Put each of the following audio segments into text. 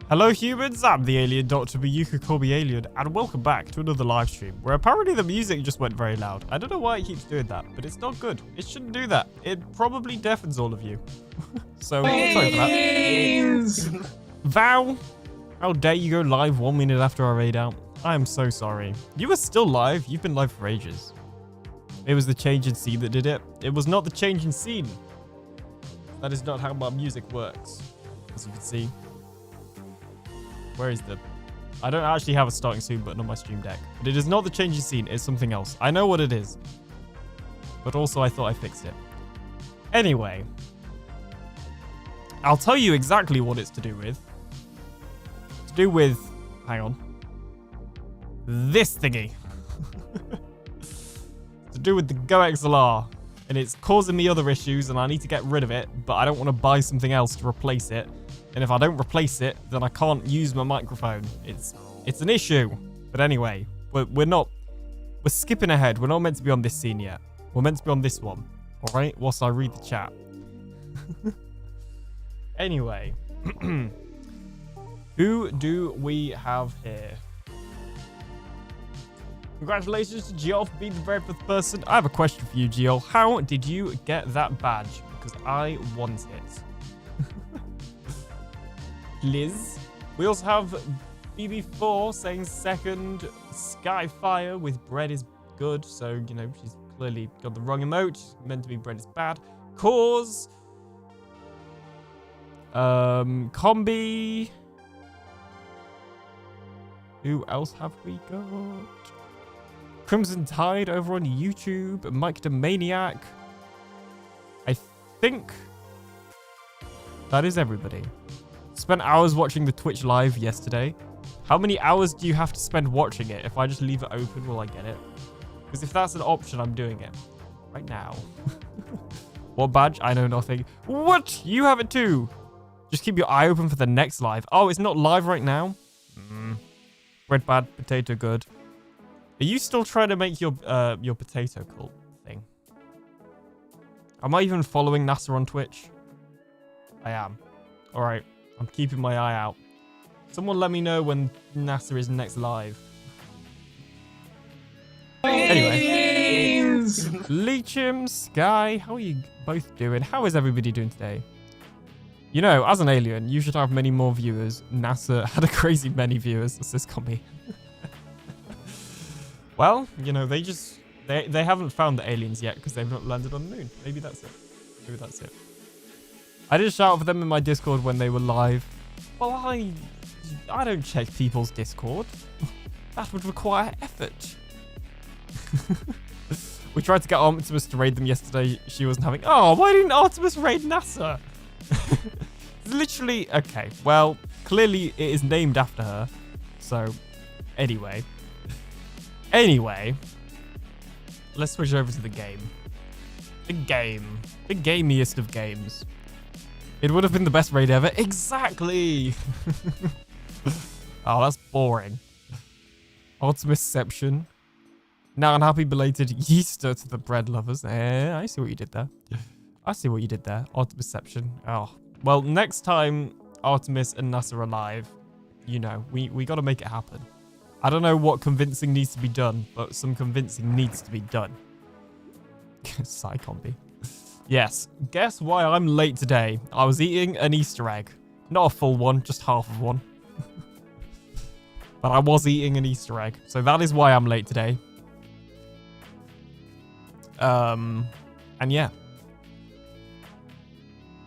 Hello humans, I'm the AlienDoctor, but you could call me Alien, and welcome back to another live stream, where apparently the music just went very loud. I don't know why it keeps doing that, but it's not good. It shouldn't do that. It probably deafens all of you. So, sorry for that. Vow, how dare you go live 1 minute after our raid out? I am so sorry. You were still live. You've been live for ages. It was the change in scene that did it. It was not the change in scene. That is not how my music works, as you can see. Where is the... I don't actually have a starting soon button on my stream deck. But it is not the changing scene. It's something else. I know what it is. But also I thought I fixed it. Anyway. I'll tell you exactly what it's to do with. It's to do with... Hang on. This thingy. It's to do with the Go XLR. And it's causing me other issues and I need to get rid of it. But I don't want to buy something else to replace it. And if I don't replace it, then I can't use my microphone. It's an issue. But anyway, we're skipping ahead. We're not meant to be on this scene yet. We're meant to be on this one. All right? Whilst I read the chat. Anyway. Who do we have here? Congratulations to Giol for being the very first person. I have a question for you, Giol. How did you get that badge? Because I want it. Liz. We also have BB4 saying second. Skyfire with bread is good. So, you know, she's clearly got the wrong emote. Meant to be bread is bad. Cause. Combi. Who else have we got? Crimson Tide over on YouTube. Mike the Maniac. I think that is everybody. Spent hours watching the Twitch live yesterday. How many hours do you have to spend watching it? If I just leave it open, will I get it? Because if that's an option, I'm doing it right now. What badge? I know nothing. What? You have it too. Just keep your eye open for the next live. Oh, it's not live right now? Red bad, potato good. Are you still trying to make your potato cult thing? Am I even following NASA on Twitch? I am. All right. I'm keeping my eye out. Someone let me know when NASA is next live. Anyway. Leechum, Sky, how are you both doing? How is everybody doing today? You know, as an alien, you should have many more viewers. NASA had a crazy many viewers. Says Combi. Well, you know, they haven't found the aliens yet because they've not landed on the moon. Maybe that's it. Maybe that's it. I did shout for them in my Discord when they were live. Well, I don't check people's Discord. That would require effort. We tried to get Artemis to raid them yesterday. She wasn't having... Oh, why didn't Artemis raid NASA? It's literally... Okay, well, clearly it is named after her. So, anyway. Anyway. Let's switch over to the game. The game. The gamiest of games. It would have been the best raid ever. Exactly. Oh, that's boring. Ultimateception. Now, and happy belated Easter to the bread lovers. I see what you did there. I see what you did there. Ultimateception. Oh, well, next time Artemis and NASA are live, you know, we got to make it happen. I don't know what convincing needs to be done, but some convincing needs to be done. Psycombi. Yes, guess why I'm late today? I was eating an Easter egg. Not a full one, just half of one. But I was eating an Easter egg. So that is why I'm late today. And yeah.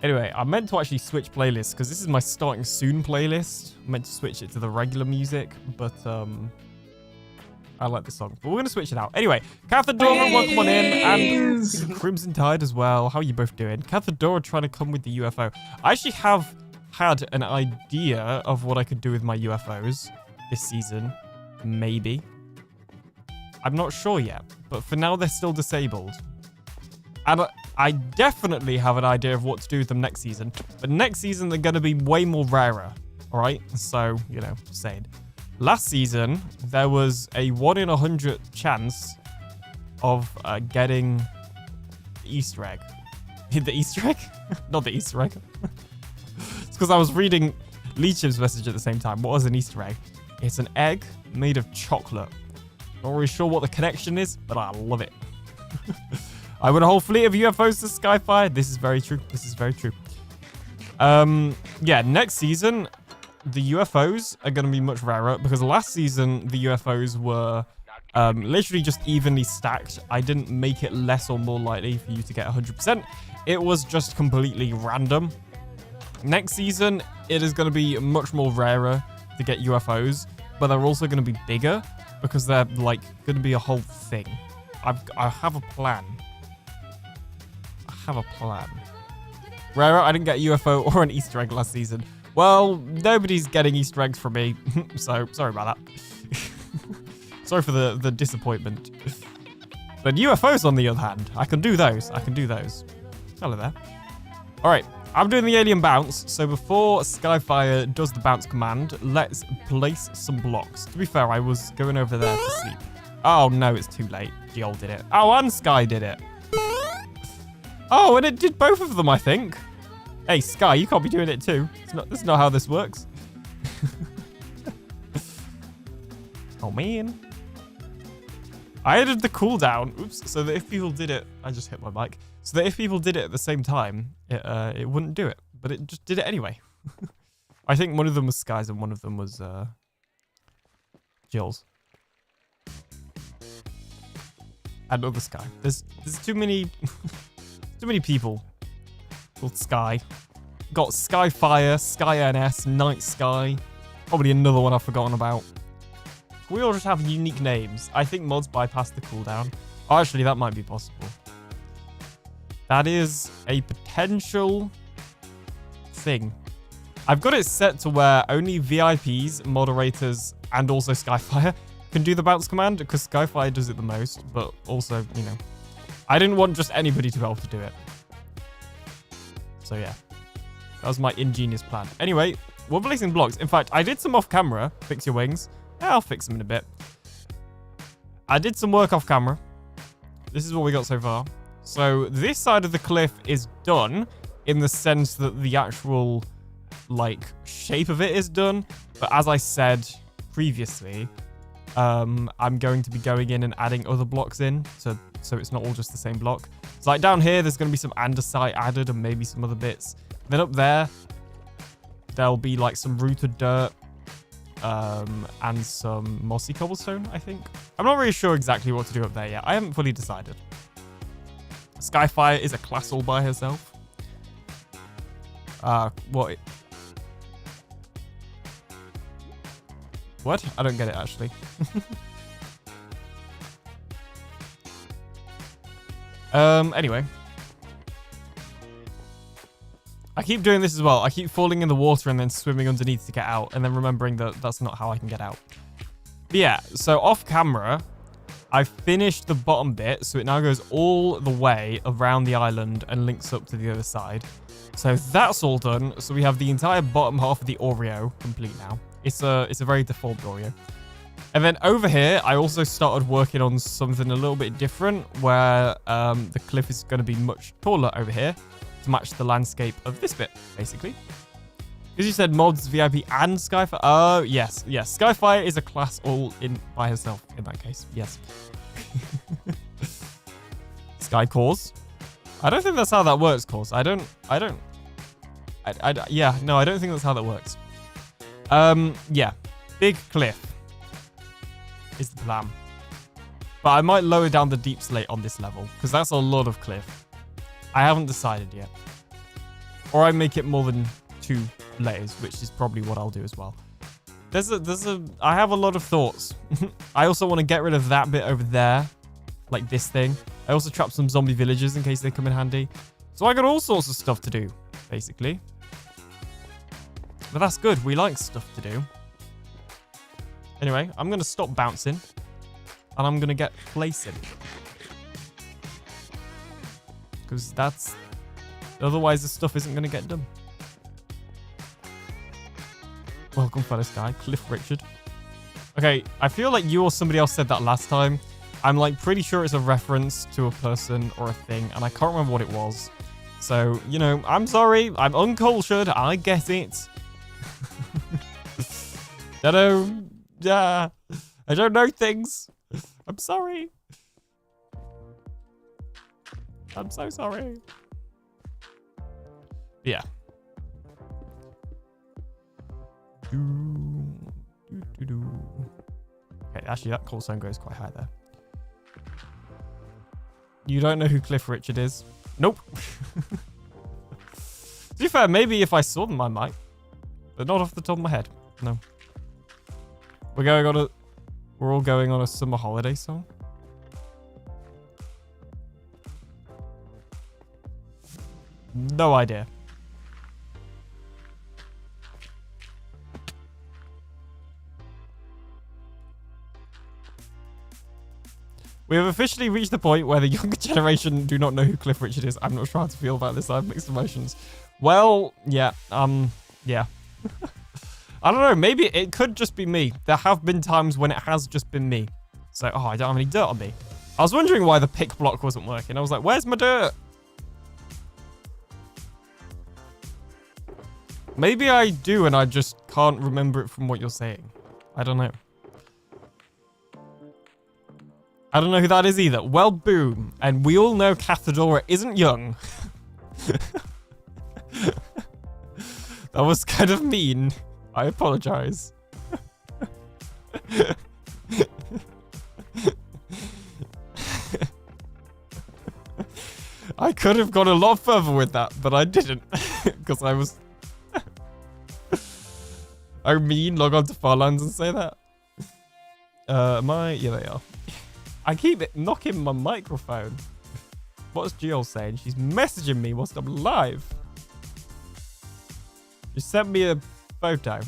Anyway, I meant to actually switch playlists because this is my starting soon playlist. I meant to switch it to the regular music, but I like this song, but we're going to switch it out. Anyway, Cathedora, welcome on in, and Crimson Tide as well. How are you both doing? Cathedora trying to come with the UFO. I actually have had an idea of what I could do with my UFOs this season. Maybe. I'm not sure yet, but for now they're still disabled. And I definitely have an idea of what to do with them next season. But next season, they're going to be way more rarer. All right? So, you know, just saying. Last season, there was a 1 in 100 chance of getting the Easter egg. The Easter egg? Not the Easter egg. It's because I was reading Leech's message at the same time. What was an Easter egg? It's an egg made of chocolate. Not really sure what the connection is, but I love it. I want a whole fleet of UFOs to Skyfire. This is very true. This is very true. Yeah, next season, the UFOs are going to be much rarer because last season, the UFOs were literally just evenly stacked. I didn't make it less or more likely for you to get 100%. It was just completely random. Next season, it is going to be much more rarer to get UFOs, but they're also going to be bigger because they're like going to be a whole thing. I have a plan. Rarer, I didn't get a UFO or an Easter egg last season. Well, nobody's getting Easter eggs from me, so sorry about that. Sorry for the disappointment. But UFOs, on the other hand, I can do those. Hello there. All right, I'm doing the alien bounce. So before Skyfire does the bounce command, let's place some blocks. To be fair, I was going over there to sleep. Oh, no, it's too late. Joel did it. Oh, and Sky did it. Oh, and it did both of them, I think. Hey, Sky, you can't be doing it too. That's not how this works. Oh, man. I added the cooldown. Oops. So that if people did it... I just hit my mic. So that if people did it at the same time, it wouldn't do it. But it just did it anyway. I think one of them was Sky's and one of them was Jill's. Another Sky. There's too many... too many people called Sky. Got Skyfire, Sky NS, Night Sky. Probably another one I've forgotten about. We all just have unique names. I think mods bypass the cooldown. Oh, actually, that might be possible. That is a potential thing. I've got it set to where only VIPs, moderators, and also Skyfire can do the bounce command because Skyfire does it the most, but also, you know, I didn't want just anybody to be able to do it. So yeah, that was my ingenious plan. Anyway, we're placing blocks. In fact, I did some off camera. Fix your wings. Yeah, I'll fix them in a bit. I did some work off camera. This is what we got so far. So this side of the cliff is done in the sense that the actual like shape of it is done. But as I said previously, I'm going to be going in and adding other blocks in so it's not all just the same block. So like down here, there's going to be some andesite added and maybe some other bits. Then up there, there'll be like some rooted dirt and some mossy cobblestone, I think. I'm not really sure exactly what to do up there yet. I haven't fully decided. Skyfire is a class all by herself. What? What? I don't get it, actually. Anyway. I keep doing this as well. I keep falling in the water and then swimming underneath to get out, and then remembering that that's not how I can get out. But yeah, so off camera, I finished the bottom bit, so it now goes all the way around the island and links up to the other side. So that's all done. So we have the entire bottom half of the Oreo complete now. It's a very default Oreo. And then over here, I also started working on something a little bit different, where the cliff is going to be much taller over here to match the landscape of this bit, basically. Because you said mods, VIP, and Skyfire. Oh, yes. Yes. Skyfire is a class all in by herself in that case. Yes. Sky Cores. I don't think that's how that works, Cores. I don't think that's how that works. Yeah. Big cliff is the plan. But I might lower down the deep slate on this level, because that's a lot of cliff. I haven't decided yet. Or I make it more than 2 layers, which is probably what I'll do as well. I have a lot of thoughts. I also want to get rid of that bit over there, like this thing. I also trapped some zombie villagers in case they come in handy. So I got all sorts of stuff to do, basically. But that's good. We like stuff to do. Anyway, I'm going to stop bouncing. And I'm going to get placing. Because that's... Otherwise, the stuff isn't going to get done. Welcome, fellow Sky. Cliff Richard. Okay, I feel like you or somebody else said that last time. I'm like pretty sure it's a reference to a person or a thing. And I can't remember what it was. So, you know, I'm sorry. I'm uncultured. I get it. I don't... Yeah. I don't know things. I'm sorry. I'm so sorry. Yeah. Okay, actually, that call sign goes quite high there. You don't know who Cliff Richard is? Nope. To be fair, maybe if I saw them, I might. But not off the top of my head. No. We're all going on a summer holiday song. No idea. We have officially reached the point where the younger generation do not know who Cliff Richard is. I'm not sure how to feel about this. I have mixed emotions. Well, yeah, yeah. I don't know. Maybe it could just be me. There have been times when it has just been me. So, oh, I don't have any dirt on me. I was wondering why the pick block wasn't working. I was like, where's my dirt? Maybe I do and I just can't remember it from what you're saying. I don't know. I don't know who that is either. Well, boom. And we all know Cathedora isn't young. That was kind of mean. I apologize. I could have gone a lot further with that, but I didn't. Because I was... I mean, log on to Farlands and say that. Yeah, they are. I keep knocking my microphone. What's Jill saying? She's messaging me whilst I'm live. She sent me a photo.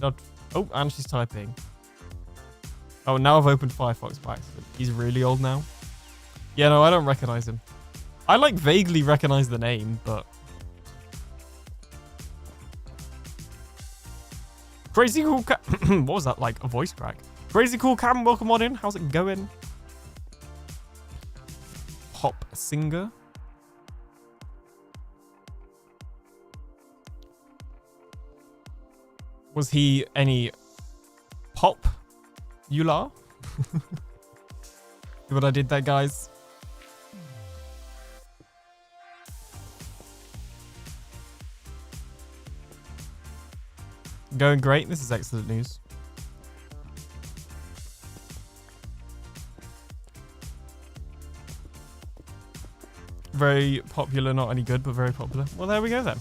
Not... Oh, and she's typing. Oh, now I've opened Firefox by accident. He's really old now. Yeah, no, I don't recognize him. I like vaguely recognize the name, but... Crazy Cool Cam... What was that, like a voice crack? Crazy Cool Cam, welcome on in. How's it going? Pop singer. Was he any pop? Yula? See what I did there, guys? Going great. This is excellent news. Very popular, not any good, but very popular. Well, there we go then.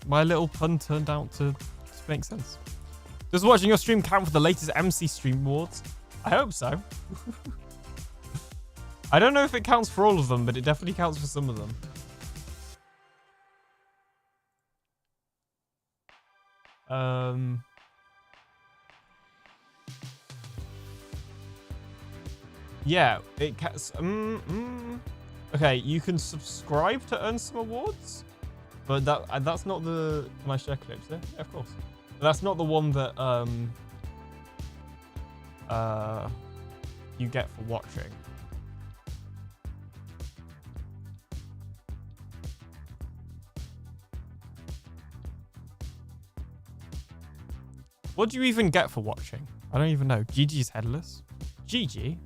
My little pun turned out to make sense. Does watching your stream count for the latest MC Stream Awards? I hope so. I don't know if it counts for all of them, but it definitely counts for some of them. Yeah, it counts. Okay, you can subscribe to earn some awards, but that's not the... Can I share clips there? Yeah, of course. But that's not the one that you get for watching. What do you even get for watching? I don't even know. GG's headless. GG?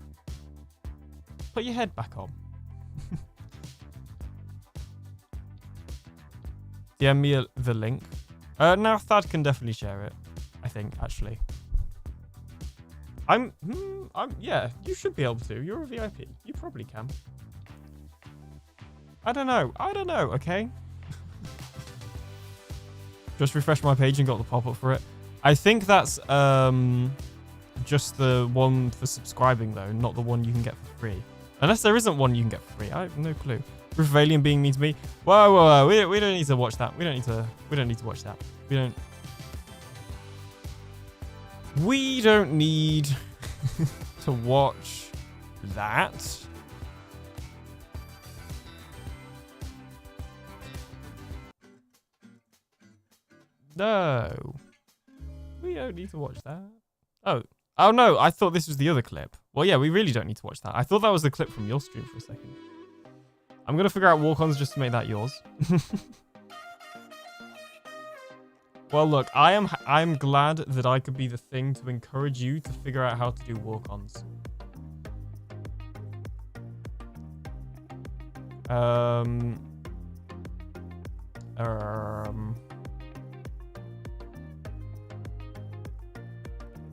Put your head back on. DM me the link. Now Thad can definitely share it. I think, actually. Yeah, you should be able to. You're a VIP. You probably can. I don't know. Okay? Just refresh my page and got the pop-up for it. I think that's just the one for subscribing, though, not the one you can get for free. Unless there isn't one you can get for free. I have no clue. Proof of alien being means me. Whoa. We don't need to watch that. We don't need to watch that. We don't need to watch that. No. We don't need to watch that. Oh no, I thought this was the other clip. Well, yeah, we really don't need to watch that. I thought that was the clip from your stream for a second. I'm going to figure out walk-ons just to make that yours. Well, look, I'm glad that I could be the thing to encourage you to figure out how to do walk-ons.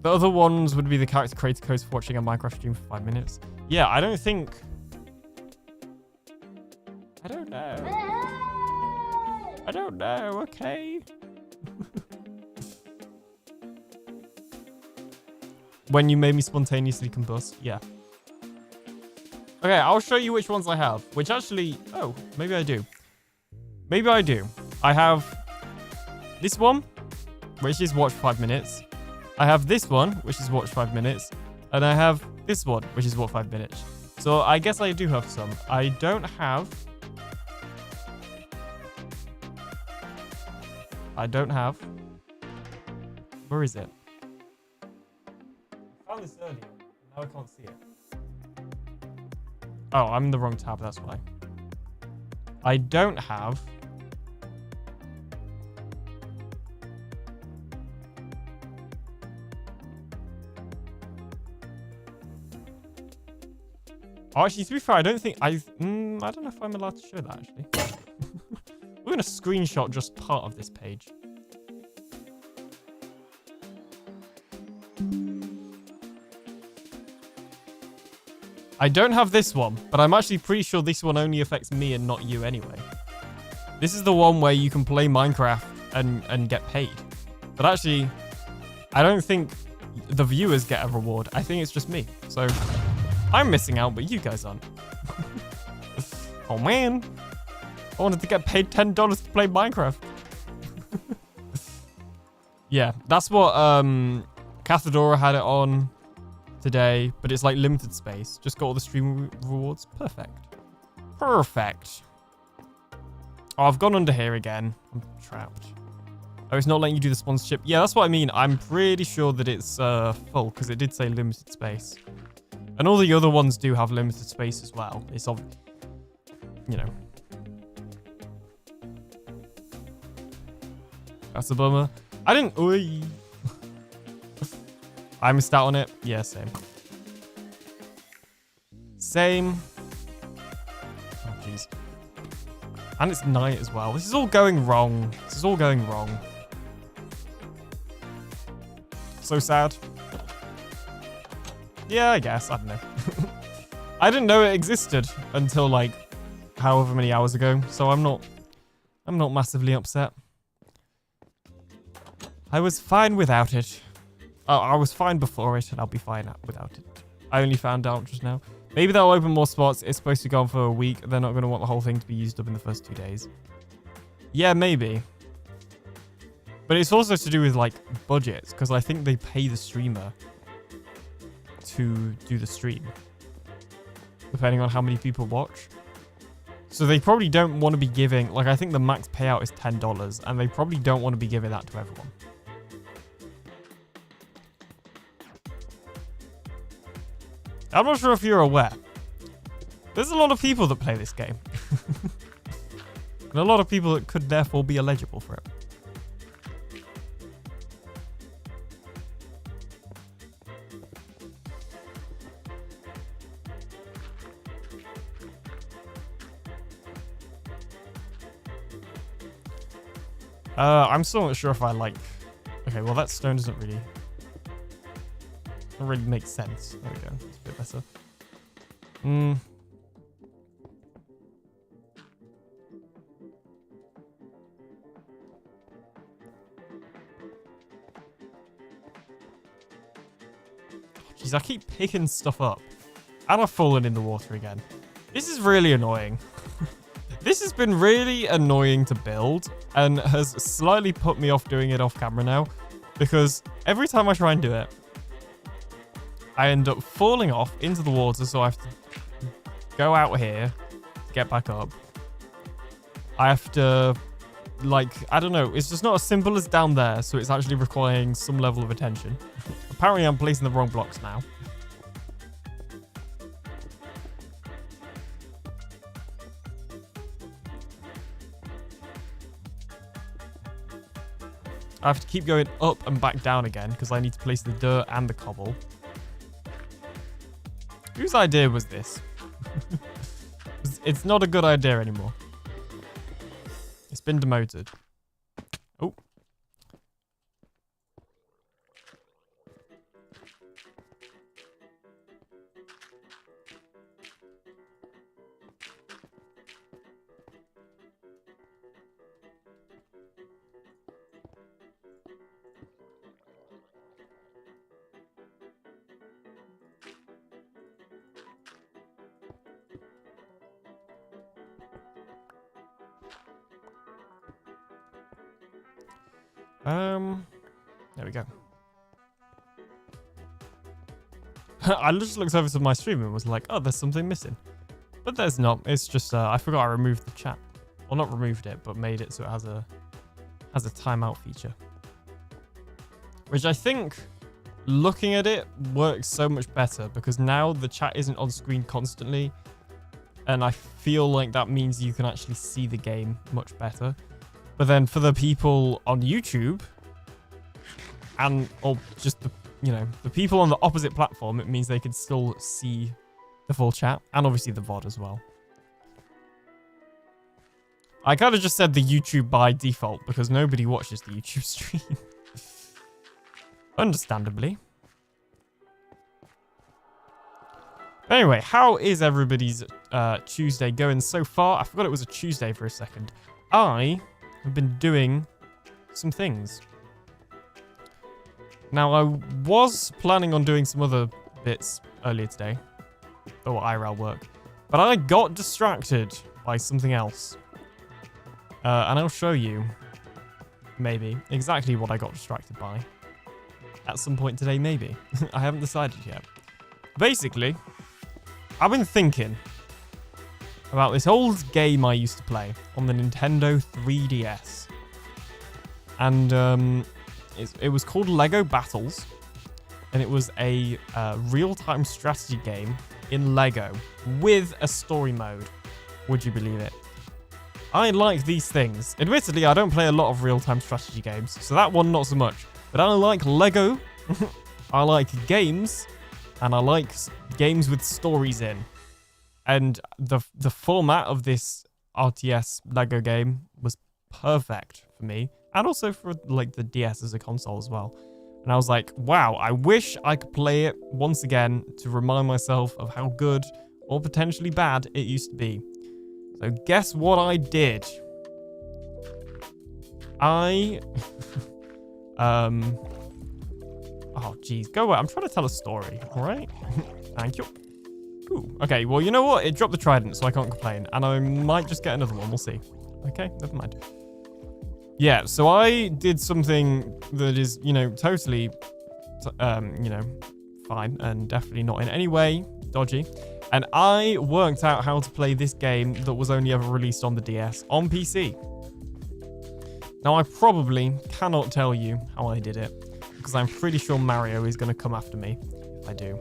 The other ones would be the character creator codes for watching a Minecraft stream for 5 minutes. Yeah, I don't think... I don't know. I don't know, okay. When you made me spontaneously combust, yeah. Okay, I'll show you which ones I have. Which actually... Oh, maybe I do. Maybe I do. I have this one, which is watch 5 minutes. I have this one, which is watch 5 minutes. And I have this one, which is watch 5 minutes. So I guess I do have some. I don't have... Where is it? I found this earlier. Now I can't see it. Oh, I'm in the wrong tab, that's why. I don't have... Oh, actually, to be fair, I don't think I don't know if I'm allowed to show that, actually. We're going to screenshot just part of this page. I don't have this one, but I'm actually pretty sure this one only affects me and not you anyway. This is the one where you can play Minecraft and get paid. But actually, I don't think the viewers get a reward. I think it's just me. So I'm missing out, but you guys aren't. Oh man. I wanted to get paid $10 to play Minecraft. Yeah, that's what Cathedora had it on today, but it's like limited space. Just got all the stream rewards. Perfect. Perfect. Oh, I've gone under here again. I'm trapped. Oh, it's not letting you do the sponsorship. Yeah, that's what I mean. I'm pretty sure that it's full because it did say limited space. And all the other ones do have limited space as well. It's of, you know. That's a bummer. I didn't... Oy. I missed out on it. Yeah, same. Same. Oh, jeez. And it's night as well. This is all going wrong. This is all going wrong. So sad. Yeah, I guess. I don't know. I didn't know it existed until like however many hours ago. So I'm not massively upset. I was fine without it. I was fine before it, and I'll be fine without it. I only found out just now. Maybe they'll open more spots. It's supposed to go on for a week. They're not going to want the whole thing to be used up in the first 2 days. Yeah, maybe. But it's also to do with, like, budgets, because I think they pay the streamer to do the stream, depending on how many people watch. So they probably don't want to be giving... Like, I think the max payout is $10, and they probably don't want to be giving that to everyone. I'm not sure if you're aware. There's a lot of people that play this game. And a lot of people that could therefore be eligible for it. I'm still not sure if I like... Okay, well that stone doesn't really make sense. There we go. It's a bit better. Jeez, I keep picking stuff up. And I've fallen in the water again. This is really annoying. This has been really annoying to build and has slightly put me off doing it off camera now, because every time I try and do it, I end up falling off into the water, so I have to go out here to get back up. I have to, like, I don't know, it's just not as simple as down there, so it's actually requiring some level of attention. Apparently I'm placing the wrong blocks now. I have to keep going up and back down again because I need to place the dirt and the cobble. Whose idea was this? It's not a good idea anymore. It's been demoted. Oh. There we go. I just looked over to my stream and was like, oh, there's something missing. But there's not. It's just, I forgot I removed the chat. Well, not removed it, but made it so it has a timeout feature. Which I think, looking at it, works so much better because now the chat isn't on screen constantly. And I feel like that means you can actually see the game much better. But then for the people on YouTube or just the, the people on the opposite platform, it means they can still see the full chat and obviously the VOD as well. I kind of just said the YouTube by default because nobody watches the YouTube stream. Understandably. Anyway, how is everybody's Tuesday going so far? I forgot it was a Tuesday for a second. I have been doing some things. Now, I was planning on doing some other bits earlier today. Or IRL work. But I got distracted by something else. And I'll show you, maybe, exactly what I got distracted by. At some point today, maybe. I haven't decided yet. Basically, I've been thinking about this old game I used to play on the Nintendo 3DS. And it was called Lego Battles. And it was a real-time strategy game in Lego with a story mode. Would you believe it? I like these things. Admittedly, I don't play a lot of real-time strategy games, so that one not so much. But I like Lego, I like games, and I like games with stories in. And the format of this RTS Lego game was perfect for me, and also for like the DS as a console as well. And I was like, wow, I wish I could play it once again to remind myself of how good or potentially bad it used to be. So guess what I did? Oh, geez. Go away. I'm trying to tell a story. All right. Thank you. Ooh. Okay. Well, you know what? It dropped the trident, so I can't complain. And I might just get another one. We'll see. Okay. Never mind. Yeah. So I did something that is, totally, fine and definitely not in any way dodgy. And I worked out how to play this game that was only ever released on the DS on PC. Now, I probably cannot tell you how I did it, because I'm pretty sure Mario is going to come after me if I do.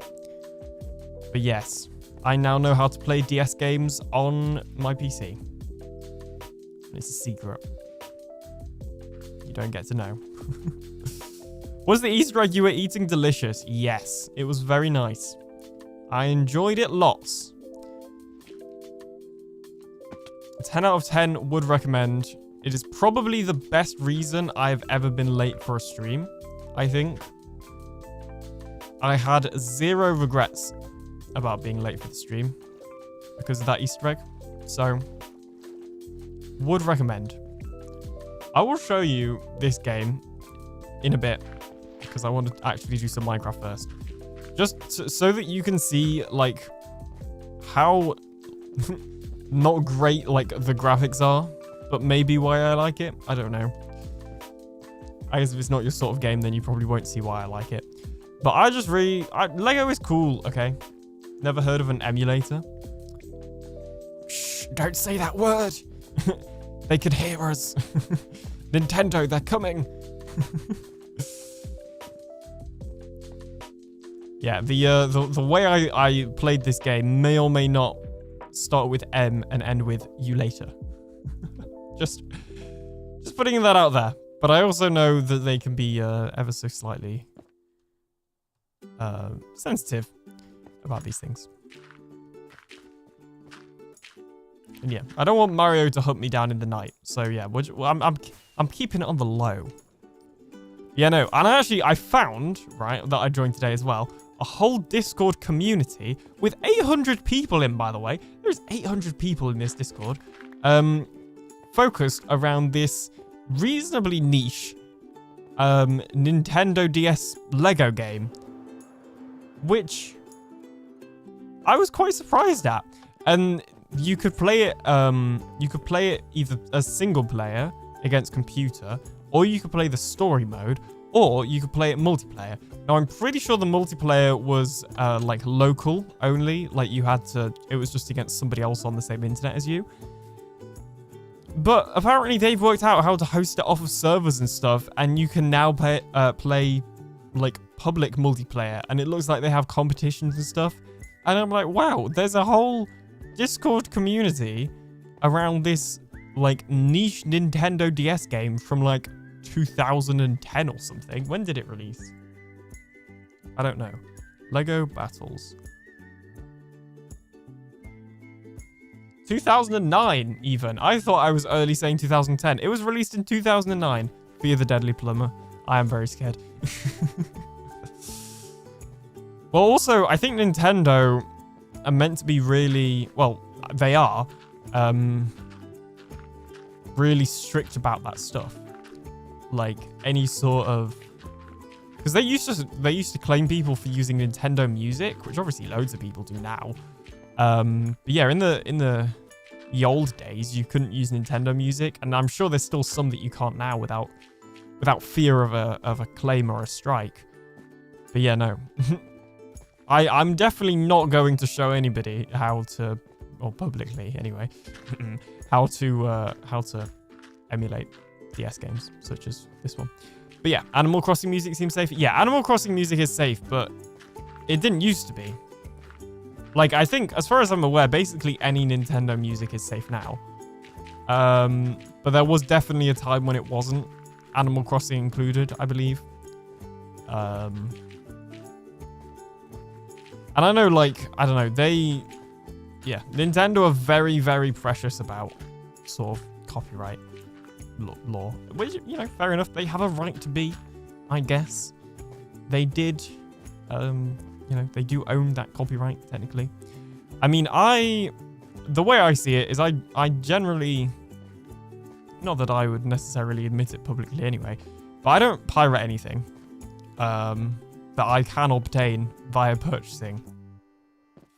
But yes, I now know how to play DS games on my PC. And it's a secret. You don't get to know. Was the Easter egg you were eating delicious? Yes, it was very nice. I enjoyed it lots. 10 out of 10 would recommend. It is probably the best reason I've ever been late for a stream, I think. I had 0 regrets about being late for the stream because of that Easter egg. So, would recommend. I will show you this game in a bit because I want to actually do some Minecraft first. Just so that you can see, like, how not great, like, the graphics are, but maybe why I like it. I don't know. I guess if it's not your sort of game, then you probably won't see why I like it. But I just really... Lego is cool, okay? Never heard of an emulator? Shh, don't say that word! They could hear us. Nintendo, they're coming! Yeah, the way I played this game may or may not start with M and end with you later. just putting that out there. But I also know that they can be ever so slightly sensitive about these things. And yeah, I don't want Mario to hunt me down in the night. So yeah, I'm keeping it on the low. Yeah, no, and I found, right, that I joined today as well, a whole Discord community with 800 people in, by the way. There's 800 people in this Discord, focused around this reasonably niche Nintendo DS Lego game, which I was quite surprised at. And you could play it either as single player against computer, or you could play the story mode, or you could play it multiplayer. Now, I'm pretty sure the multiplayer was like local only, like it was just against somebody else on the same internet as you. But apparently they've worked out how to host it off of servers and stuff, and you can now play like public multiplayer, and it looks like they have competitions and stuff. And I'm like, wow, there's a whole Discord community around this like niche Nintendo DS game from like 2010 or something. When did it release? I don't know. Lego Battles. 2009 even. I thought I was early saying 2010. It was released in 2009. Fear the Deadly Plumber. I am very scared. Well, also, I think Nintendo are meant to be really, well, they are really strict about that stuff. Like any sort of, because they used to claim people for using Nintendo music, which obviously loads of people do now. But yeah, in the old days, you couldn't use Nintendo music, and I'm sure there's still some that you can't now without fear of a claim or a strike. But yeah, no. I'm definitely not going to show anybody how to, or publicly anyway, how to emulate DS games such as this one. But yeah, Animal Crossing music seems safe. Yeah, Animal Crossing music is safe, but it didn't used to be. Like, I think, as far as I'm aware, basically any Nintendo music is safe now. But there was definitely a time when it wasn't. Animal Crossing included, I believe. And I know, like, I don't know, Nintendo are very, very precious about sort of copyright law. Which, you know, fair enough. They have a right to be, I guess. They did, you know, they do own that copyright, technically. I mean, the way I see it is I generally, not that I would necessarily admit it publicly anyway, but I don't pirate anything that I can obtain via purchasing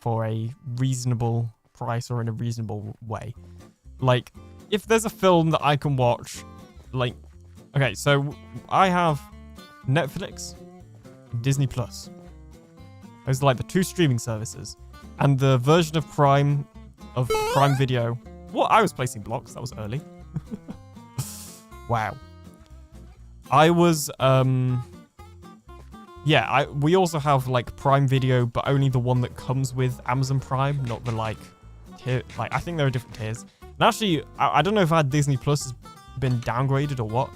for a reasonable price or in a reasonable way. Like, if there's a film that I can watch, like, okay, so I have Netflix, Disney Plus. Those are like the two streaming services. And the version of Prime Video. What? I was placing blocks. That was early. Wow. I was, yeah, we also have like Prime Video, but only the one that comes with Amazon Prime, not the like tier. Like, I think there are different tiers. And actually, I don't know if our Disney Plus has been downgraded or what,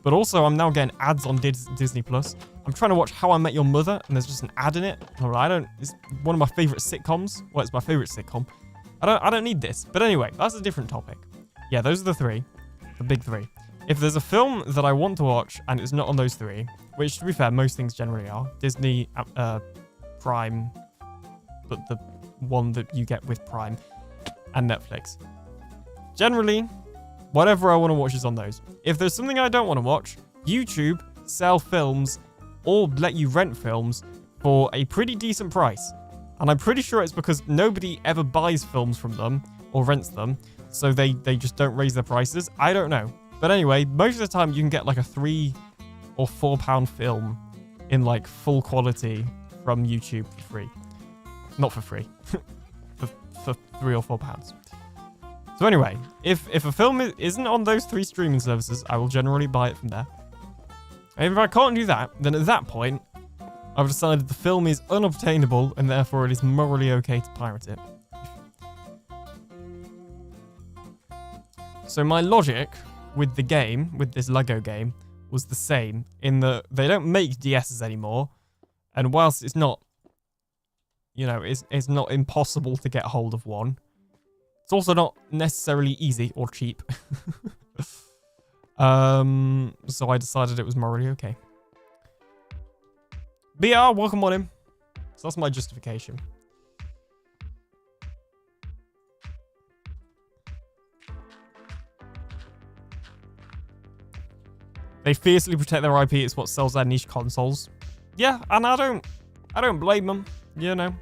but also I'm now getting ads on Disney Plus. I'm trying to watch How I Met Your Mother, and there's just an ad in it. It's one of my favorite sitcoms. Well, it's my favorite sitcom. I don't need this. But anyway, that's a different topic. Yeah, those are the three. The big three. If there's a film that I want to watch and it's not on those three, which to be fair, most things generally are, Disney, Prime, but the one that you get with Prime, and Netflix. Generally, whatever I want to watch is on those. If there's something I don't want to watch, YouTube sell films or let you rent films for a pretty decent price. And I'm pretty sure it's because nobody ever buys films from them or rents them, so they just don't raise their prices. I don't know. But anyway, most of the time you can get like a £3 or £4 film in like full quality from YouTube for free. Not for free. for £3 or £4. So anyway, if a film isn't on those three streaming services, I will generally buy it from there. And if I can't do that, then at that point, I've decided the film is unobtainable and therefore it is morally okay to pirate it. So my logic with the game, with this Lego game, was the same in that they don't make DSs anymore. And whilst it's not, you know, it's not impossible to get hold of one, it's also not necessarily easy or cheap. So I decided it was morally okay. BR, welcome on in. So that's my justification. They fiercely protect their IP. It's what sells their niche consoles. Yeah, and I don't blame them, you know.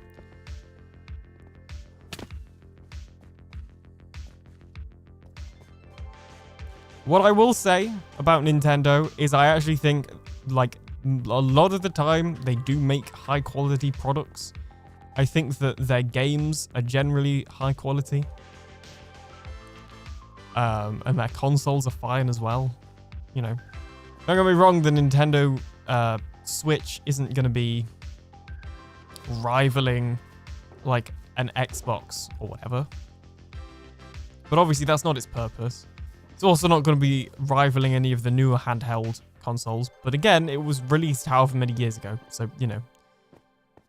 What I will say about Nintendo is I actually think, like, a lot of the time they do make high quality products. I think that their games are generally high quality. And their consoles are fine as well. You know, don't get me wrong, the Nintendo Switch isn't going to be rivaling like an Xbox or whatever. But obviously that's not its purpose. It's also not going to be rivaling any of the newer handheld consoles. But again, it was released however many years ago. So, you know,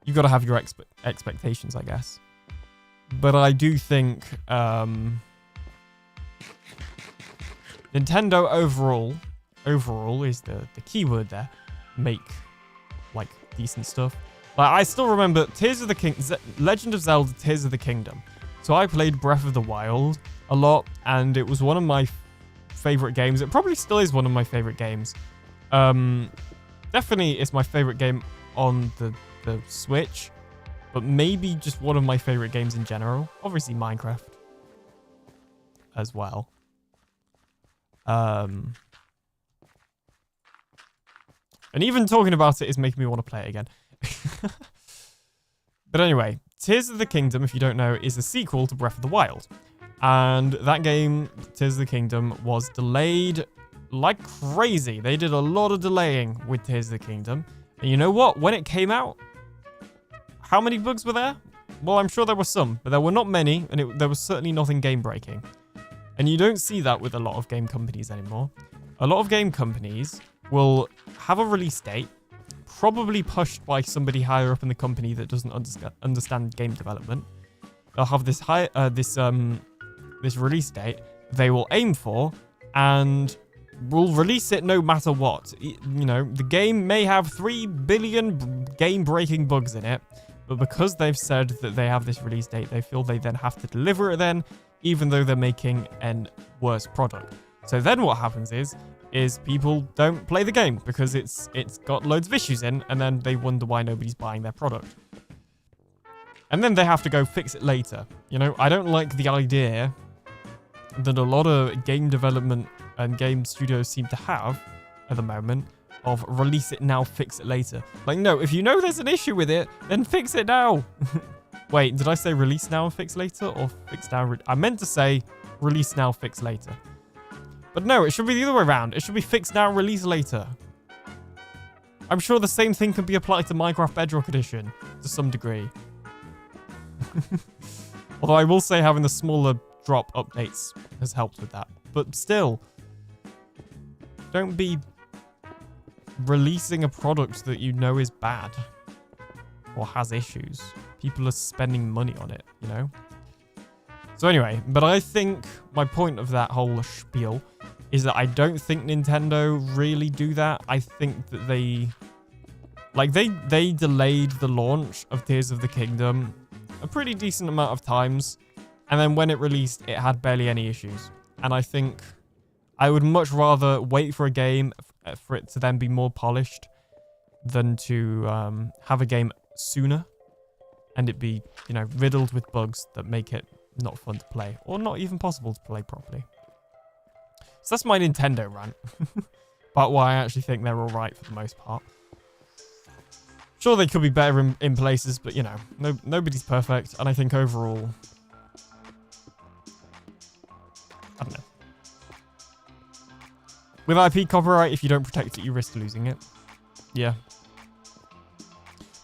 you've got to have your expectations, I guess. But I do think Nintendo overall is the keyword there. Make, like, decent stuff. Like, I still remember Legend of Zelda Tears of the Kingdom. So I played Breath of the Wild a lot, and it was one of my favorite games. It probably still is one of my favorite games. Definitely it's my favorite game on the Switch, but maybe just one of my favorite games in general. Obviously Minecraft as well. And even talking about it is making me want to play it again. But anyway, Tears of the Kingdom, if you don't know, is a sequel to Breath of the Wild. And that game, Tears of the Kingdom, was delayed like crazy. They did a lot of delaying with Tears of the Kingdom. And you know what? When it came out, how many bugs were there? Well, I'm sure there were some, but there were not many, and there was certainly nothing game-breaking. And you don't see that with a lot of game companies anymore. A lot of game companies will have a release date, probably pushed by somebody higher up in the company that doesn't understand game development. They'll have this this release date they will aim for, and will release it no matter what. You know, the game may have 3 billion game-breaking bugs in it, but because they've said that they have this release date, they feel they then have to deliver it then, even though they're making a worse product. So then what happens is people don't play the game because it's got loads of issues in, and then they wonder why nobody's buying their product. And then they have to go fix it later. You know, I don't like the idea that a lot of game development and game studios seem to have at the moment of release it now, fix it later. Like, no, if you know there's an issue with it, then fix it now. Wait, did I say release now and fix later, or fix now? I meant to say release now, fix later. But no, it should be the other way around. It should be fix now, release later. I'm sure the same thing can be applied to Minecraft Bedrock Edition to some degree. Although I will say having the smaller drop updates has helped with that. But still, don't be releasing a product that you know is bad or has issues. People are spending money on it, you know? So anyway, but I think my point of that whole spiel is that I don't think Nintendo really do that. I think that they delayed the launch of Tears of the Kingdom a pretty decent amount of times, and then when it released, it had barely any issues. And I think I would much rather wait for a game for it to then be more polished than to have a game sooner and it be, you know, riddled with bugs that make it not fun to play or not even possible to play properly. So that's my Nintendo rant about why I actually think they're all right for the most part. Sure, they could be better in places, but, you know, nobody's perfect. And I think overall, I don't know. With IP copyright, if you don't protect it, you risk losing it. Yeah.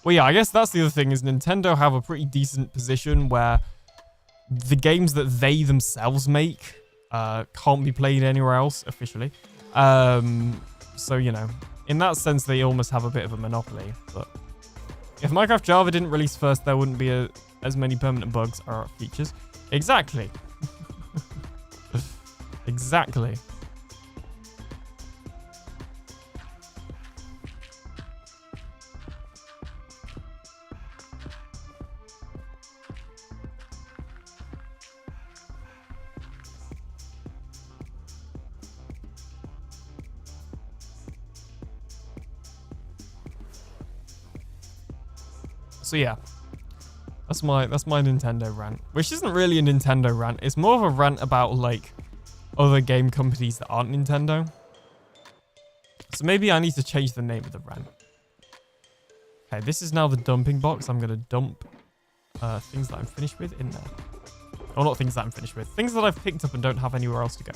Well, yeah, I guess that's the other thing, is Nintendo have a pretty decent position where the games that they themselves make can't be played anywhere else officially. So, you know, in that sense, they almost have a bit of a monopoly. But if Minecraft Java didn't release first, there wouldn't be as many permanent bugs or features. Exactly. Exactly. So yeah, that's my Nintendo rant, which isn't really a Nintendo rant. It's more of a rant about like other game companies that aren't Nintendo. So maybe I need to change the name of the rant. Okay, this is now the dumping box. I'm gonna dump things that I'm finished with in there. Or not things that I'm finished with. Things that I've picked up and don't have anywhere else to go.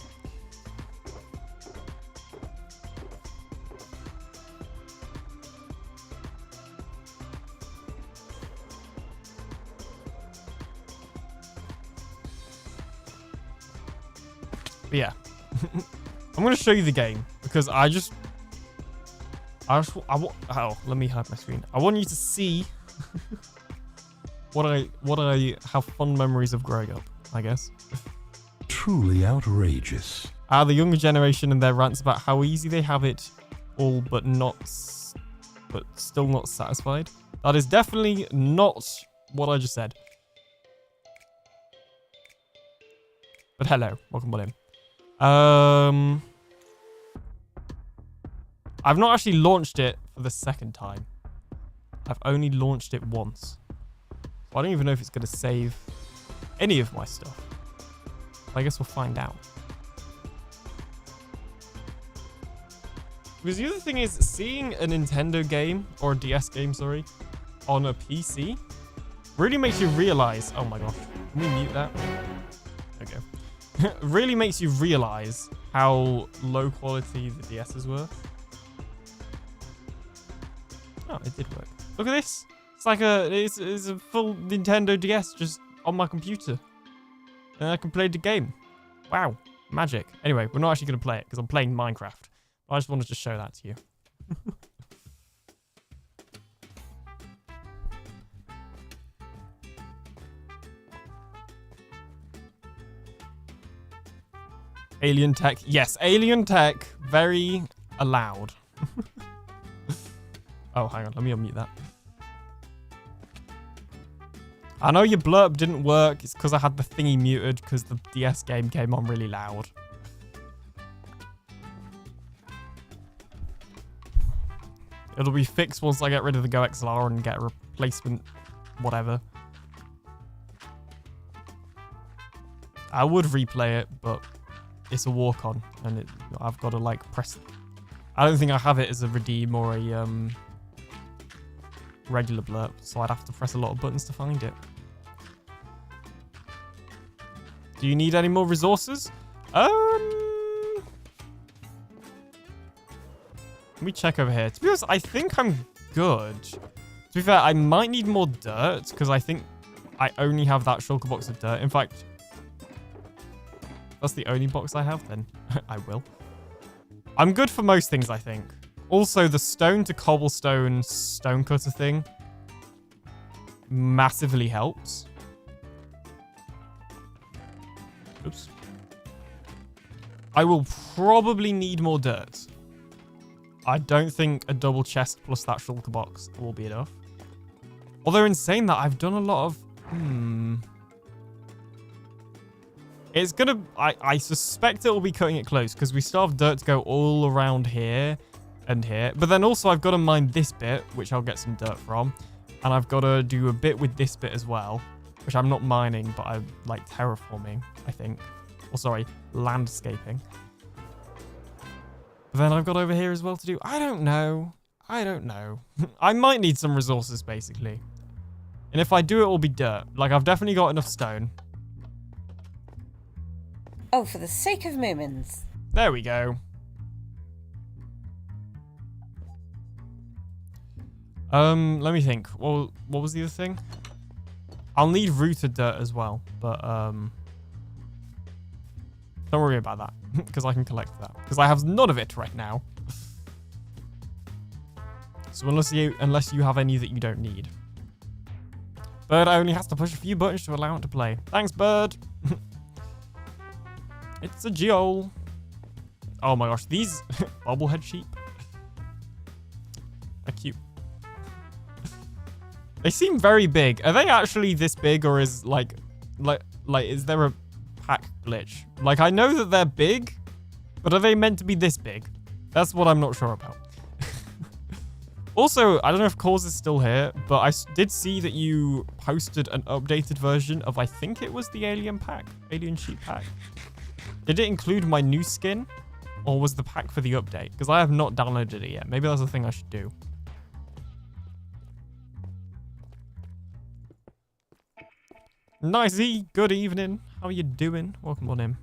But yeah, I'm going to show you the game because oh, let me hide my screen. I want you to see what I have fond memories of growing up, I guess. Truly outrageous. The younger generation and their rants about how easy they have it all, but still not satisfied. That is definitely not what I just said. But hello, welcome on in. I've not actually launched it for the second time. I've only launched it once. So I don't even know if it's going to save any of my stuff. I guess we'll find out. Because the other thing is, seeing a Nintendo game, or a DS game, sorry, on a PC really makes you realize, oh my gosh, can we mute that? Okay. Really makes you realize how low quality the DSs were. Oh, it did work. Look at this. It's like it's a full Nintendo DS just on my computer. And I can play the game. Wow. Magic. Anyway, we're not actually going to play it because I'm playing Minecraft. I just wanted to show that to you. Alien tech. Yes, alien tech. Very allowed. Oh, hang on. Let me unmute that. I know your blurb didn't work. It's because I had the thingy muted because the DS game came on really loud. It'll be fixed once I get rid of the Go XLR and get a replacement whatever. I would replay it, but it's a walk-on, and I've got to like press. I don't think I have it as a redeem or a regular blurb, so I'd have to press a lot of buttons to find it. Do you need any more resources? Let me check over here. To be honest, I think I'm good. To be fair, I might need more dirt because I think I only have that shulker box of dirt. In fact, that's the only box I have, then I will. I'm good for most things, I think. Also, the stone to cobblestone stonecutter thing massively helps. Oops. I will probably need more dirt. I don't think a double chest plus that shulker box will be enough. Although in saying that, I've done a lot of... It's gonna... I suspect it will be cutting it close because we still have dirt to go all around here and here. But then also I've got to mine this bit, which I'll get some dirt from. And I've got to do a bit with this bit as well, which I'm not mining, but I like terraforming, I think. Or sorry, landscaping. But then I've got over here as well to do. I don't know. I don't know. I might need some resources, basically. And if I do, it will be dirt. Like, I've definitely got enough stone. Oh, for the sake of moomins. There we go. Let me think. Well, what was the other thing? I'll need rooted dirt as well, but don't worry about that because I can collect that because I have none of it right now. So unless you have any that you don't need. Bird only has to push a few buttons to allow it to play. Thanks, Bird. It's a geol. Oh my gosh, these bobblehead sheep are cute. They seem very big. Are they actually this big, or is like is there a pack glitch? Like, I know that they're big, but are they meant to be this big? That's what I'm not sure about. Also, I don't know if Cause is still here, but I did see that you posted an updated version of, I think it was the alien sheep pack. Did it include my new skin, or was the pack for the update? Because I have not downloaded it yet. Maybe that's the thing I should do. Nicey, good evening. How are you doing? Welcome on in.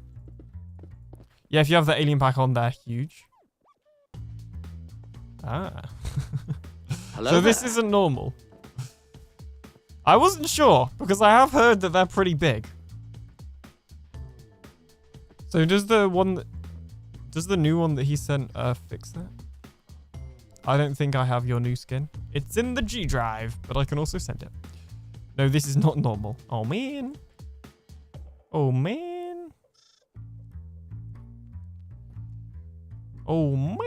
Yeah, if you have the alien pack on there, huge. Ah. Hello so there. this isn't normal. I wasn't sure, because I have heard that they're pretty big. So does the new one that he sent fix that? I don't think I have your new skin. It's in the G drive, but I can also send it. No, this is not normal. Oh, man. Oh, man. Oh, man.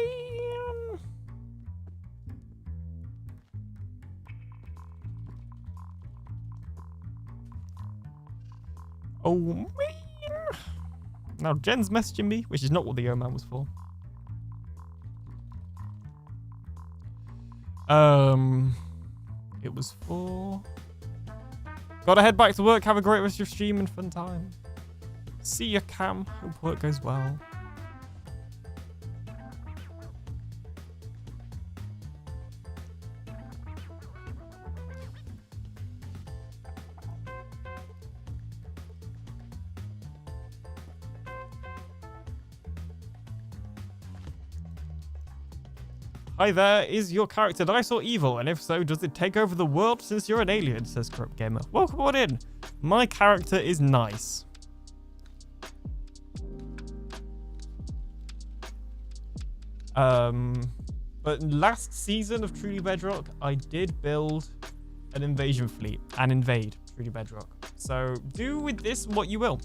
Oh, man. Now, Jen's messaging me, which is not what the O-Man was for. It was for... Gotta head back to work. Have a great rest of your stream and fun time. See ya, Cam. Hope work goes well. Hi there, is your character nice or evil? And if so, does it take over the world since you're an alien? Says Corrupt Gamer. Welcome on in. My character is nice. But last season of Truly Bedrock, I did build an invasion fleet and invade Truly Bedrock. So do with this what you will.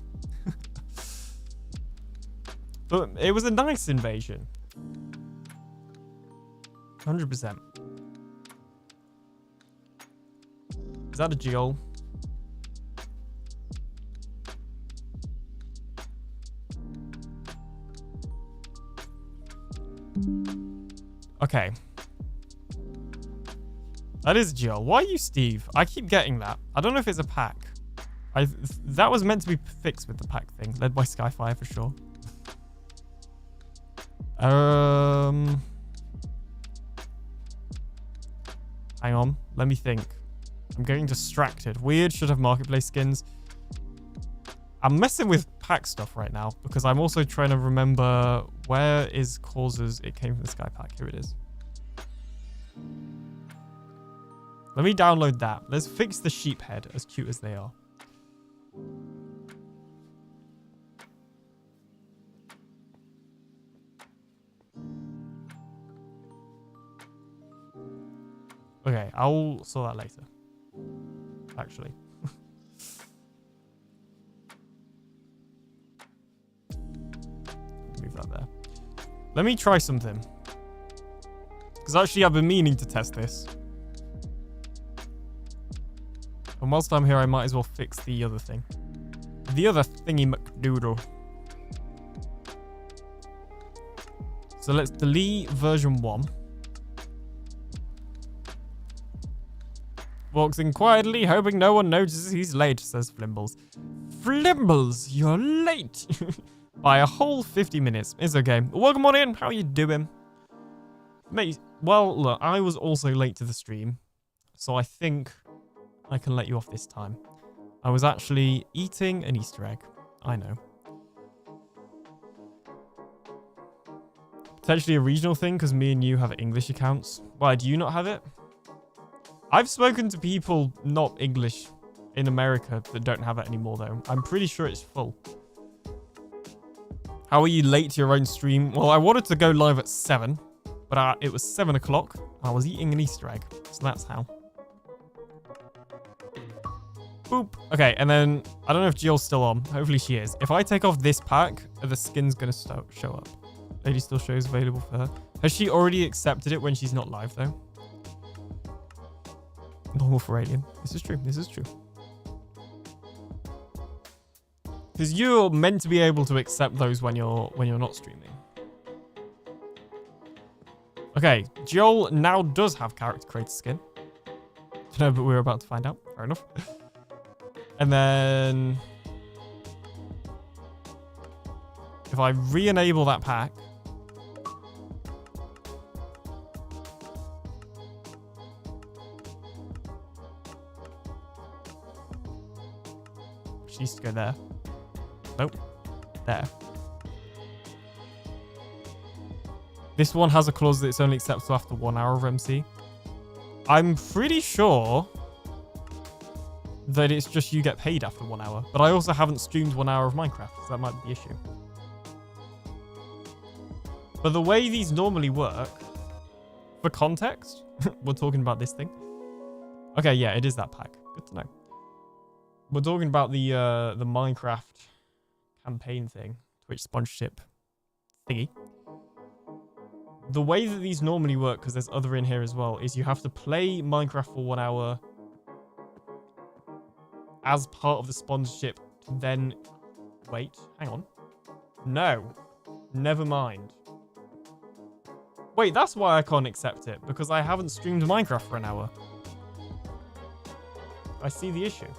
But it was a nice invasion. 100%. Is that a geol? Okay. That is a geol. Why are you Steve? I keep getting that. I don't know if it's a pack. That was meant to be fixed with the pack thing. Led by Skyfire for sure. Hang on, let me think. I'm getting distracted. Weird, should have marketplace skins. I'm messing with pack stuff right now because I'm also trying to remember where is Causes. It came from the Sky pack. Here it is. Let me download that. Let's fix the sheep head, as cute as they are. Okay, I'll sort that later. Actually. Move that there. Let me try something. Because actually I've been meaning to test this. And whilst I'm here, I might as well fix the other thing. The other thingy McDoodle. So let's delete version 1. Walks in quietly, hoping no one notices he's late, says Flimbles. Flimbles, you're late. By a whole 50 minutes. It's okay. Welcome on in. How are you doing? Mate, well, look, I was also late to the stream. So I think I can let you off this time. I was actually eating an Easter egg. I know. Potentially a regional thing, because me and you have English accounts. Why, do you not have it? I've spoken to people not English in America that don't have it anymore, though. I'm pretty sure it's full. How are you late to your own stream? Well, I wanted to go live at 7, But it was 7 o'clock. I was eating an Easter egg. So that's how. Boop. Okay, and then I don't know if Jill's still on. Hopefully she is. If I take off this pack, the skin's going to show up. Lady still shows available for her. Has she already accepted it when she's not live, though? Normal for Alien. This is true. This is true. Because you're meant to be able to accept those when you're not streaming. Okay, Joel now does have character creator skin. No, but we're about to find out. Fair enough. And then if I re-enable that pack, she needs to go there. Nope. There. This one has a clause that it's only acceptable after 1 hour of MC. I'm pretty sure that it's just you get paid after 1 hour. But I also haven't streamed 1 hour of Minecraft, so that might be the issue. But the way these normally work, for context, we're talking about this thing. Okay, yeah, it is that pack. Good to know. We're talking about the Minecraft campaign thing, Twitch sponsorship thingy. The way that these normally work, because there's other in here as well, is you have to play Minecraft for 1 hour as part of the sponsorship. Then, wait, hang on. No, never mind. Wait, that's why I can't accept it, because I haven't streamed Minecraft for an hour. I see the issue.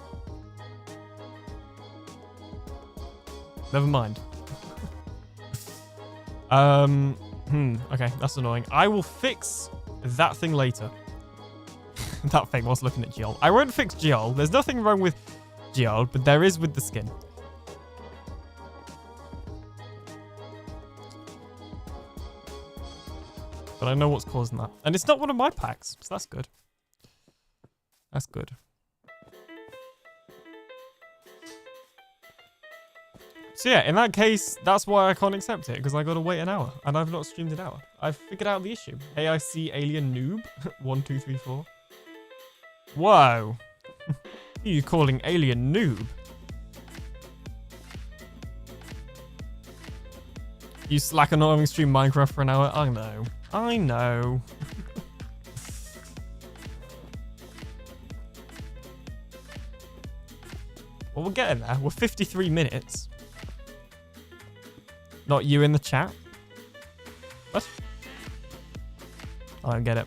Never mind. Okay, that's annoying. I will fix that thing later. That thing was looking at Geol. I won't fix Geol. There's nothing wrong with Geol, but there is with the skin. But I know what's causing that. And it's not one of my packs, so that's good. That's good. So yeah, in that case, that's why I can't accept it, because I gotta wait an hour, and I've not streamed an hour. I've figured out the issue. Hey, I see alien noob. 1, 2, 3, 4. Whoa. Who are you calling alien noob? You slacker not having streamed Minecraft for an hour? I know. I know. Well, we're getting there. We're 53 minutes. Not you in the chat. What? I don't get it.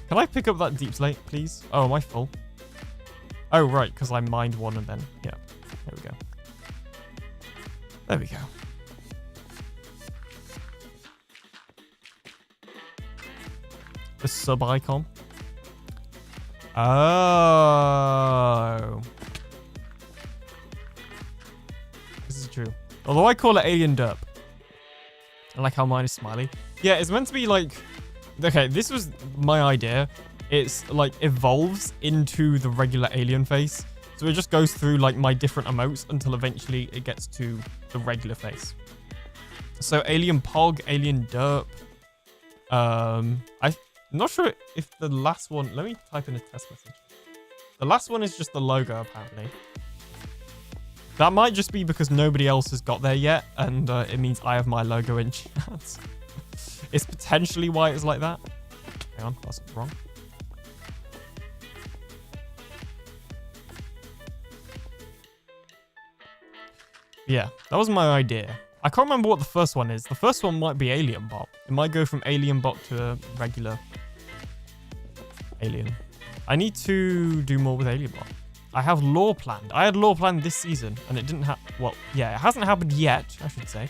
Can I pick up that deep slate, please? Oh, am I full? Oh, right, because I mined one and then... Yeah, there we go. There we go. The sub icon. Oh. This is true. Although I call it Alien Derp. I like how mine is smiley. Yeah, it's meant to be like... Okay, this was my idea. It's like evolves into the regular alien face. So it just goes through like my different emotes until eventually it gets to the regular face. So Alien Pog, Alien Derp. I'm not sure if the last one... Let me type in a test message. The last one is just the logo, apparently. That might just be because nobody else has got there yet, and it means I have my logo in chat. It's potentially why it's like that. Hang on, that's wrong. Yeah, that was my idea. I can't remember what the first one is. The first one might be Alien Bot. It might go from Alien Bot to a regular alien. I need to do more with Alien Bot. I have lore planned. I had lore planned this season, and it didn't happen. Well, yeah, it hasn't happened yet, I should say,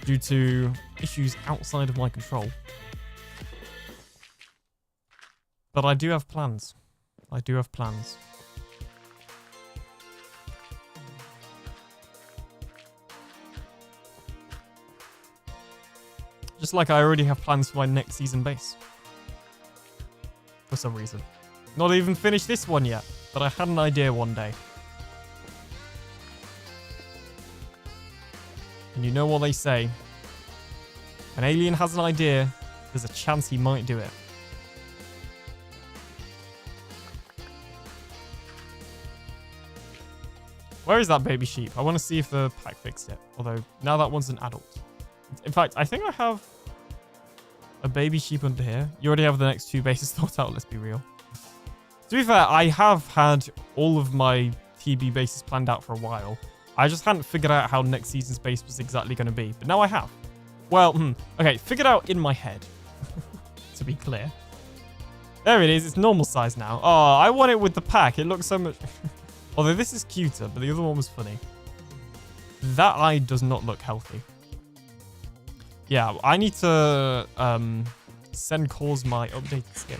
due to issues outside of my control. But I do have plans. I do have plans. Just like I already have plans for my next season base. For some reason. Not even finished this one yet, but I had an idea one day. And you know what they say. An alien has an idea, there's a chance he might do it. Where is that baby sheep? I want to see if the pack fixed it. Although, now that one's an adult. In fact, I think I have a baby sheep under here. You already have the next 2 bases thought out, let's be real. To be fair, I have had all of my TB bases planned out for a while. I just hadn't figured out how next season's base was exactly going to be. But now I have. Well, okay, figured out in my head. To be clear. There it is. It's normal size now. Oh, I want it with the pack. It looks so much... Although this is cuter, but the other one was funny. That eye does not look healthy. Yeah, I need to send Cause my updated skin.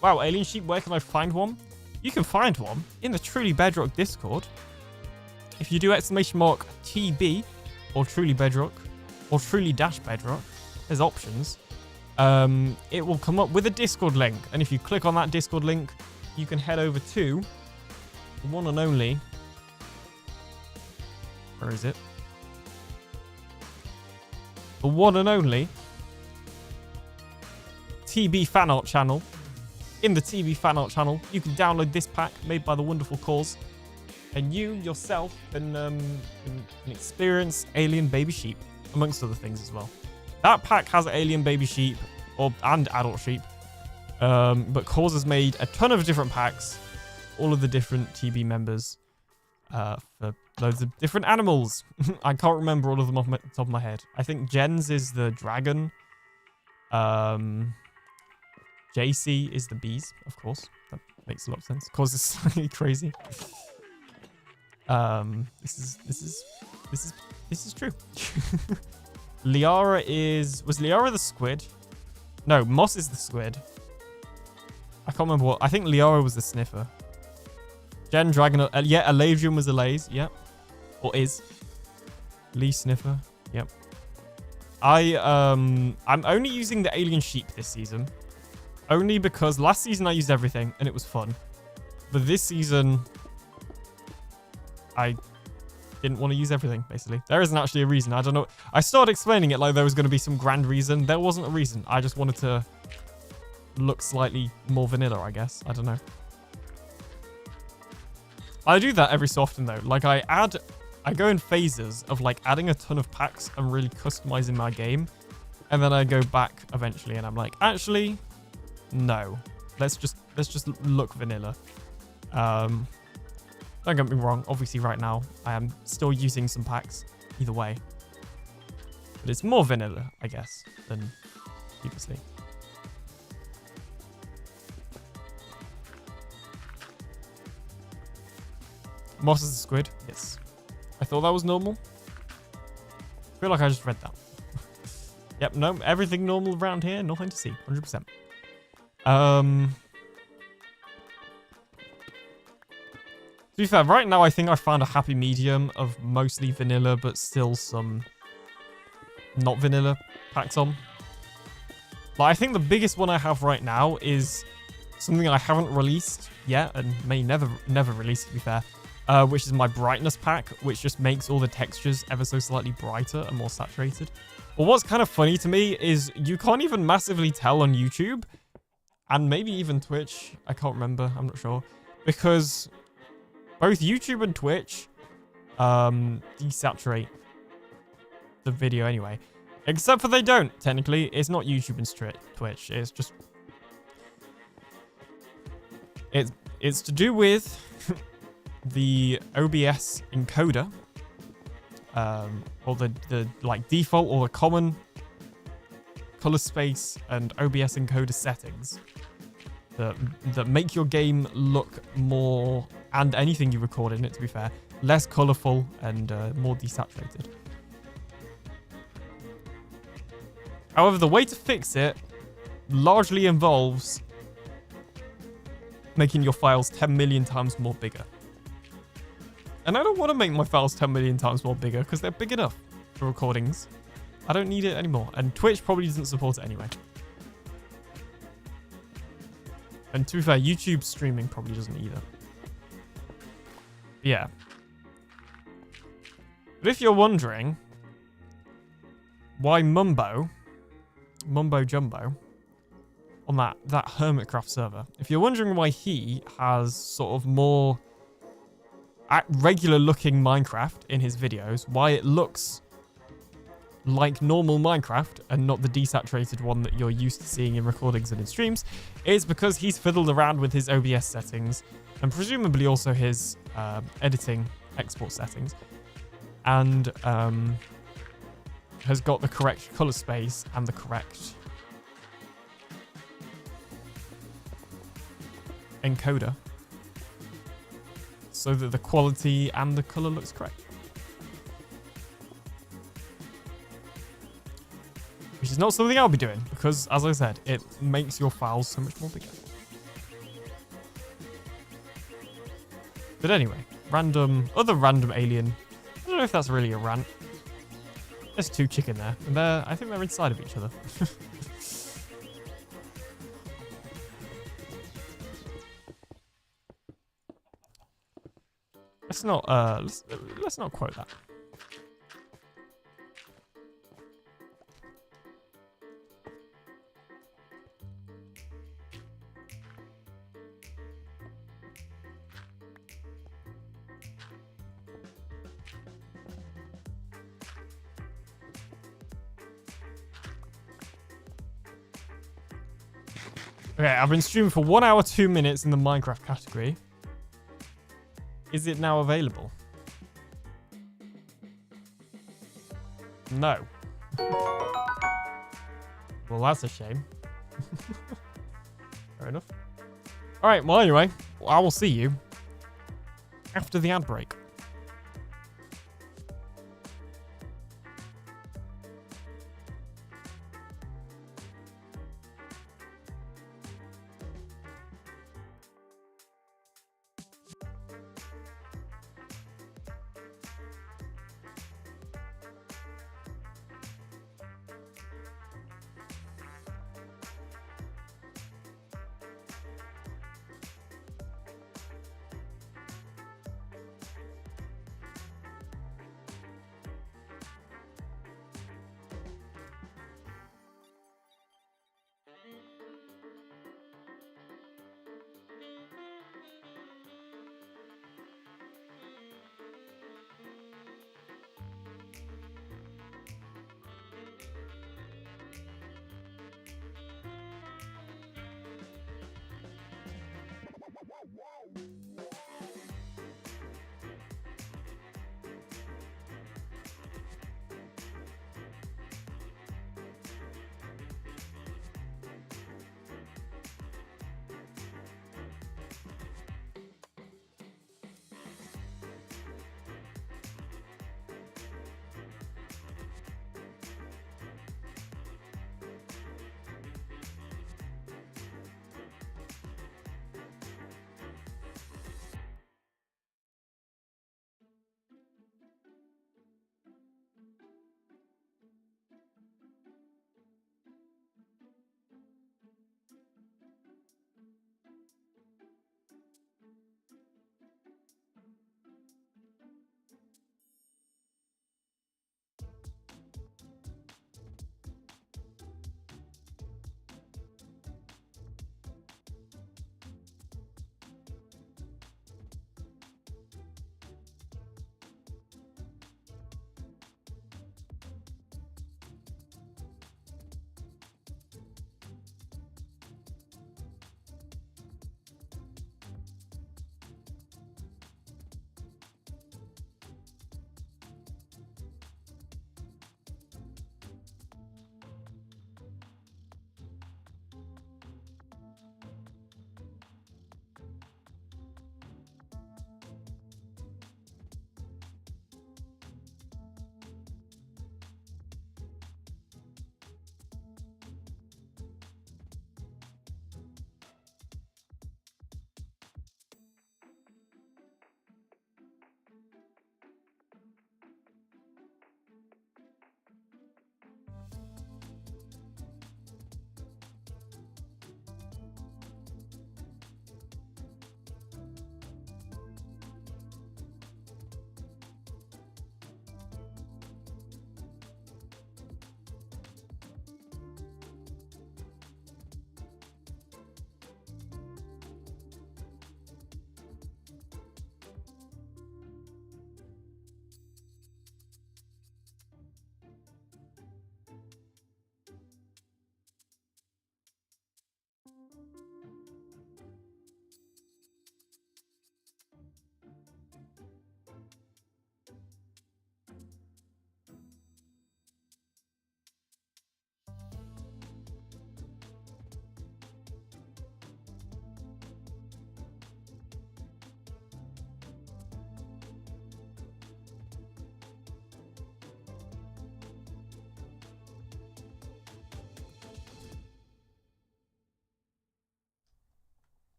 Wow, alien sheep, where can I find one? You can find one in the Truly Bedrock Discord. If you do !TB or Truly Bedrock or Truly-Bedrock, there's options. It will come up with a Discord link. And if you click on that Discord link, you can head over to the one and only... Where is it? The one and only TB fan art channel. In the TB fan art channel, you can download this pack made by the wonderful Cause, and you yourself can experience alien baby sheep, amongst other things as well. That pack has alien baby sheep and adult sheep, but Cause has made a ton of different packs, all of the different TB members, for loads of different animals. I can't remember all of them off the top of my head. I think Jen's is the dragon. JC is the bees, of course. That makes a lot of sense. Cause is slightly crazy. This is true. Liara was Liara the squid? No, Moss is the squid. I can't remember what. I think Liara was the sniffer. Jen Dragon. Yeah, Aladrian was a laze. Yep. Or is. Lee Sniffer. Yep. I'm only using the alien sheep this season. Only because last season I used everything and it was fun. But this season, I didn't want to use everything, basically. There isn't actually a reason. I don't know. I started explaining it like there was going to be some grand reason. There wasn't a reason. I just wanted to look slightly more vanilla, I guess. I don't know. I do that every so often, though. Like, I go in phases of, like, adding a ton of packs and really customizing my game. And then I go back eventually and I'm like, actually, no. Let's just look vanilla. Don't get me wrong. Obviously, right now, I am still using some packs either way. But it's more vanilla, I guess, than previously. Moss is a squid. Yes. I thought that was normal. I feel like I just read that. Yep, no, everything normal around here. Nothing to see. 100%. To be fair, right now I think I found a happy medium of mostly vanilla, but still some not vanilla packs on. But I think the biggest one I have right now is something I haven't released yet and may never release, to be fair, which is my brightness pack, which just makes all the textures ever so slightly brighter and more saturated. But what's kind of funny to me is you can't even massively tell on YouTube, and maybe even Twitch. I can't remember. I'm not sure. Because both YouTube and Twitch desaturate the video anyway. Except for they don't, technically. It's not YouTube and Twitch. It's just... It's to do with the OBS encoder. Or the like default or the common color space and OBS encoder settings that make your game look more, and anything you record in it, to be fair, less colorful and more desaturated. However, the way to fix it largely involves making your files 10 million times more bigger. And I don't want to make my files 10 million times more bigger because they're big enough for recordings. I don't need it anymore. And Twitch probably doesn't support it anyway. And to be fair, YouTube streaming probably doesn't either. Yeah. But if you're wondering, why Mumbo Jumbo on that Hermitcraft server. If you're wondering why he has sort of more regular looking Minecraft in his videos, why it looks like normal Minecraft and not the desaturated one that you're used to seeing in recordings and in streams, is because he's fiddled around with his OBS settings and presumably also his editing export settings, and has got the correct color space and the correct encoder so that the quality and the color looks correct. Which is not something I'll be doing because, as I said, it makes your files so much more bigger. But anyway, other random alien. I don't know if that's really a rant. There's two chicken there, and I think they're inside of each other. let's not quote that. Okay, I've been streaming for 1 hour, 2 minutes in the Minecraft category. Is it now available? No. Well, that's a shame. Fair enough. Alright, well anyway, I will see you after the ad break.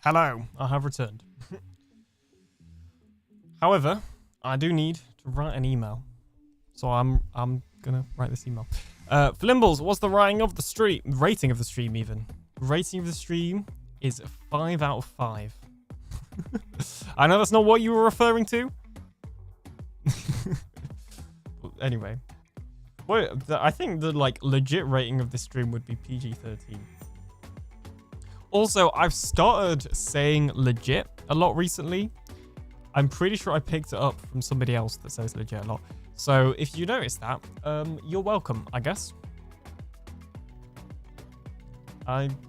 Hello, I have returned. However, I do need to write an email. So I'm gonna write this email. Flimbles, what's the rating of the stream? Rating of the stream even. Rating of the stream is 5 out of 5. I know that's not what you were referring to. Anyway. Well, I think the like legit rating of this stream would be PG-13. Also, I've started saying legit a lot recently. I'm pretty sure I picked it up from somebody else that says legit a lot. So if you notice that, you're welcome, I guess.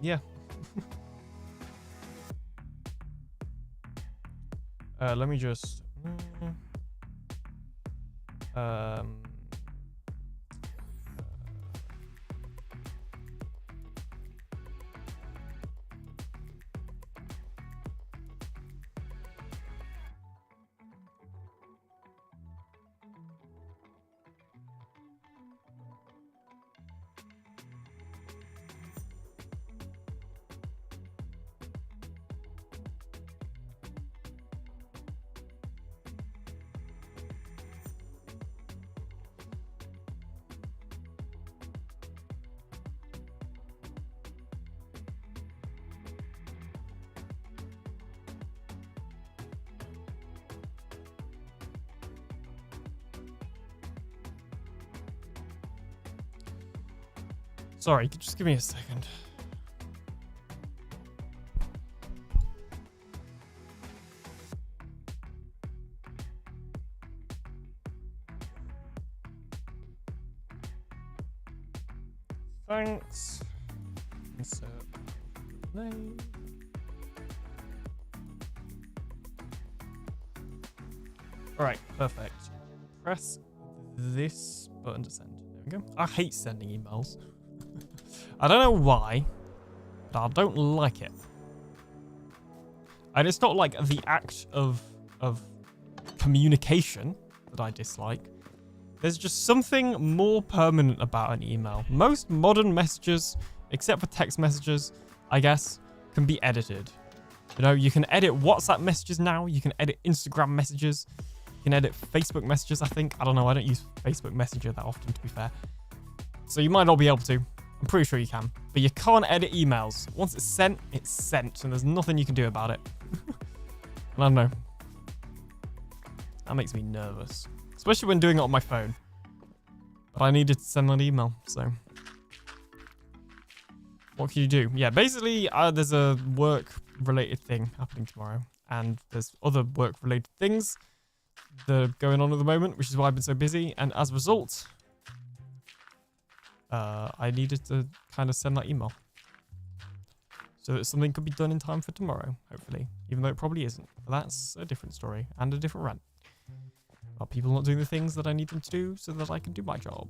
Yeah. Let me just... Sorry, just give me a second. Thanks. Insert name. Alright, perfect. Press this button to send. There we go. I hate sending emails. I don't know why, but I don't like it. And it's not like the act of communication that I dislike. There's just something more permanent about an email. Most modern messages, except for text messages, I guess, can be edited. You know, you can edit WhatsApp messages now. You can edit Instagram messages. You can edit Facebook messages, I think. I don't know. I don't use Facebook Messenger that often, to be fair. So you might not be able to. I'm pretty sure you can. But you can't edit emails. Once it's sent, and there's nothing you can do about it. And I don't know. That makes me nervous. Especially when doing it on my phone. But I needed to send an email, so... What can you do? Yeah, basically, there's a work-related thing happening tomorrow. And there's other work-related things that are going on at the moment, which is why I've been so busy. And as a result... I needed to kind of send that email so that something could be done in time for tomorrow, hopefully, even though it probably isn't. But that's a different story and a different rant about people not doing the things that I need them to do so that I can do my job.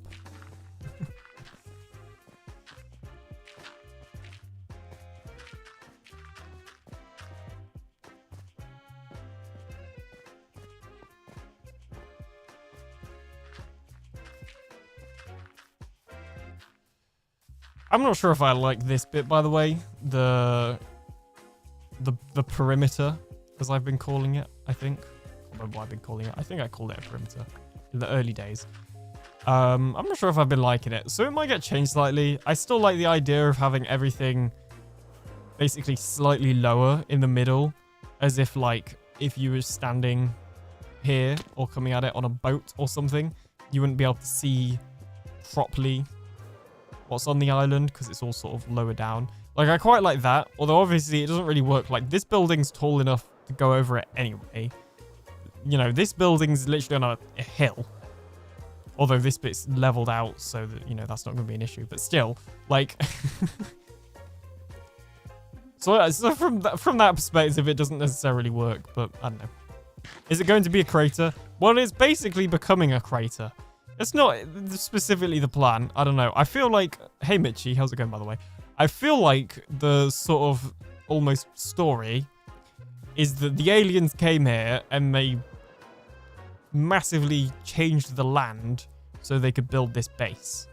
I'm not sure if I like this bit, by the way. The perimeter, as I've been calling it, I think. I don't remember what I've been calling it. I think I called it a perimeter in the early days. I'm not sure if I've been liking it, so it might get changed slightly. I still like the idea of having everything basically slightly lower in the middle, as if, like, if you were standing here or coming at it on a boat or something, you wouldn't be able to see properly what's on the island because it's all sort of lower down. Like, I quite like that, although obviously it doesn't really work. Like, this building's tall enough to go over it anyway. You know, this building's literally on a hill, although this bit's leveled out so that, you know, that's not going to be an issue. But still, like... so from that perspective, it doesn't necessarily work, but I don't know. Is it going to be a crater? Well, it's basically becoming a crater. It's not specifically the plan. I don't know. I feel like... Hey, Mitchie. How's it going, by the way? I feel like the sort of almost story is that the aliens came here and they massively changed the land so they could build this base.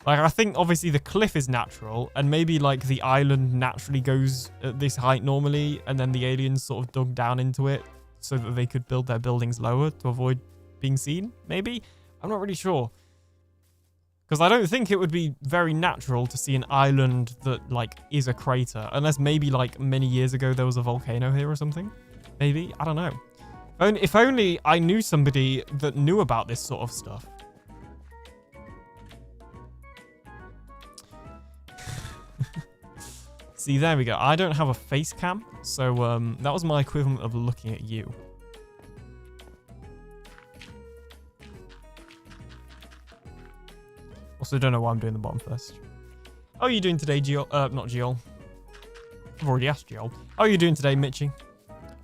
Like, I think obviously the cliff is natural, and maybe like the island naturally goes at this height normally, and then the aliens sort of dug down into it so that they could build their buildings lower to avoid being seen, maybe? I'm not really sure. Because I don't think it would be very natural to see an island that, like, is a crater. Unless maybe, like, many years ago there was a volcano here or something. Maybe? I don't know. If only I knew somebody that knew about this sort of stuff. See, there we go. I don't have a face cam. So, that was my equivalent of looking at you. Also, don't know why I'm doing the bottom first. How are you doing today, Geol? Not Geol. I've already asked Geol. How are you doing today, Mitchie?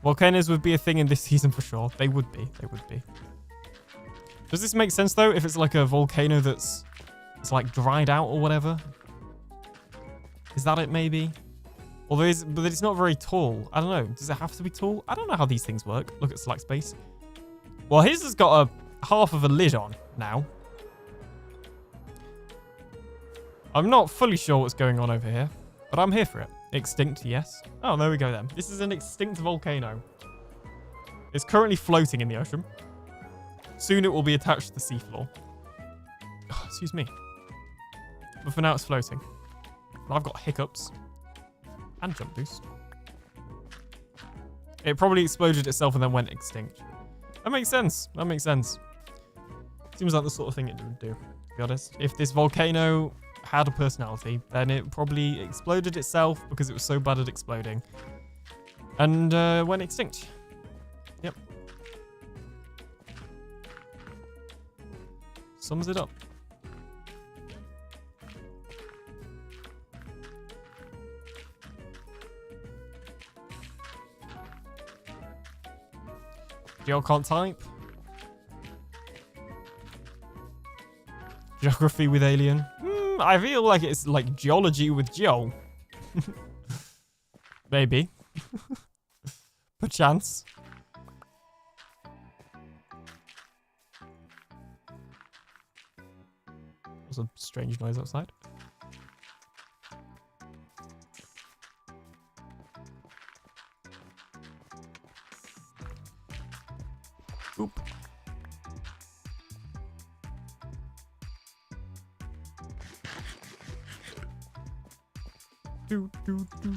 Volcanoes would be a thing in this season for sure. They would be. They would be. Does this make sense, though? If it's like a volcano that's... It's like dried out or whatever? Is that it, maybe? Although but it's not very tall. I don't know. Does it have to be tall? I don't know how these things work. Look at slack space. Well, his has got a half of a lid on now. I'm not fully sure what's going on over here, but I'm here for it. Extinct, yes. Oh, there we go then. This is an extinct volcano. It's currently floating in the ocean. Soon it will be attached to the seafloor. Oh, excuse me. But for now it's floating. I've got hiccups. And jump boost. It probably exploded itself and then went extinct. That makes sense. That makes sense. Seems like the sort of thing it would do, to be honest. If this volcano had a personality, then it probably exploded itself because it was so bad at exploding. And went extinct. Yep. Sums it up. Geo can't type. Geography with alien. I feel like it's like geology with Geo. Maybe. Perchance. There's a strange noise outside. Oop. Do, do, do.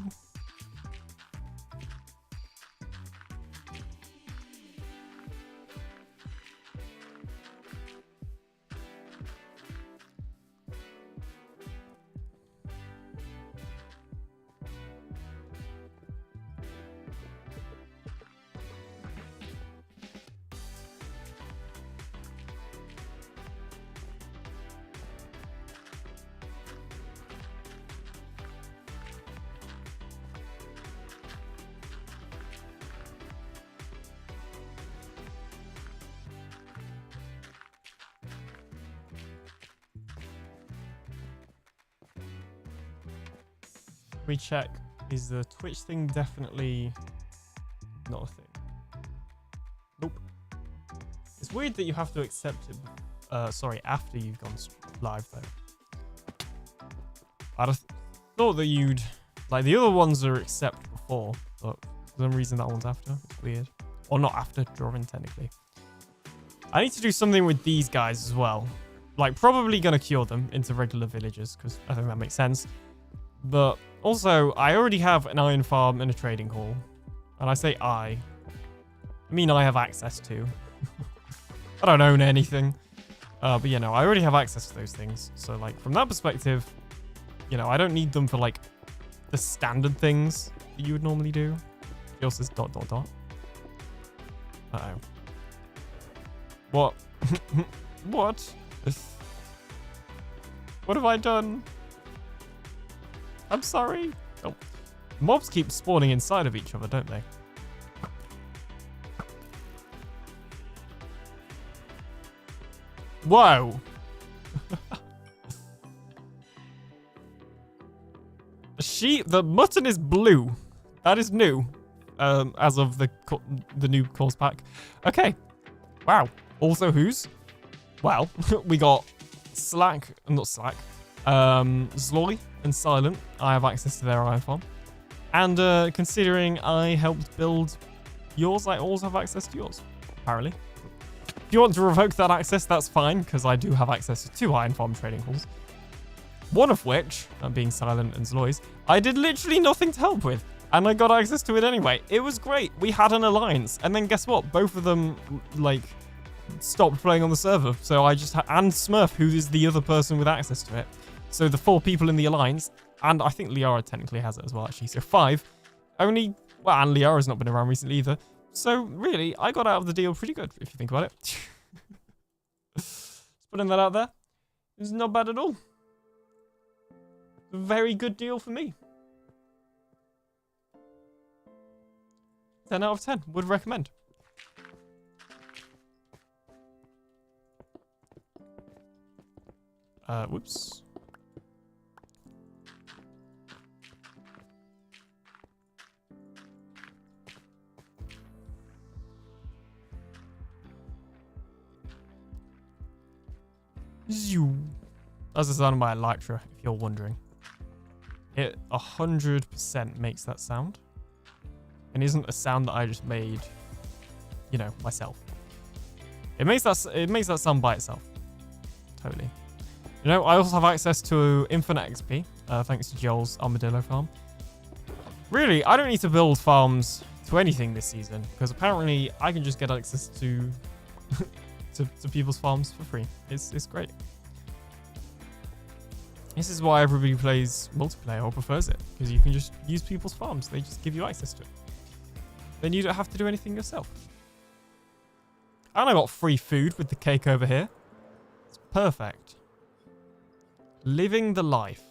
We check, is the Twitch thing definitely not a thing? Nope. It's weird that you have to accept it, sorry, after you've gone live though. I'd have thought that you'd, like the other ones are accept before, but for some reason that one's after. It's weird. Or not after drawing technically. I need to do something with these guys as well. Like probably gonna cure them into regular villagers because I think that makes sense. But also, I already have an iron farm and a trading hall. And I say I mean I have access to. I don't own anything. But you know, I already have access to those things. So like from that perspective, you know, I don't need them for like the standard things that you would normally do. It also says ... Uh-oh. What? What? What have I done? I'm sorry. Oh. Mobs keep spawning inside of each other, don't they? Whoa. The mutton is blue. That is new. As of the new course pack. Okay. Wow. Also whose? Well, we got Slack, not Slack. Zloy and Silent, I have access to their iron farm. And considering I helped build yours, I also have access to yours, apparently. If you want to revoke that access, that's fine, because I do have access to 2 iron farm trading halls. One of which, being Silent and Zloy's, I did literally nothing to help with. And I got access to it anyway. It was great. We had an alliance. And then guess what? Both of them, like, stopped playing on the server. So I just had... And Smurf, who is the other person with access to it. So the 4 people in the alliance... And I think Liara technically has it as well, actually. So 5. Only... Well, and Liara's not been around recently either. So, really, I got out of the deal pretty good, if you think about it. Just putting that out there. It's not bad at all. A very good deal for me. 10 out of 10. Would recommend. Whoops. That's the sound of my Elytra, if you're wondering. It 100% makes that sound. And isn't a sound that I just made, you know, myself. It makes that sound by itself. Totally. You know, I also have access to infinite XP, thanks to Joel's armadillo farm. Really, I don't need to build farms to anything this season, because apparently I can just get access to to people's farms for free. It's great. This is why everybody plays multiplayer or prefers it, because you can just use people's farms. They just give you access to it. Then you don't have to do anything yourself. And I got free food with the cake over here. It's perfect. Living the life.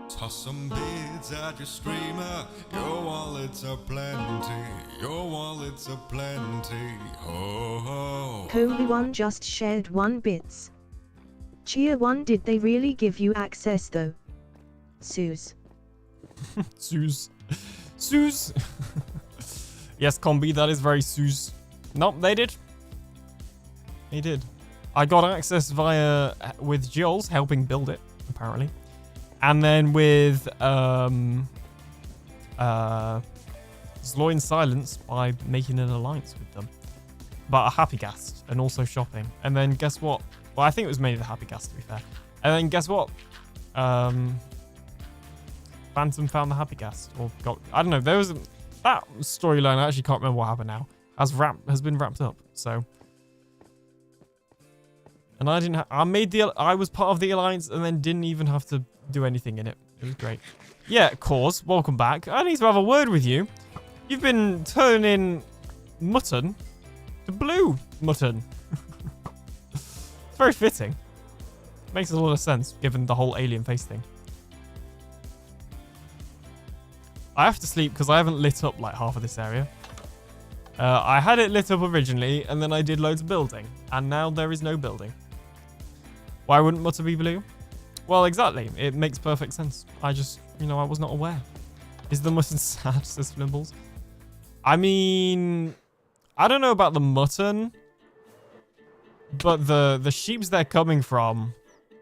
Toss some bids at your streamer. Your wallets are plenty. Your wallets are plenty. Ho ho. Holy One just shared 1 bits. Cheer 1, did they really give you access though? Suze. Suze. Suze. Yes, Combi, that is very Suze. Nope, they did. They did. I got access via with Jules helping build it, apparently. And then with Zloy and Silence by making an alliance with them. But a Happy Gas and also shopping. And then guess what? Well, I think it was mainly the Happy Gas, to be fair. And then guess what? Phantom found the Happy Gas. Or got... I don't know. There was... That storyline, I actually can't remember what happened now. Has been wrapped up. So... And I didn't... I was part of the alliance and then didn't even have to do anything in it. It was great. Yeah, Cause, welcome back. I need to have a word with you. You've been turning mutton to blue mutton. It's very fitting. Makes a lot of sense given the whole alien face thing. I have to sleep because I haven't lit up like half of this area. I had it lit up originally and then I did loads of building. And now there is no building. Why wouldn't Mutter be blue? Well, exactly. It makes perfect sense. I just, you know, I was not aware. Is the mutton sad, says Flimbles? I mean, I don't know about the mutton, but the sheeps they're coming from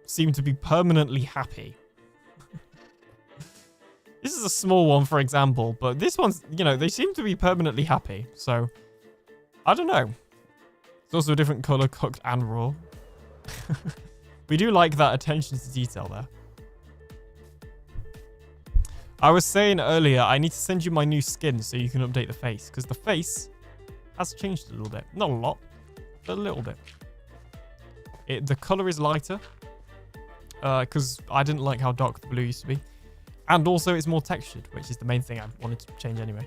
seem to be permanently happy. This is a small one, for example, but this one's, you know, they seem to be permanently happy. So, I don't know. It's also a different color, cooked and raw. We do like that attention to detail there. I was saying earlier, I need to send you my new skin so you can update the face. Because the face has changed a little bit. Not a lot, but a little bit. The color is lighter. Because I didn't like how dark the blue used to be. And also it's more textured, which is the main thing I wanted to change anyway.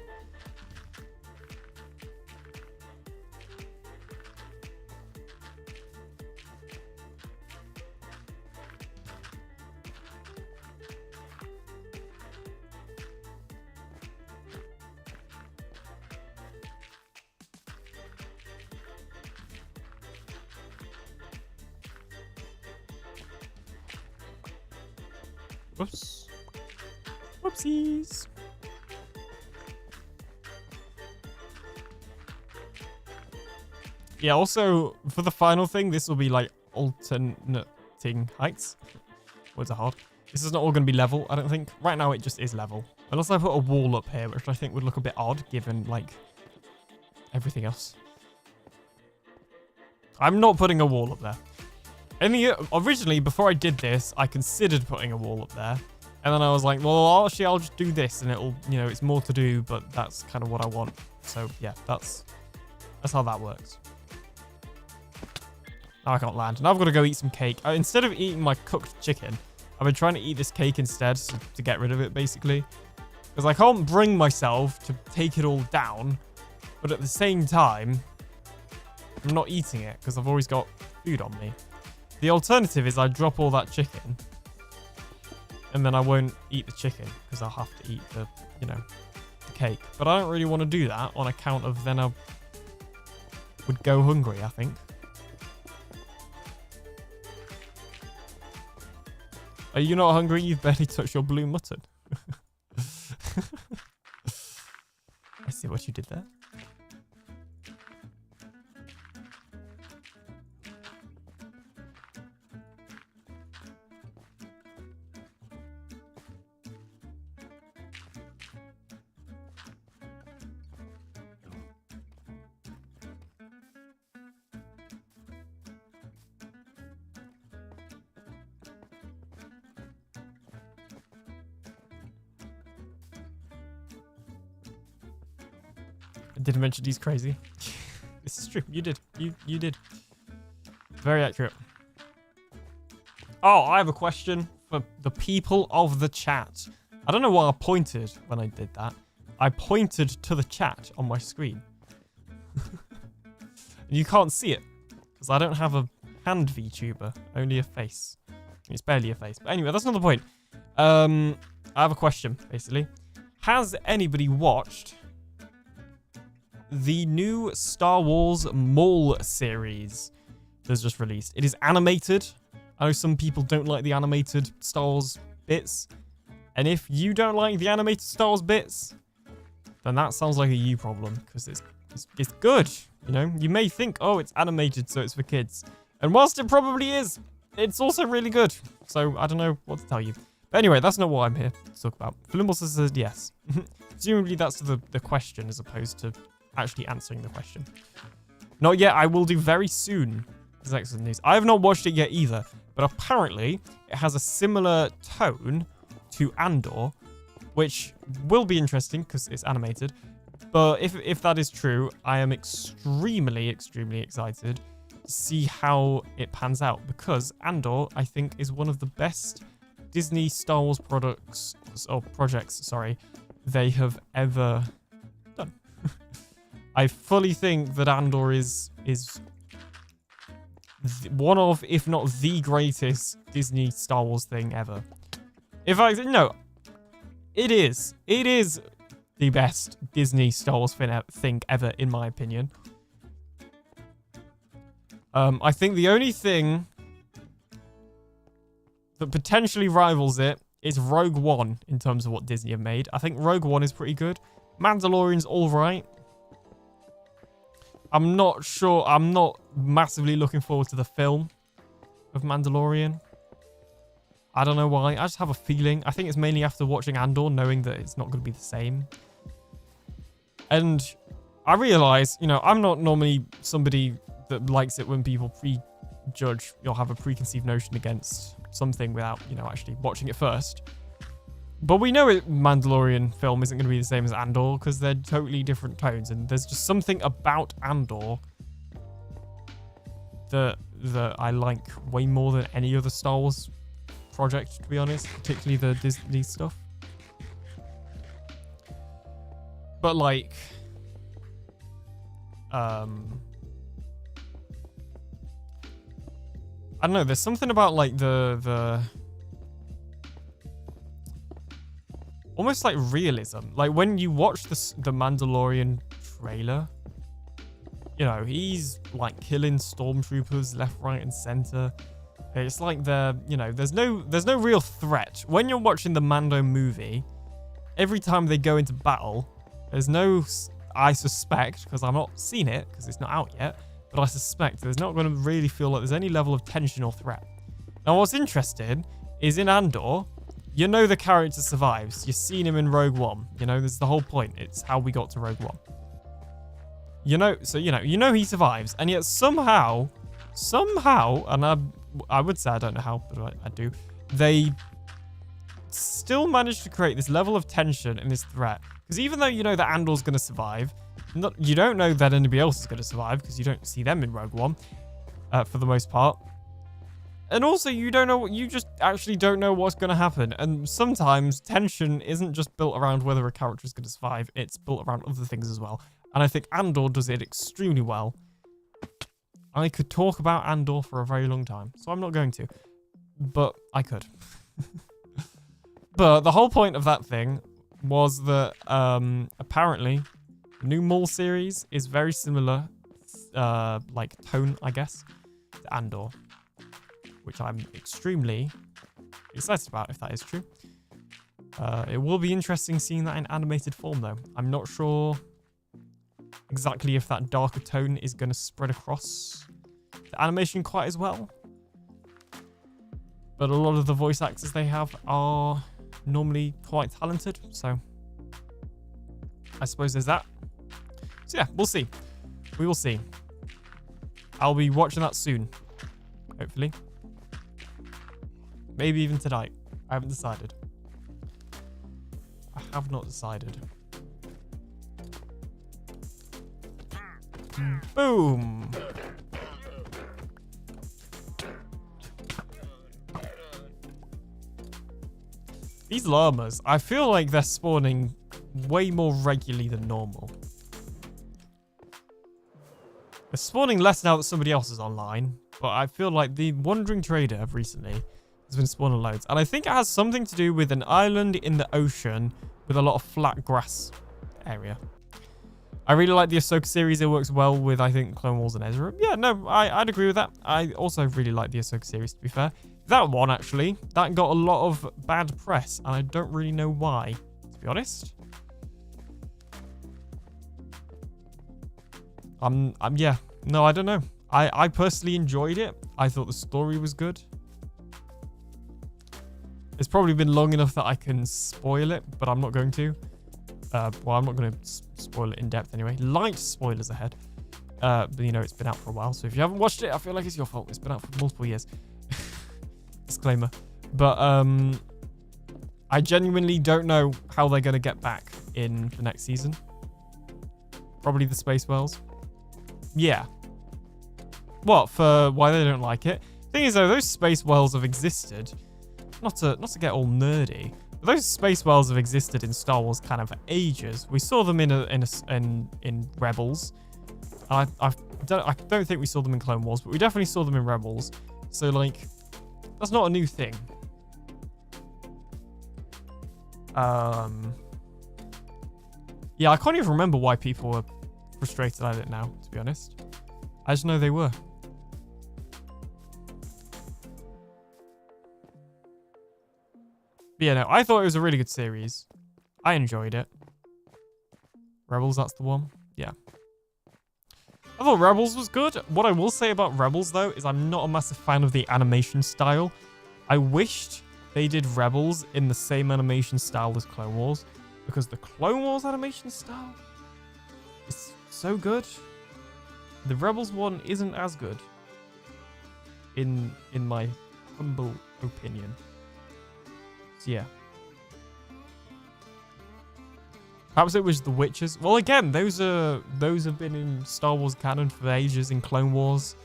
Whoops. Whoopsies. Yeah, also, for the final thing, this will be like alternating heights. Words are hard. This is not all going to be level, I don't think. Right now, it just is level. Unless I put a wall up here, which I think would look a bit odd, given, like, everything else. I'm not putting a wall up there. Originally, before I did this, I considered putting a wall up there. And then I was like, well, actually, I'll just do this, and it'll, you know, it's more to do, but that's kind of what I want. So, yeah, that's how that works. Now I can't land. Now I've got to go eat some cake. Instead of eating my cooked chicken, I've been trying to eat this cake instead to get rid of it, basically. Because I can't bring myself to take it all down, but at the same time, I'm not eating it because I've always got food on me. The alternative is I drop all that chicken, and then I won't eat the chicken because I'll have to eat the, you know, the cake. But I don't really want to do that on account of then I would go hungry, I think. Are you not hungry? You've barely touched your blue mutton. I see what you did there. I didn't mention he's crazy. This is true. You did. You did. Very accurate. Oh, I have a question for the people of the chat. I don't know why I pointed when I did that. I pointed to the chat on my screen. You can't see it because I don't have a hand VTuber, only a face. It's barely a face. But anyway, that's not the point. I have a question, basically. Has anybody watched the new Star Wars Maul series that's just released? It is animated. I know some people don't like the animated Star Wars bits. And if you don't like the animated Star Wars bits, then that sounds like a you problem, because it's good. You know, you may think, oh, it's animated, so it's for kids. And whilst it probably is, it's also really good. So I don't know what to tell you. But anyway, that's not what I'm here to talk about. Flimble says yes. Presumably that's the question as opposed to actually answering the question. Not yet. I will do very soon. This is excellent news. I have not watched it yet either, but apparently it has a similar tone to Andor, which will be interesting because it's animated. But if that is true, I am extremely, extremely excited to see how it pans out, because Andor, I think, is one of the best Disney Star Wars projects, they have ever done. I fully think that Andor is one of, if not the greatest Disney Star Wars thing ever. No, it is the best Disney Star Wars thing ever, in my opinion. I think the only thing that potentially rivals it is Rogue One in terms of what Disney have made. I think Rogue One is pretty good. Mandalorian's all right. I'm not sure. I'm not massively looking forward to the film of Mandalorian. I don't know why. I just have a feeling. I think it's mainly after watching Andor, knowing that it's not going to be the same. And I realize, you know, I'm not normally somebody that likes it when people prejudge or have a preconceived notion against something without, you know, actually watching it first. But we know Mandalorian film isn't going to be the same as Andor because they're totally different tones. And there's just something about Andor that I like way more than any other Star Wars project, to be honest, particularly the Disney stuff. But like, I don't know, there's something about like the almost like realism. Like when you watch the Mandalorian trailer, you know, he's like killing stormtroopers left, right, and center. It's like there's no real threat. When you're watching the Mando movie, every time they go into battle, there's no, I suspect, because I've not seen it, because it's not out yet, but I suspect there's not going to really feel like there's any level of tension or threat. Now, what's interesting is in Andor, you know the character survives. You've seen him in Rogue One. You know, this is the whole point. It's how we got to Rogue One. You know, so, you know he survives. And yet somehow, and I would say I don't know how, but I do, they still managed to create this level of tension and this threat. Because even though you know that Andor's going to survive, you don't know that anybody else is going to survive because you don't see them in Rogue One for the most part. And also, you just actually don't know what's going to happen. And sometimes tension isn't just built around whether a character is going to survive. It's built around other things as well. And I think Andor does it extremely well. I could talk about Andor for a very long time, so I'm not going to. But I could. But the whole point of that thing was that apparently the new Maul series is very similar, like tone, I guess, to Andor. Which I'm extremely excited about, if that is true. It will be interesting seeing that in animated form, though. I'm not sure exactly if that darker tone is going to spread across the animation quite as well. But a lot of the voice actors they have are normally quite talented, so I suppose there's that. So yeah, we'll see. We will see. I'll be watching that soon, hopefully. Maybe even tonight. I haven't decided. I have not decided. Boom! These llamas, I feel like they're spawning way more regularly than normal. They're spawning less now that somebody else is online, but I feel like the Wandering Trader recently has been spawning loads. And I think it has something to do with an island in the ocean with a lot of flat grass area. I really like the Ahsoka series. It works well with, I think, Clone Wars and Ezra. Yeah, no, I'd agree with that. I also really like the Ahsoka series, to be fair. That one, actually, that got a lot of bad press, and I don't really know why, to be honest. Yeah, no, I don't know. I personally enjoyed it. I thought the story was good. It's probably been long enough that I can spoil it, but I'm not going to. Well, I'm not going to spoil it in depth anyway. Light spoilers ahead. But you know, it's been out for a while. So if you haven't watched it, I feel like it's your fault. It's been out for multiple years. Disclaimer. But I genuinely don't know how they're going to get back in the next season. Probably the Space Whales. Yeah. What? For why they don't like it? Thing is, though, those Space Whales have existed. Not to get all nerdy. But those Space Whales have existed in Star Wars kind of for ages. We saw them in Rebels. I don't think we saw them in Clone Wars, but we definitely saw them in Rebels. So like, that's not a new thing. Yeah, I can't even remember why people were frustrated at it now, to be honest. I just know they were. But yeah, no, I thought it was a really good series. I enjoyed it. Rebels, that's the one. Yeah. I thought Rebels was good. What I will say about Rebels, though, is I'm not a massive fan of the animation style. I wished they did Rebels in the same animation style as Clone Wars, because the Clone Wars animation style is so good. The Rebels one isn't as good, in my humble opinion. So yeah. Perhaps it was the Witches. Well, again, those have been in Star Wars canon for ages, in Clone Wars.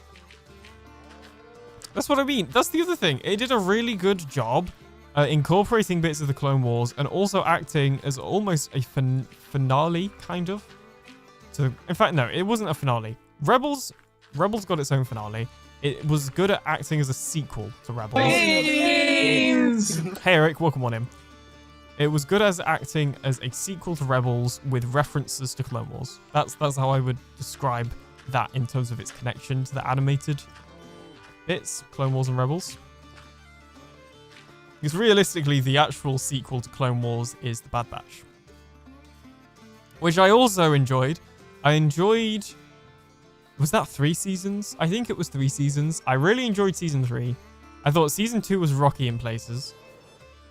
That's what I mean. That's the other thing. It did a really good job incorporating bits of the Clone Wars and also acting as almost a finale, kind of. So, in fact, no, it wasn't a finale. Rebels got its own finale. It was good at acting as a sequel to Rebels. Hey, Eric, welcome on in. It was good as acting as a sequel to Rebels with references to Clone Wars. That's how I would describe that in terms of its connection to the animated bits, Clone Wars and Rebels. Because realistically, the actual sequel to Clone Wars is The Bad Batch. Which I also enjoyed. I enjoyed... Was that 3 seasons? I think it was 3 seasons. I really enjoyed season 3. I thought season 2 was rocky in places.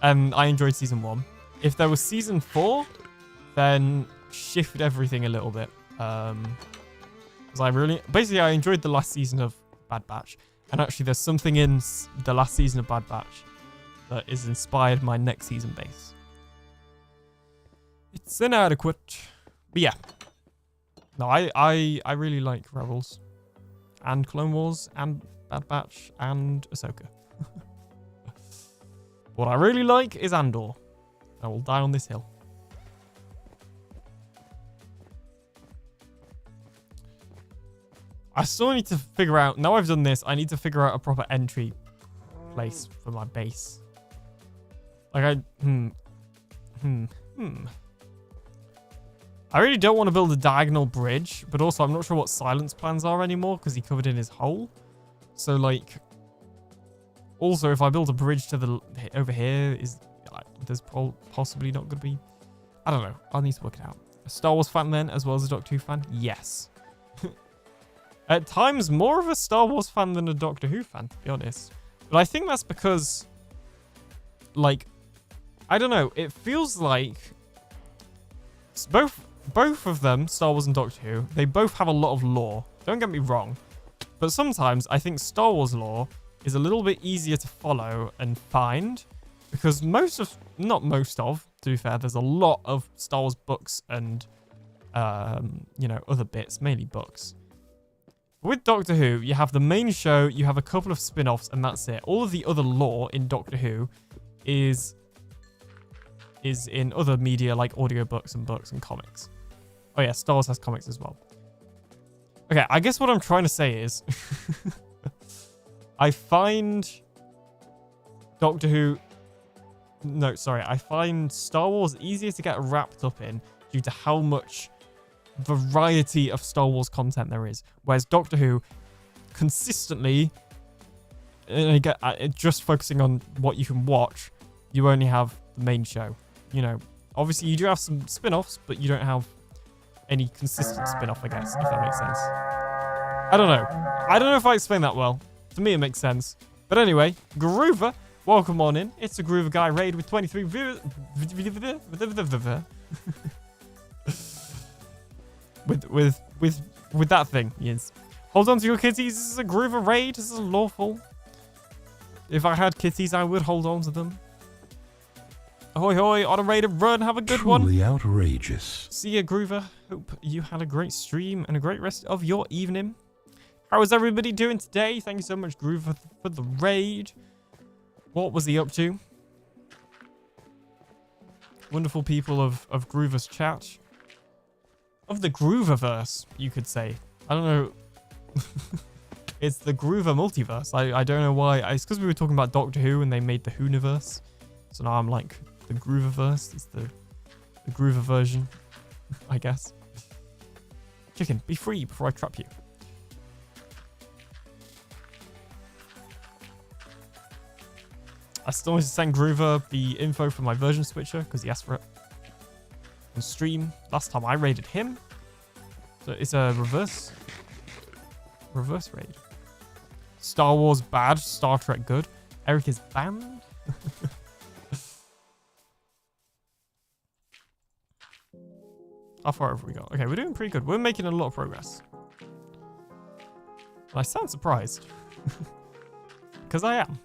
And I enjoyed season 1. If there was season 4, then shift everything a little bit. Because I enjoyed the last season of Bad Batch. And actually, there's something in the last season of Bad Batch that is inspired my next season base. It's inadequate. But yeah. No, I really like Rebels. And Clone Wars. And Bad Batch. And Ahsoka. What I really like is Andor. I will die on this hill. I still need to figure out... Now I've done this, I need to figure out a proper entry place for my base. Like I really don't want to build a diagonal bridge, but also I'm not sure what Silent's plans are anymore because he covered in his hole. So, like... Also, if I build a bridge to the... Over here, there's possibly not going to be... I don't know. I'll need to work it out. A Star Wars fan then, as well as a Doctor Who fan? Yes. At times, more of a Star Wars fan than a Doctor Who fan, to be honest. But I think that's because... Like... I don't know. It feels like... Both of them, Star Wars and Doctor Who, they both have a lot of lore. Don't get me wrong. But sometimes, I think Star Wars lore is a little bit easier to follow and find. Because not most of, to be fair, there's a lot of Star Wars books and, other bits, mainly books. With Doctor Who, you have the main show, you have a couple of spin-offs, and that's it. All of the other lore in Doctor Who is in other media like audiobooks and books and comics. Oh yeah, Star Wars has comics as well. Okay, I guess what I'm trying to say is... I find Doctor Who... No, sorry. I find Star Wars easier to get wrapped up in due to how much variety of Star Wars content there is. Whereas Doctor Who, consistently, and again, just focusing on what you can watch, you only have the main show. You know, obviously you do have some spin-offs, but you don't have any consistent spin-off, I guess, if that makes sense. I don't know. I don't know if I explained that well. To me, it makes sense. But anyway, Groover, welcome on in. It's a Groover Guy raid with 23 viewers. with that thing, yes. Hold on to your kitties. This is a Groover raid. This is lawful. If I had kitties, I would hold on to them. Ahoy, hoy, on a raid and run. Have a good one. Truly outrageous. See ya, Groover. Hope you had a great stream and a great rest of your evening. How is everybody doing today? Thank you so much, Groover, for the raid. What was he up to? Wonderful people of Groover's chat. Of the Grooververse, you could say. I don't know. It's the Groover multiverse. I don't know why. It's because we were talking about Doctor Who and they made the Whoniverse. So now I'm like, the Grooververse. It's the Groover version, I guess. Chicken, be free before I trap you. I still need to send Groover the info for my version switcher because he asked for it on stream. Last time I raided him. So it's a reverse raid. Star Wars bad, Star Trek good. Eric is banned. How far have we got? Okay, we're doing pretty good. We're making a lot of progress. I sound surprised. Because I am.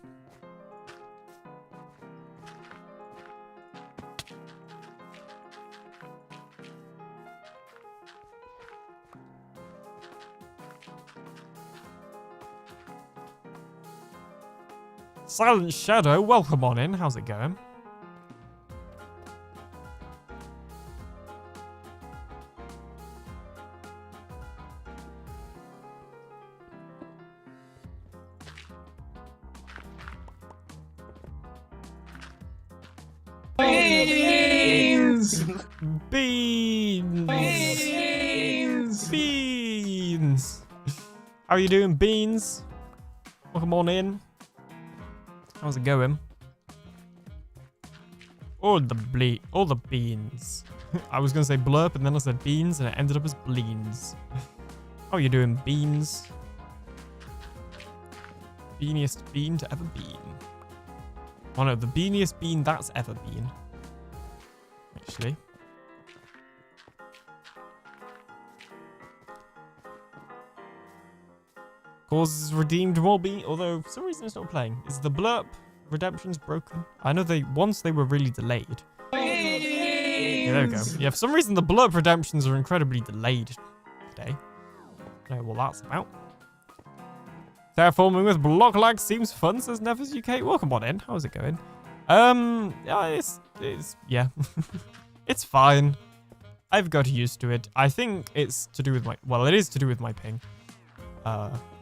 Silent Shadow, welcome on in. How's it going? Beans! Beans! Beans! Beans! How are you doing, Beans? Welcome on in. How's it going? All the beans. I was gonna say blurp and then I said beans and it ended up as bleens. How you doing, beans? Beaniest bean to ever been. Oh no, the beaniest bean that's ever been. Actually. Causes redeemed more bean, although for some reason it's not playing. Is the blurp redemptions broken? I know once they were really delayed. Yeah, there we go. Yeah, for some reason the blurp redemptions are incredibly delayed today. I don't know what that's about. Terraforming with block lag seems fun, says Nevers UK. Welcome on in. How's it going? Yeah, it's yeah. It's fine. I've got used to it. I think it's to do with my, well, it is to do with my ping.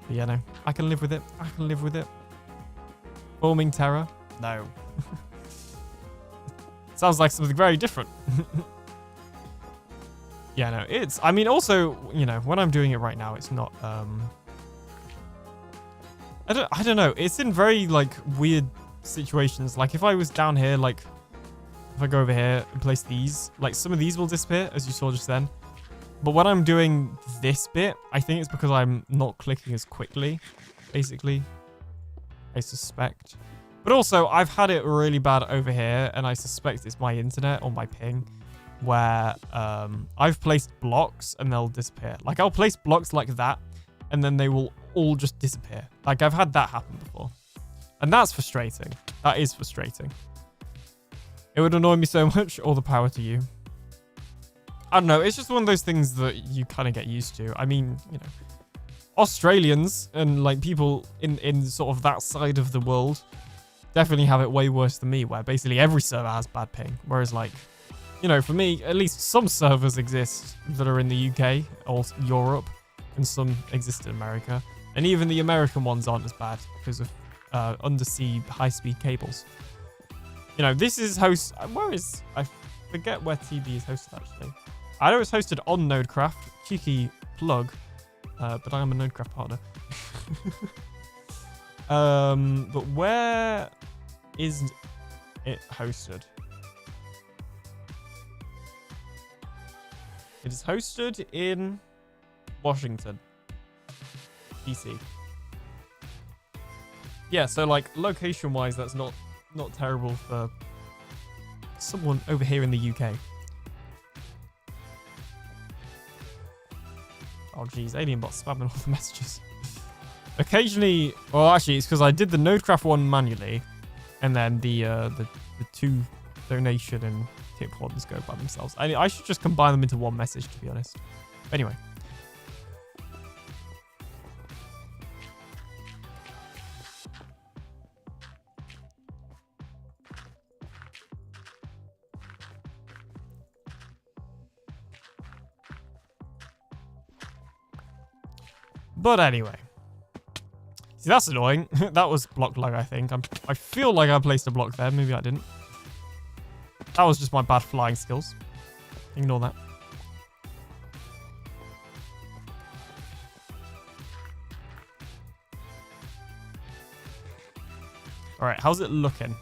But yeah, no, I can live with it. I can live with it. Forming terror? No. Sounds like something very different. Yeah, no, it's, I mean, also, you know, when I'm doing it right now, it's not, I don't know. It's in very, like, weird situations. Like, if I was down here, like, if I go over here and place these, like, some of these will disappear, as you saw just then. But when I'm doing this bit, I think it's because I'm not clicking as quickly, basically. I suspect. But also, I've had it really bad over here, and I suspect it's my internet or my ping, where I've placed blocks and they'll disappear. Like, I'll place blocks like that, and then they will all just disappear. Like, I've had that happen before. And that's frustrating. That is frustrating. It would annoy me so much. All the power to you. I don't know. It's just one of those things that you kind of get used to. I mean, you know, Australians and, like, people in sort of that side of the world definitely have it way worse than me, where basically every server has bad ping. Whereas, like, you know, for me, at least some servers exist that are in the UK or Europe, and some exist in America. And even the American ones aren't as bad because of undersea high-speed cables. You know, this is I forget where TB is hosted, actually. I know it's hosted on Nodecraft. Cheeky plug. But I am a Nodecraft partner. But where is it hosted? It is hosted in Washington, DC. Yeah, so, like, location-wise, that's not terrible for someone over here in the UK. Oh, geez, AlienBot's spamming all the messages. Occasionally, well, actually, it's because I did the Nodecraft one manually, and then the two donation and tip ones go by themselves. I should just combine them into one message, to be honest. Anyway. But anyway. See, that's annoying. That was block lag, I think. I feel like I placed a block there. Maybe I didn't. That was just my bad flying skills. Ignore that. Alright, how's it looking?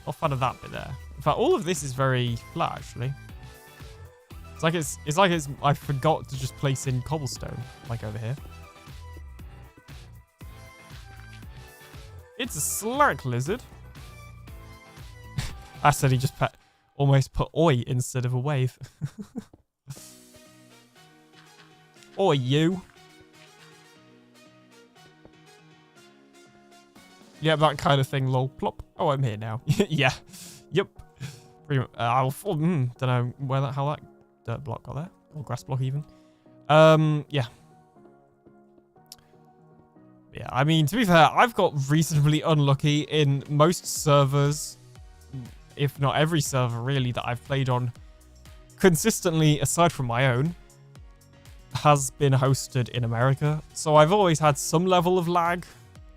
Not fan of that bit there. In fact, all of this is very flat, actually. It's like I forgot to just place in cobblestone, like over here. It's a slack lizard. I said he just almost put oi instead of a wave. Oi, you. Yeah, that kind of thing, lol. Plop. Oh, I'm here now. Yeah. Yep. Don't know how that dirt block got there. Or grass block even. Yeah. Yeah, I mean, to be fair, I've got reasonably unlucky in most servers, if not every server really, that I've played on consistently, aside from my own, has been hosted in America. So I've always had some level of lag.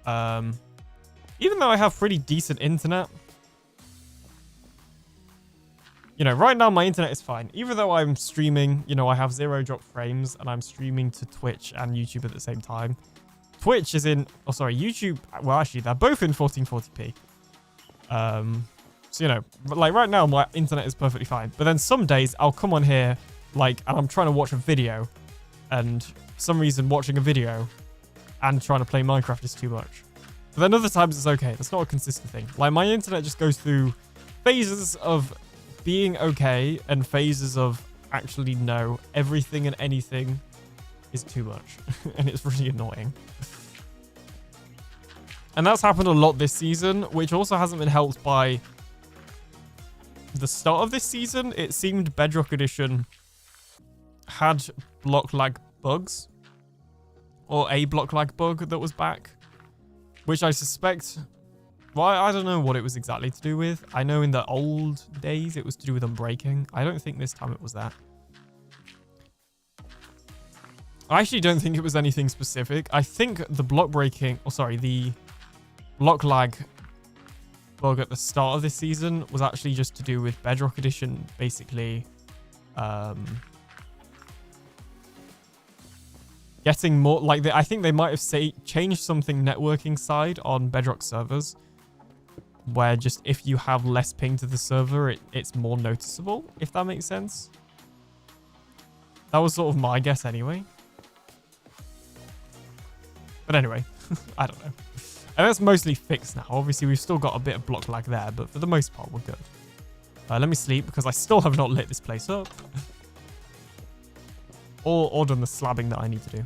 Even though I have pretty decent internet. You know, right now my internet is fine. Even though I'm streaming, you know, I have 0 drop frames and I'm streaming to Twitch and YouTube at the same time. Twitch is in, oh sorry, YouTube, well actually they're both in 1440p. So, you know, like right now my internet is perfectly fine. But then some days I'll come on here, like, and I'm trying to watch a video, and for some reason watching a video and trying to play Minecraft is too much. But then other times it's okay. That's not a consistent thing. Like, my internet just goes through phases of being okay and phases of actually no, everything and anything is too much. And it's really annoying. And that's happened a lot this season, which also hasn't been helped by the start of this season. It seemed Bedrock Edition had block lag bugs, or a block lag bug that was back, which I suspect, well, I don't know what it was exactly to do with. I know in the old days it was to do with unbreaking. I don't think this time it was that. I actually don't think it was anything specific. I think the block breaking, or sorry, the block lag bug at the start of this season was actually just to do with Bedrock Edition, basically getting more, like, I think they might have changed something networking side on Bedrock servers, where just if you have less ping to the server, it's more noticeable, if that makes sense. That was sort of my guess anyway. But anyway, I don't know. And that's mostly fixed now. Obviously, we've still got a bit of block lag there, but for the most part, we're good. Let me sleep, because I still have not lit this place up. or done the slabbing that I need to do.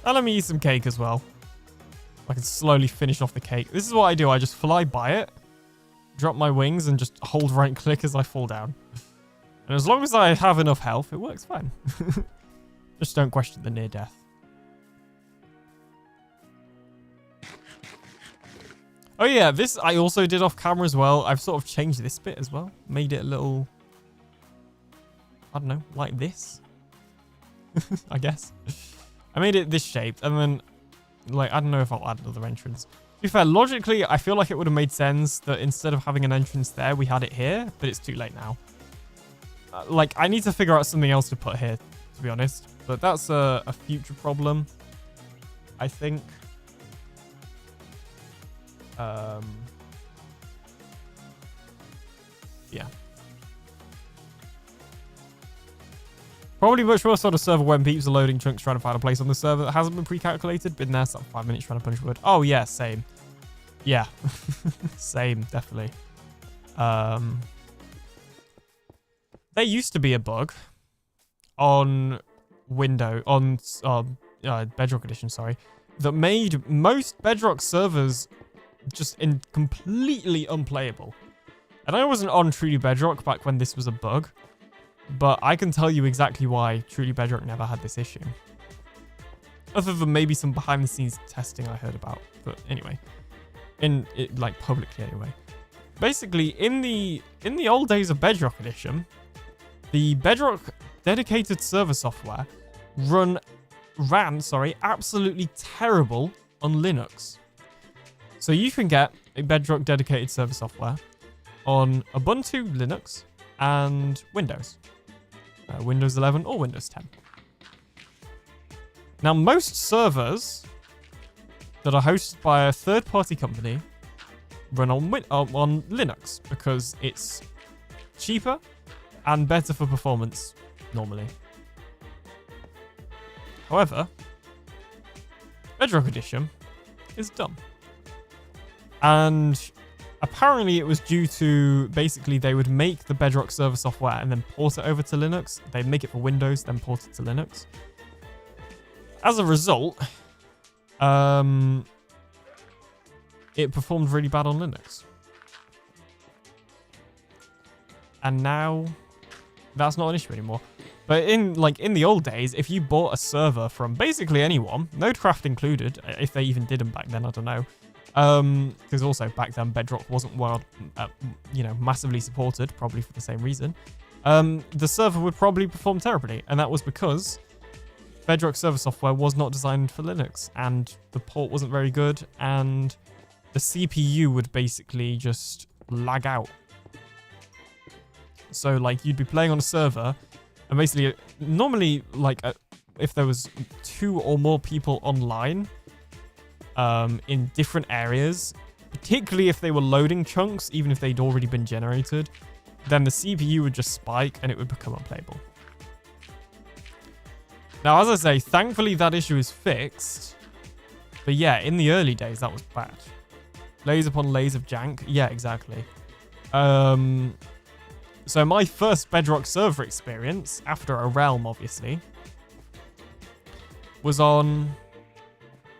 And let me eat some cake as well. I can slowly finish off the cake. This is what I do. I just fly by it, drop my wings, and just hold right click as I fall down. And as long as I have enough health, it works fine. Just don't question the near death. Oh yeah, this I also did off camera as well. I've sort of changed this bit as well. Made it a little, I don't know, like this. I guess. I made it this shape, and then, like, I don't know if I'll add another entrance. To be fair, logically, I feel like it would have made sense that instead of having an entrance there, we had it here, but it's too late now. Like, I need to figure out something else to put here, to be honest. But that's a future problem, I think. Yeah. Probably much more sort of server when peeps are loading chunks trying to find a place on the server that hasn't been pre-calculated. Been there, sort of 5 minutes trying to punch wood. Oh yeah, same. Yeah. Same, definitely. There used to be a bug on Bedrock Edition, sorry, that made most Bedrock servers just completely unplayable. And I wasn't on Truly Bedrock back when this was a bug, but I can tell you exactly why Truly Bedrock never had this issue. Other than maybe some behind the scenes testing I heard about. But anyway, like publicly anyway. Basically, in the old days of Bedrock Edition, the Bedrock dedicated server software ran absolutely terrible on Linux. So you can get a Bedrock dedicated server software on Ubuntu Linux and Windows. Windows 11 or Windows 10. Now, most servers that are hosted by a third-party company run on Linux because it's cheaper and better for performance normally. However, Bedrock Edition is dumb. And apparently it was due to, basically, they would make the Bedrock server software and then port it over to Linux. They'd make it for Windows, then port it to Linux. As a result, it performed really bad on Linux. And now that's not an issue anymore. But in the old days, if you bought a server from basically anyone, Nodecraft included, if they even did them back then, I don't know. Because also back then Bedrock wasn't massively supported, probably for the same reason. The server would probably perform terribly, and that was because Bedrock server software was not designed for Linux, and the port wasn't very good, and the CPU would basically just lag out. So like you'd be playing on a server and basically normally like if there was 2 or more people online in different areas, particularly if they were loading chunks, even if they'd already been generated, then the CPU would just spike and it would become unplayable. Now, as I say, thankfully that issue is fixed. But yeah, in the early days, that was bad. Layers upon layers of jank. Yeah, exactly. So my first Bedrock server experience, after a realm, obviously, was on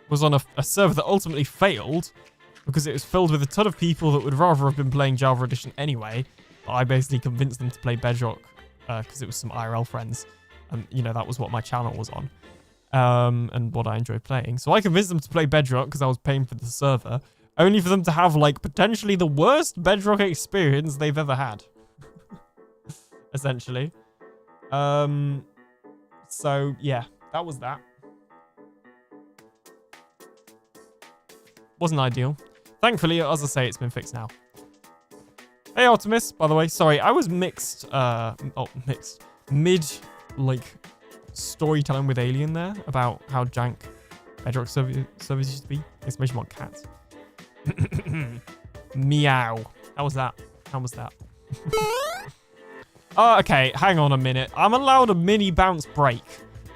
a server that ultimately failed because it was filled with a ton of people that would rather have been playing Java Edition anyway. But I basically convinced them to play Bedrock because it was some IRL friends. And, you know, that was what my channel was on. And what I enjoyed playing. So I convinced them to play Bedrock because I was paying for the server. Only for them to have, like, potentially the worst Bedrock experience they've ever had. Essentially. So, yeah. That was that. Wasn't ideal. Thankfully, as I say, it's been fixed now. Hey, Optimus, by the way. Sorry, I was mixed. Mid, like, storytelling with Alien there about how jank Bedrock servers used to be. Exclamation mark cats. Meow. How was that? Oh, okay, hang on a minute. I'm allowed a mini bounce break.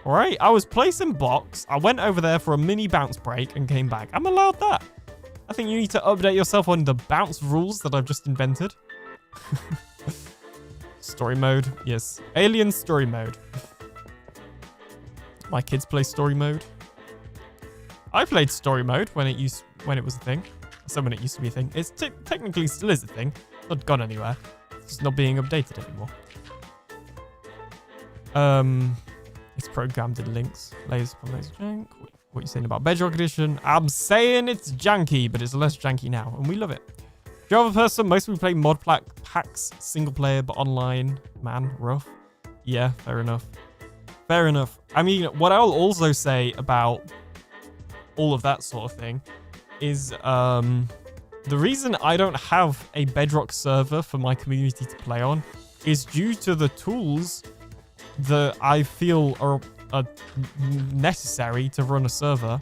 All right, I was placing blocks. I went over there for a mini bounce break and came back. I'm allowed that. I think you need to update yourself on the bounce rules that I've just invented. Story mode, yes. Alien story mode. My kids play story mode. I played story mode when it was a thing. So when it used to be a thing. It's technically still is a thing. It's not gone anywhere. It's just not being updated anymore. It's programmed in links. Layers upon layers of jank. What are you saying about Bedrock Edition? I'm saying it's janky, but it's less janky now, and we love it. Java person, most people play mod packs, single player, but online. Man, rough. Yeah, fair enough. Fair enough. I mean, what I'll also say about all of that sort of thing is the reason I don't have a Bedrock server for my community to play on is due to the tools that I feel are necessary to run a server,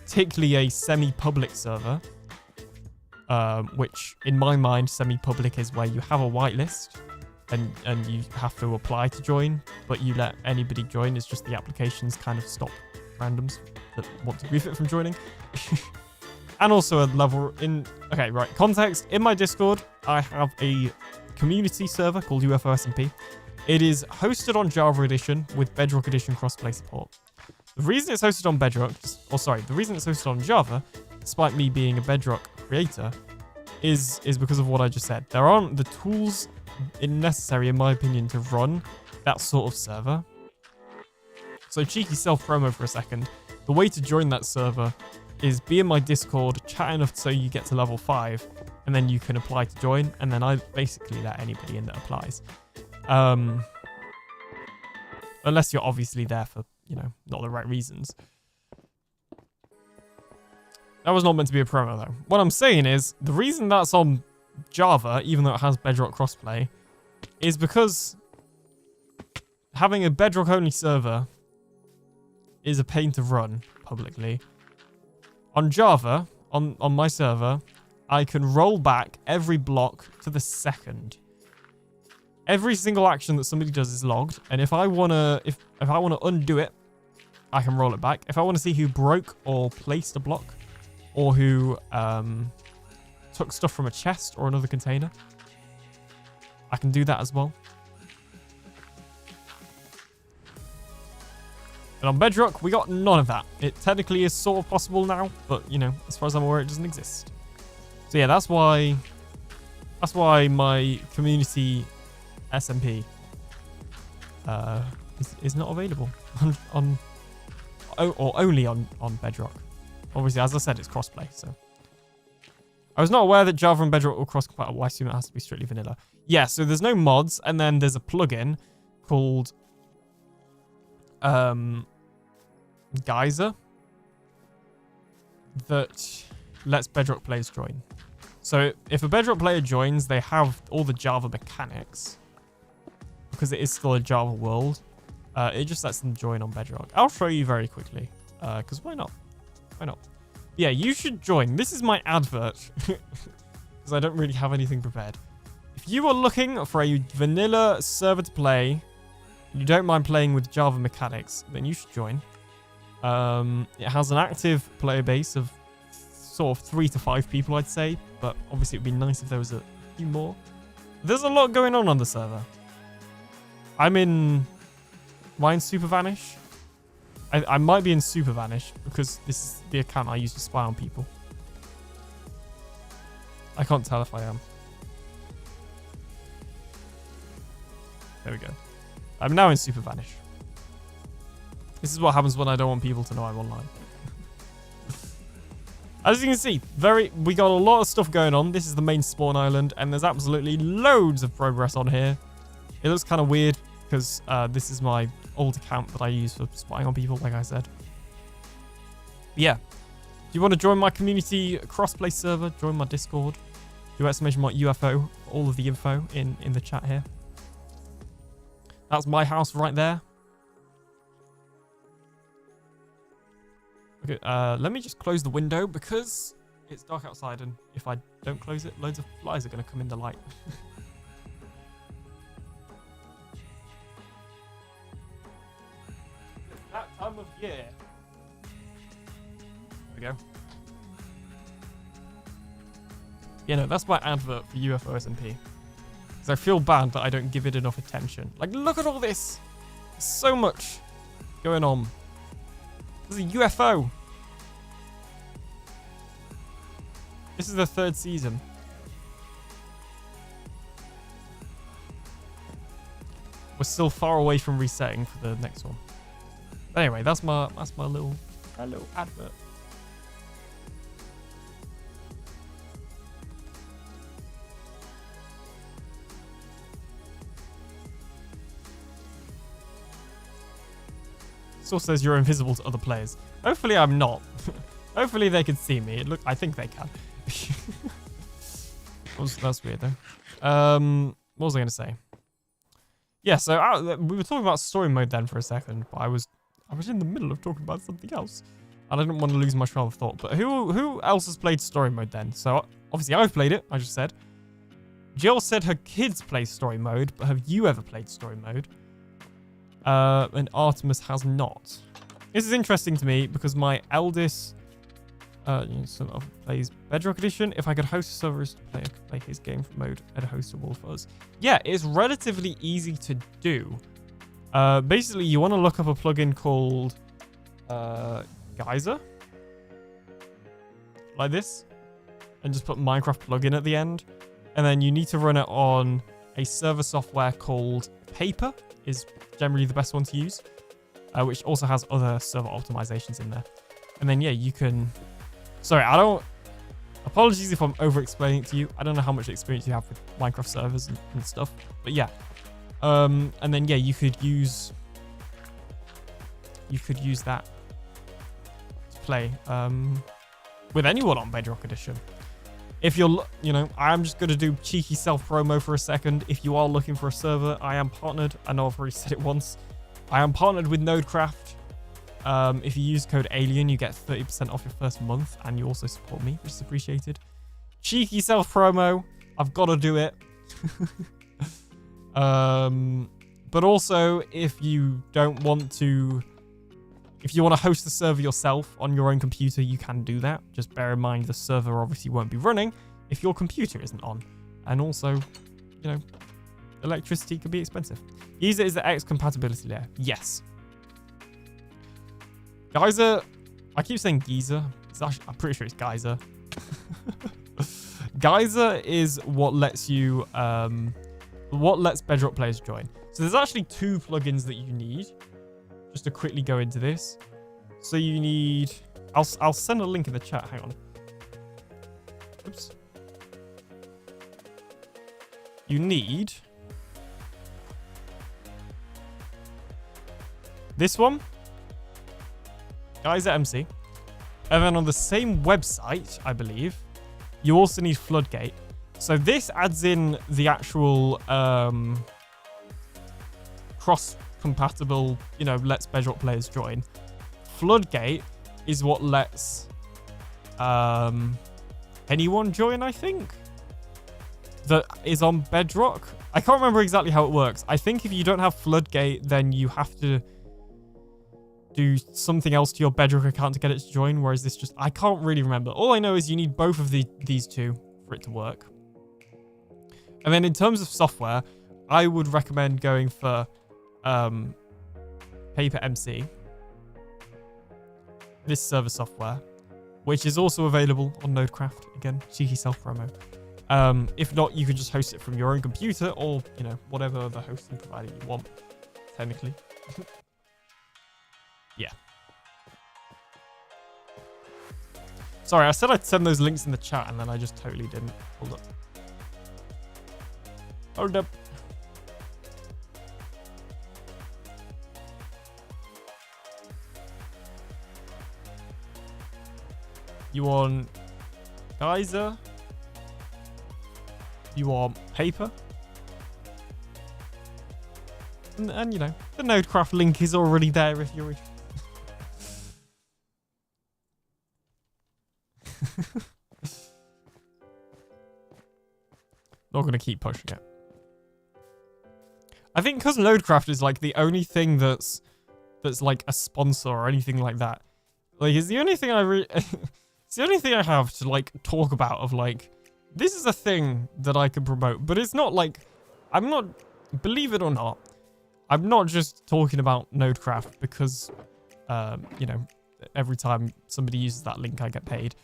particularly a semi-public server, which in my mind, semi-public is where you have a whitelist and you have to apply to join, but you let anybody join. It's just the applications kind of stop randoms that want to grief it from joining. And also a level in... Okay, right. Context. In my Discord, I have a community server called UFO SMP. It is hosted on Java Edition with Bedrock Edition crossplay support. The reason it's hosted on Bedrock... the reason it's hosted on Java, despite me being a Bedrock creator, is because of what I just said. There aren't the tools necessary, in my opinion, to run that sort of server. So cheeky self-promo for a second. The way to join that server is be in my Discord, chat enough so you get to level 5, and then you can apply to join, and then I basically let anybody in that applies. Unless you're obviously there for, you know, not the right reasons. That was not meant to be a promo, though. What I'm saying is, the reason that's on Java, even though it has Bedrock crossplay, is because having a Bedrock-only server is a pain to run publicly. On Java, on my server, I can roll back every block to the second. Every single action that somebody does is logged, and if I wanna undo it, I can roll it back. If I want to see who broke or placed a block, or who took stuff from a chest or another container, I can do that as well. And on Bedrock, we got none of that. It technically is sort of possible now, but, you know, as far as I'm aware, it doesn't exist. So yeah, that's why my community SMP is not available or only on Bedrock. Obviously, as I said, it's crossplay, so. I was not aware that Java and Bedrock were cross-compatible. I assume it has to be strictly vanilla. Yeah, so there's no mods, and then there's a plugin called Geyser that lets Bedrock players join. So if a Bedrock player joins, they have all the Java mechanics because it is still a Java world. It just lets them join on Bedrock. I'll show you very quickly because why not? Why not? Yeah, you should join. This is my advert because I don't really have anything prepared. If you are looking for a vanilla server to play, and you don't mind playing with Java mechanics, then you should join. It has an active player base of sort of 3 to 5 people, I'd say, but obviously it would be nice if there was a few more. There's a lot going on the server. Am I in Super Vanish? I might be in Super Vanish because this is the account I use to spy on people. I can't tell if I am. There we go. I'm now in Super Vanish. This is what happens when I don't want people to know I'm online. As you can see, we got a lot of stuff going on. This is the main spawn island, and there's absolutely loads of progress on here. It looks kind of weird because this is my old account that I use for spying on people, like I said. Yeah. Do you want to join my community crossplay server? Join my Discord. Do !UFO. All of the info in the chat here. That's my house right there. Okay, let me just close the window because it's dark outside, and if I don't close it, loads of flies are going to come in the light. It's that time of year. There we go. You know, that's my advert for UFO SMP. Because I feel bad that I don't give it enough attention. Like, look at all this. There's so much going on. There's a UFO. This is the 3rd season. We're still far away from resetting for the next one. But anyway, that's my little advert. Source says you're invisible to other players. Hopefully I'm not. Hopefully they can see me. I think they can. That's weird though. What was I going to say? Yeah, so we were talking about story mode then for a second, but I was in the middle of talking about something else, and I didn't want to lose my train of thought. But who else has played story mode then? So obviously I've played it. I just said. Jill said her kids play story mode, but have you ever played story mode? And Artemis has not. This is interesting to me because my eldest sort of plays Bedrock Edition. If I could host a server to play his game mode at a host of all for us. Yeah, it's relatively easy to do. Basically, you want to look up a plugin called Geyser. Like this. And just put Minecraft plugin at the end. And then you need to run it on a server software called Paper. Is generally the best one to use, which also has other server optimizations in there. And then, yeah, you can... Sorry, apologies if I'm over-explaining it to you. I don't know how much experience you have with Minecraft servers and stuff. But, yeah. And then, yeah, you could use that to play with anyone on Bedrock Edition. If you're, I'm just going to do cheeky self-promo for a second. If you are looking for a server, I am partnered. I know I've already said it once. I am partnered with Nodecraft. If you use code ALIEN, you get 30% off your first month, and you also support me, which is appreciated. Cheeky self-promo. I've got to do it. But also, if you want to host the server yourself on your own computer, you can do that. Just bear in mind the server obviously won't be running if your computer isn't on. And also, electricity can be expensive. Geyser is the X compatibility layer. Yes. Geyser, I keep saying Geyser. I'm pretty sure it's Geyser. Geyser is what lets Bedrock players join. So there's actually 2 plugins that you need. Just to quickly go into this. So you need... I'll send a link in the chat. Hang on. Oops. You need... this one. Geyser MC. And then on the same website, I believe, you also need Floodgate. So this adds in the actual cross-compatible, lets Bedrock players join. Floodgate is what lets anyone join, I think, that is on Bedrock. I can't remember exactly how it works. I think if you don't have Floodgate, then you have to do something else to your Bedrock account to get it to join, whereas this just... I can't really remember. All I know is you need both of these two for it to work. And then in terms of software, I would recommend going for Paper MC. This server software, which is also available on Nodecraft. Again, cheeky self-promo. If not, you can just host it from your own computer or, whatever other hosting provider you want, technically. Yeah. Sorry, I said I'd send those links in the chat and then I just totally didn't. Hold up. Hold up. You want Geyser? You want Paper? And the Nodecraft link is already there if you're interested. Not going to keep pushing it. I think because Nodecraft is like the only thing that's like a sponsor or anything like that. Like, it's the only thing it's the only thing I have to like talk about of like, this is a thing that I can promote, but it's not like, I'm not, believe it or not, I'm not just talking about Nodecraft because, every time somebody uses that link, I get paid,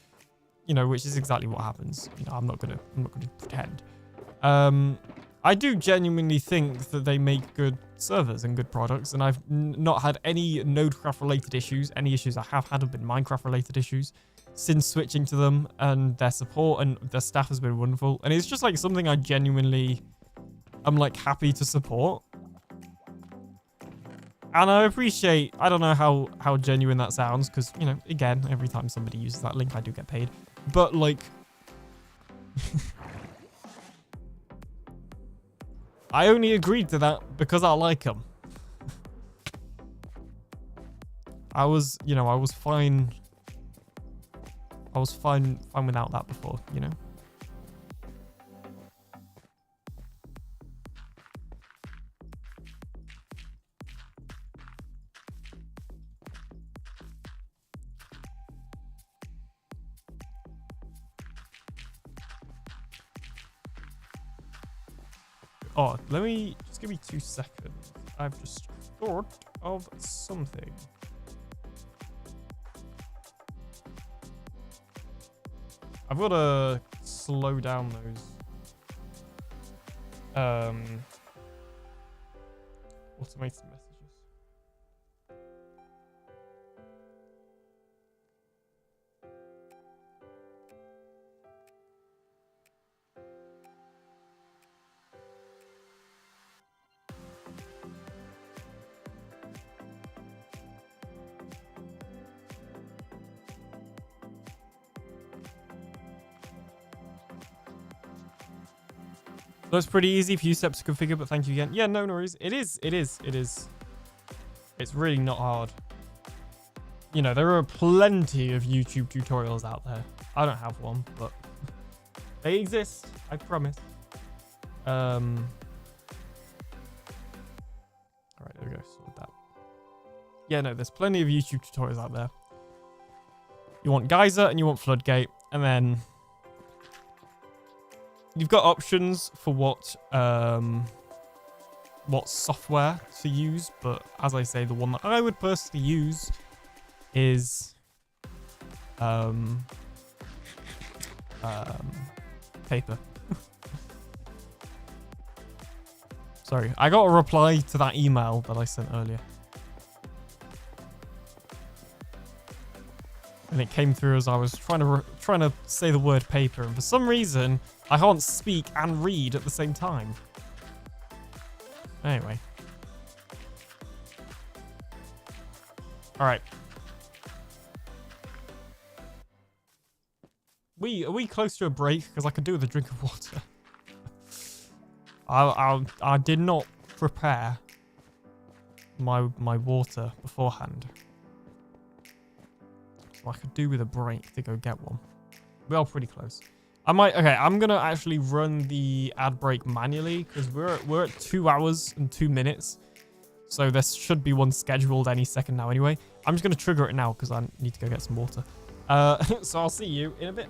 which is exactly what happens. I'm not gonna pretend. I do genuinely think that they make good servers and good products, and I've not had any Nodecraft related issues. Any issues I have had have been Minecraft related issues since switching to them, and their support and their staff has been wonderful. And it's just like something I genuinely am like happy to support. And I appreciate, I don't know how genuine that sounds, because, again, every time somebody uses that link, I do get paid. But like, I only agreed to that because I like them. I was fine. I was fine without that before, Oh, just give me 2 seconds. I've just thought of something. I've got to slow down those automated messages. So it's pretty easy, few steps to configure, but thank you again. Yeah, no worries. It is. It's really not hard. There are plenty of YouTube tutorials out there. I don't have one, but they exist, I promise. All right, there we go. Sort that. Yeah, no, there's plenty of YouTube tutorials out there. You want Geyser and you want Floodgate, and then you've got options for what software to use, but as I say, the one that I would personally use is Paper. Sorry, I got a reply to that email that I sent earlier. And it came through as I was trying to say the word paper, and for some reason I can't speak and read at the same time. Anyway. All right. are we close to a break? Because I could do with a drink of water. I did not prepare my water beforehand. So I could do with a break to go get one. We are pretty close. I'm gonna actually run the ad break manually because we're at 2 hours and 2 minutes. So there should be one scheduled any second now anyway. I'm just gonna trigger it now because I need to go get some water. So I'll see you in a bit.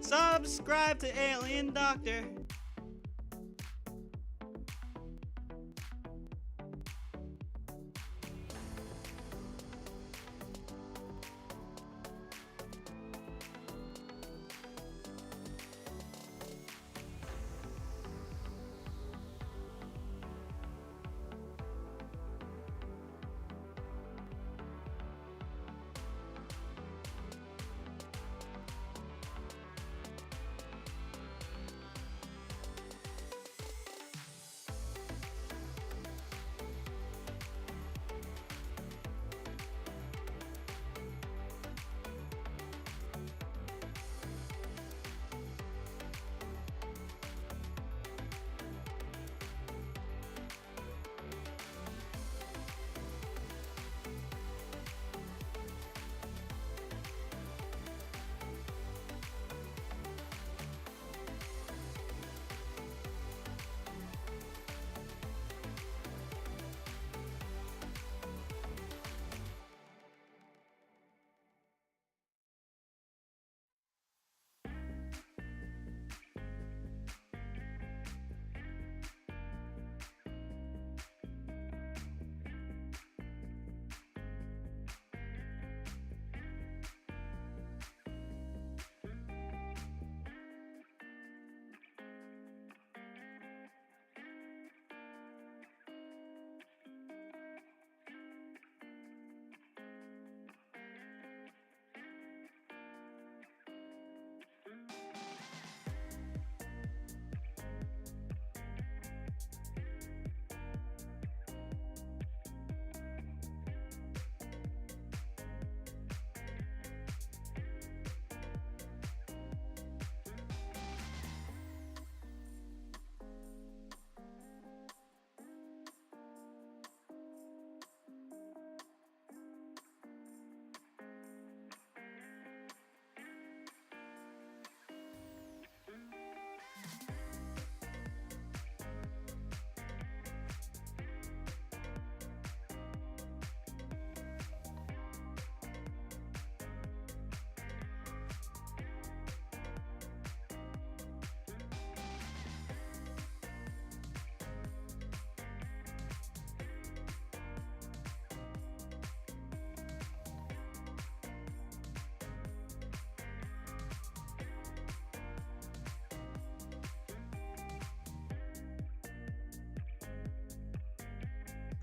Subscribe to Alien Doctor.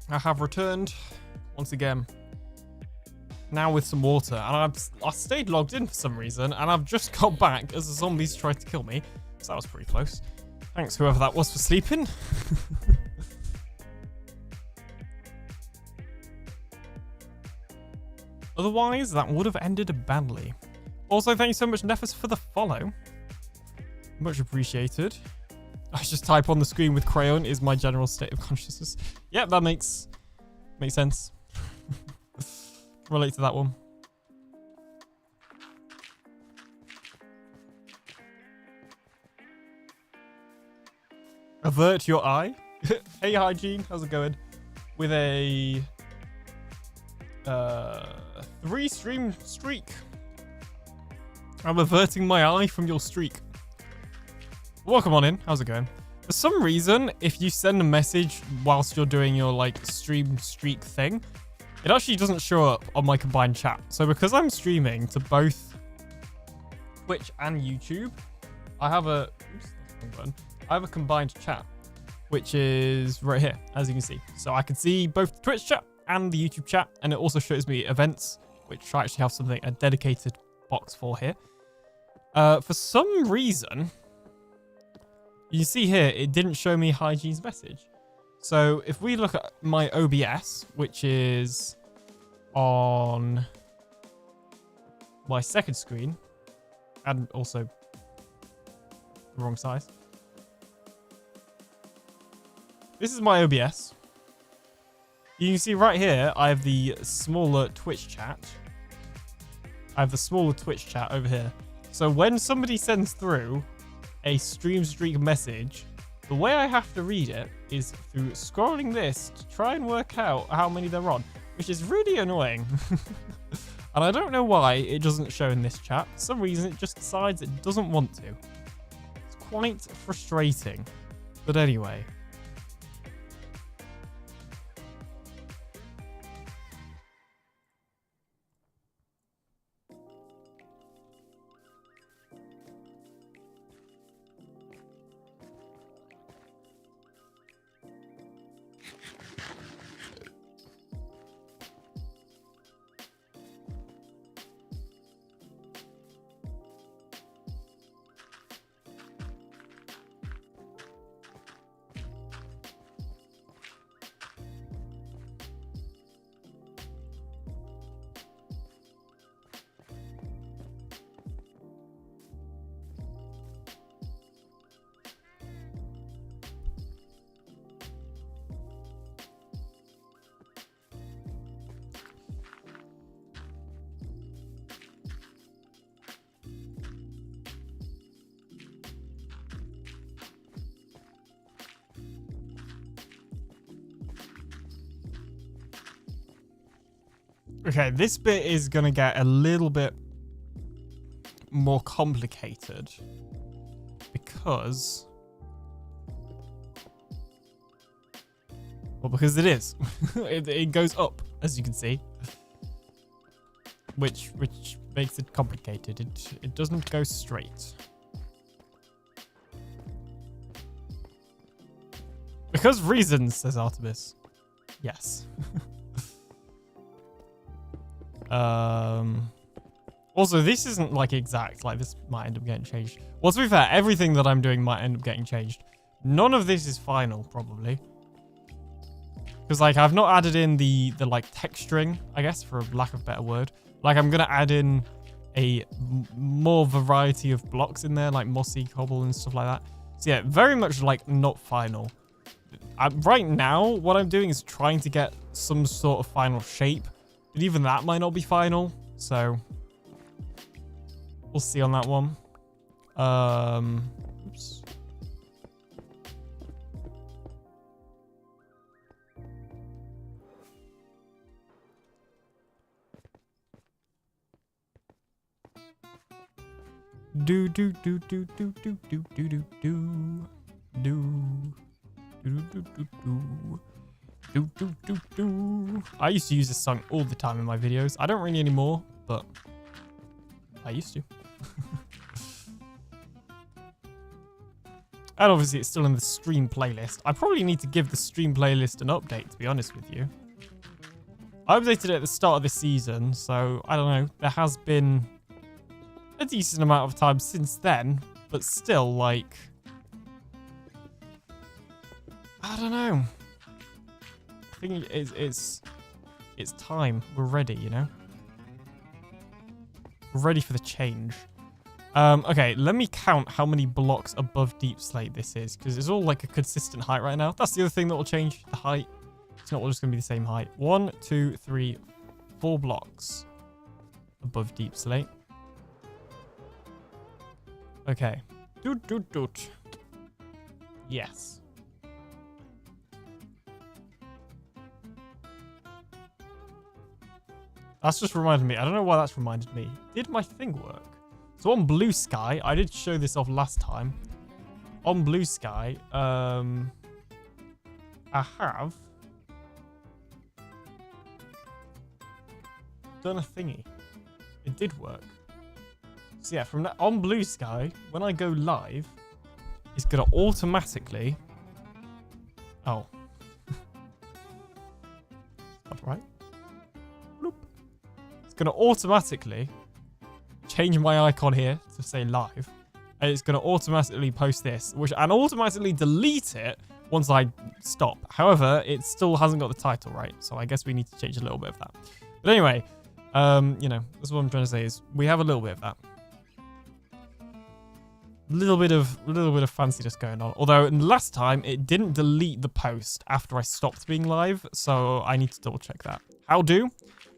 I have returned once again. Now with some water, and I stayed logged in for some reason, and I've just got back as the zombies tried to kill me. So that was pretty close. Thanks, whoever that was, for sleeping. Otherwise, that would have ended badly. Also, thank you so much, Nefus, for the follow. Much appreciated. I just type on the screen with crayon is my general state of consciousness. Yep, that makes sense. Relate to that one. Avert your eye. Hey, Hygiene, how's it going? With a 3 stream streak. I'm averting my eye from your streak. Welcome on in. How's it going? For some reason, if you send a message whilst you're doing your like stream streak thing, it actually doesn't show up on my combined chat. So because I'm streaming to both Twitch and YouTube, I have a I have a combined chat, which is right here, as you can see. So I can see both the Twitch chat and the YouTube chat, and it also shows me events, which I actually have a dedicated box for here. For some reason, you see here, it didn't show me Hygiene's message. So if we look at my OBS, which is on my second screen, and also the wrong size. This is my OBS. You can see right here, I have the smaller Twitch chat. I have the smaller Twitch chat over here. So when somebody sends through a stream streak message, the way I have to read it is through scrolling this to try and work out how many they're on, which is really annoying. And I don't know why it doesn't show in this chat. For some reason, it just decides it doesn't want to. It's quite frustrating. But anyway. Okay, this bit is going to get a little bit more complicated because... Well, because it is. it goes up, as you can see. Which makes it complicated. It doesn't go straight. Because reasons, says Artemis. Yes. Also, this isn't like exact. Like, this might end up getting changed. Well, to be fair, everything that I'm doing might end up getting changed. None of this is final, probably. Because, like, I've not added in the like, texturing, I guess, for lack of a better word. Like, I'm going to add in a more variety of blocks in there, like mossy cobble and stuff like that. So, yeah, very much, like, not final. Right now, what I'm doing is trying to get some sort of final shape. But even that might not be final, so we'll see on that one. Oops. Do do do do do do do do do do do do do do do. Do, do, do, do. I used to use this song all the time in my videos. I don't really anymore, but I used to. And obviously it's still in the stream playlist. I probably need to give the stream playlist an update, to be honest with you. I updated it at the start of the season, so I don't know. There has been a decent amount of time since then, but still, like... I don't know. I think it's time. We're ready, you know? We're ready for the change. Okay, let me count how many blocks above deep slate this is, because it's all like a consistent height right now. That's the other thing that will change the height. It's not all just going to be the same height. 1, 2, 3, 4 blocks above deep slate. Okay. Doot, doot, doot. Yes. That's just reminded me. I don't know why that's reminded me. Did my thing work? So on Blue Sky, I did show this off last time. On Blue Sky, I have done a thingy. It did work. So yeah, from that on Blue Sky, when I go live, it's gonna automatically. Oh, that's right. Bloop. It's gonna automatically change my icon here to say live, and it's gonna automatically post this, and automatically delete it once I stop. However, it still hasn't got the title right, so I guess we need to change a little bit of that. But anyway, you know, that's what I'm trying to say is we have a little bit of that. Little bit of fanciness going on. Although last time it didn't delete the post after I stopped being live, so I need to double check that. How do?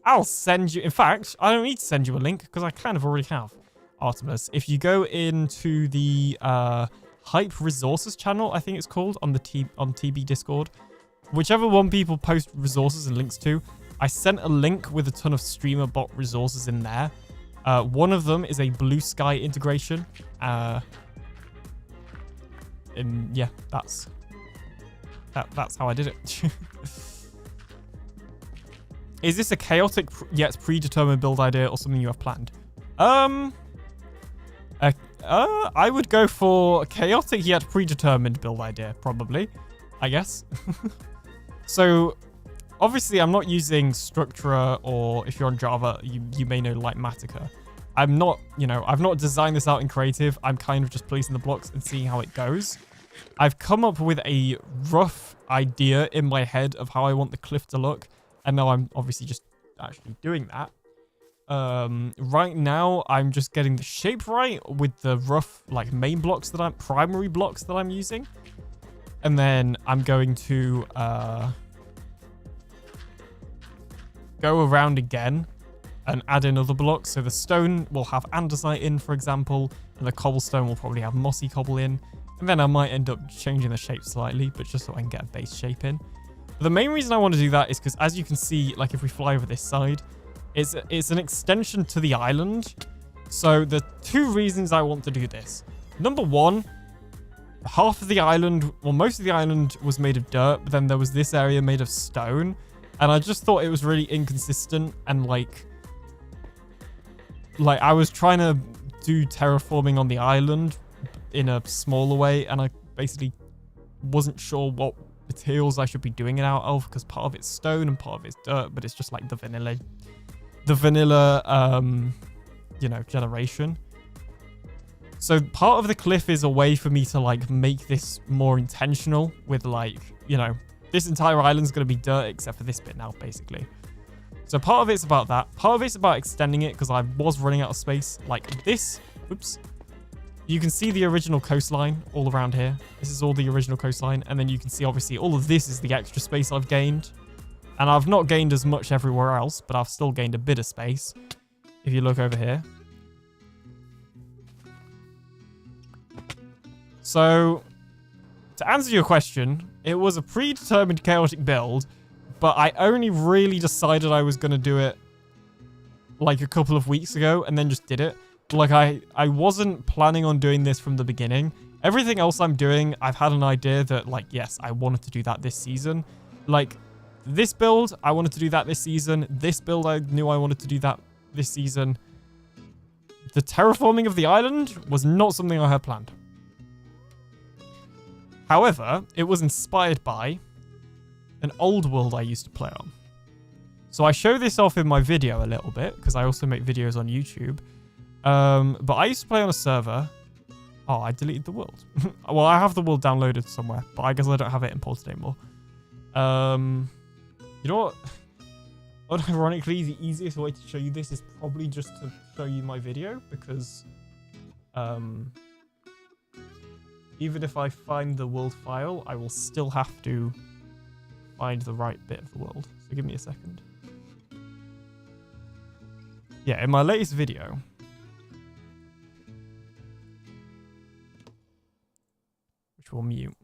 I'll send you. In fact, I don't need to send you a link because I kind of already have. Artemis, if you go into the Hype Resources channel, I think it's called on the TB Discord, whichever one people post resources and links to, I sent a link with a ton of streamer bot resources in there. One of them is a Blue Sky integration. And yeah, that's how I did it. Is this a chaotic yet predetermined build idea or something you have planned? I would go for a chaotic yet predetermined build idea, probably. I guess. So, obviously, I'm not using Structura, or if you're on Java, you may know Lightmatica. I'm not, you know, I've not designed this out in creative. I'm kind of just placing the blocks and seeing how it goes. I've come up with a rough idea in my head of how I want the cliff to look. And now I'm obviously just actually doing that. Right now, I'm just getting the shape right with the rough, like, main blocks that primary blocks that I'm using. And then I'm going to go around again and add in other blocks. So the stone will have andesite in, for example, and the cobblestone will probably have mossy cobble in. And then I might end up changing the shape slightly, but just so I can get a base shape in. But the main reason I want to do that is because, as you can see, like if we fly over this side, it's an extension to the island. So the two reasons I want to do this. Number one, half of the island, well, most of the island was made of dirt, but then there was this area made of stone. And I just thought it was really inconsistent, and like I was trying to do terraforming on the island in a smaller way, and I basically wasn't sure what materials I should be doing it out of, because part of it's stone and part of it's dirt, but it's just like the vanilla you know, generation. So part of the cliff is a way for me to like make this more intentional with, like, you know, this entire island's going to be dirt except for this bit now, basically. So part of it's about that. Part of it's about extending it because I was running out of space. Like this. Oops. You can see the original coastline all around here. This is all the original coastline. And then you can see, obviously, all of this is the extra space I've gained. And I've not gained as much everywhere else, but I've still gained a bit of space. If you look over here. So, to answer your question, it was a predetermined chaotic build, but I only really decided I was going to do it like a couple of weeks ago and then just did it. Like, I wasn't planning on doing this from the beginning. Everything else I'm doing, I've had an idea that, like, yes, I wanted to do that this season. Like, this build, I wanted to do that this season. This build, I knew I wanted to do that this season. The terraforming of the island was not something I had planned. However, it was inspired by an old world I used to play on. So I show this off in my video a little bit, because I also make videos on YouTube. But I used to play on a server. Oh, I deleted the world. Well, I have the world downloaded somewhere, but I guess I don't have it imported anymore. You know what? Unironically, the easiest way to show you this is probably just to show you my video, because even if I find the world file, I will still have to find the right bit of the world. So give me a second. Yeah, in my latest video, which we'll mute.